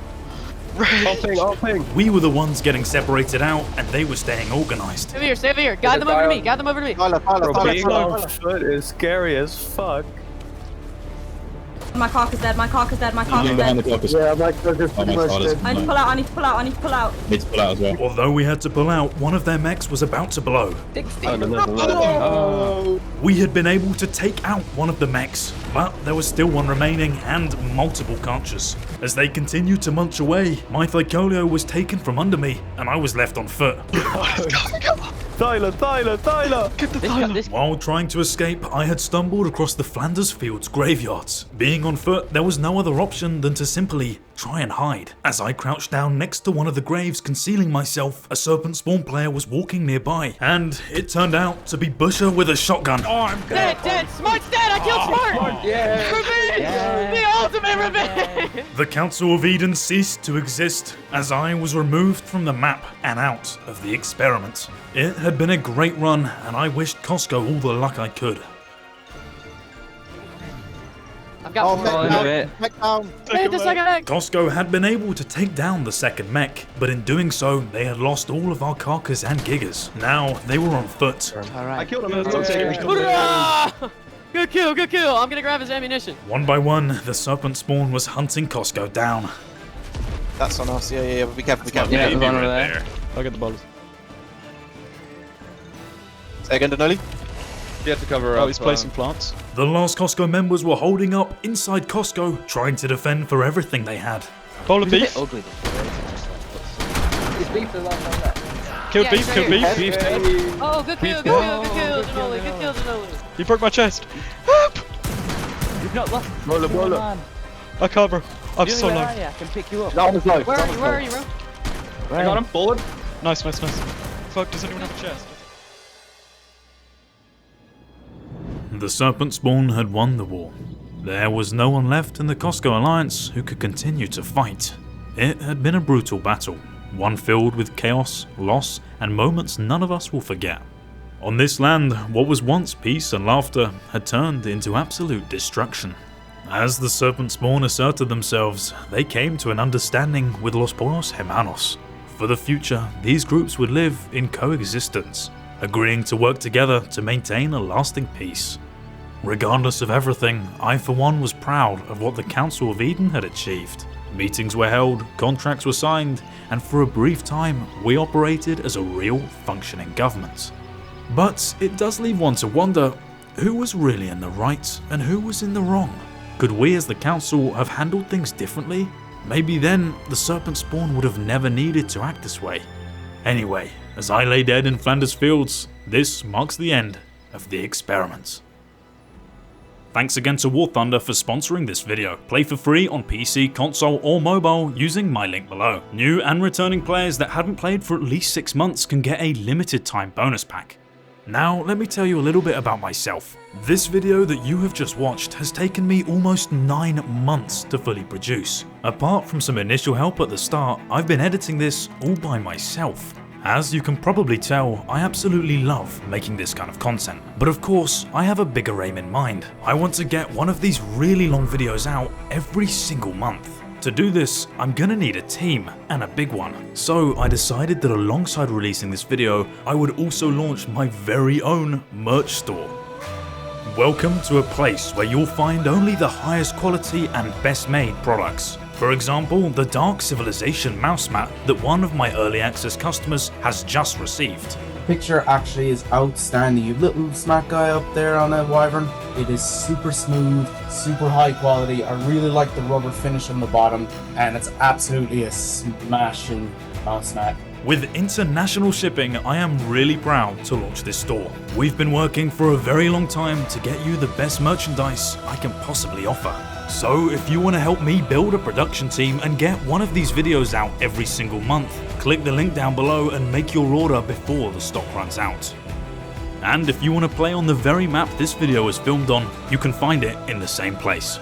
I'll ping. We were the ones getting separated out, and they were staying organized. Stay over here. Guide them over to me. Guide them over to me. Being on foot is scary as fuck. My carcass dead. My carcass dead. My carcass Behind the dead. carcass. Yeah, my carcass pretty much dead. I need to pull out. I need to pull out. I need to pull out. Need to pull out as well. Although we had to pull out, one of their mechs was about to blow. We had been able to take out one of the mechs, but there was still one remaining and multiple conchers. As they continued to munch away, my Thycolio was taken from under me, and I was left on foot. Tyler! Get the Tyler! While trying to escape, I had stumbled across the Flanders Fields graveyards. Being on foot, there was no other option than to simply try and hide. As I crouched down next to one of the graves concealing myself, a Serpent Spawn player was walking nearby, and it turned out to be Busher with a shotgun. Oh, I'm dead. Smart's dead. I killed Smart. Yeah. Revenge. The ultimate revenge. The Council of Eden ceased to exist as I was removed from the map and out of the experiment. It had been a great run, and I wished Costco all the luck I could. I've got Mech down. Hey, the second mech. Costco had been able to take down the second mech, but in doing so, they had lost all of our carcass and giggers. Now, they were on foot. I killed him. Good kill. I'm gonna grab his ammunition. One by one, the Serpent Spawn was hunting Costco down. That's on us. Yeah. Be careful. Yeah, there's one over there. I'll get the balls. Say again, Denoli. You have to cover up. Oh, he's placing plants. The last Costco members were holding up inside Costco, trying to defend for everything they had. Bowl of beef. Ugly. Is beef the last one left? Killed beef. Oh, good kill, Denoli. He broke my chest. You've not lost. Bola. I can't, bro. I'm so low. I can pick you up. That one's low. Where are you, bro? I got him. Bullet. Nice. Fuck, does anyone have a chest? The Serpent Spawn had won the war. There was no one left in the Costco Alliance who could continue to fight. It had been a brutal battle, one filled with chaos, loss, and moments none of us will forget. On this land, what was once peace and laughter had turned into absolute destruction. As the Serpent Spawn asserted themselves, they came to an understanding with Los Pollos Hermanos. For the future, these groups would live in coexistence, agreeing to work together to maintain a lasting peace. Regardless of everything, I for one was proud of what the Council of Eden had achieved. Meetings were held, contracts were signed, and for a brief time, we operated as a real functioning government. But it does leave one to wonder, who was really in the right and who was in the wrong? Could we as the Council have handled things differently? Maybe then, the Serpent Spawn would have never needed to act this way. Anyway, as I lay dead in Flanders Fields, this marks the end of the experiment. Thanks again to War Thunder for sponsoring this video. Play for free on PC, console or mobile using my link below. New and returning players that hadn't played for at least 6 months can get a limited time bonus pack. Now, let me tell you a little bit about myself. This video that you have just watched has taken me almost 9 months to fully produce. Apart from some initial help at the start, I've been editing this all by myself. As you can probably tell, I absolutely love making this kind of content. But of course, I have a bigger aim in mind. I want to get one of these really long videos out every single month. To do this, I'm gonna need a team, and a big one. So I decided that alongside releasing this video, I would also launch my very own merch store. Welcome to a place where you'll find only the highest quality and best made products. For example, the Dark Civilization mouse mat that one of my early access customers has just received. Picture actually is outstanding. You little smack guy up there on a wyvern. It is super smooth, super high quality. I really like the rubber finish on the bottom, and it's absolutely a smashing mouse mat. With international shipping, I am really proud to launch this store. We've been working for a very long time to get you the best merchandise I can possibly offer. So if you want to help me build a production team and get one of these videos out every single month, click the link down below and make your order before the stock runs out. And if you want to play on the very map this video is filmed on, you can find it in the same place.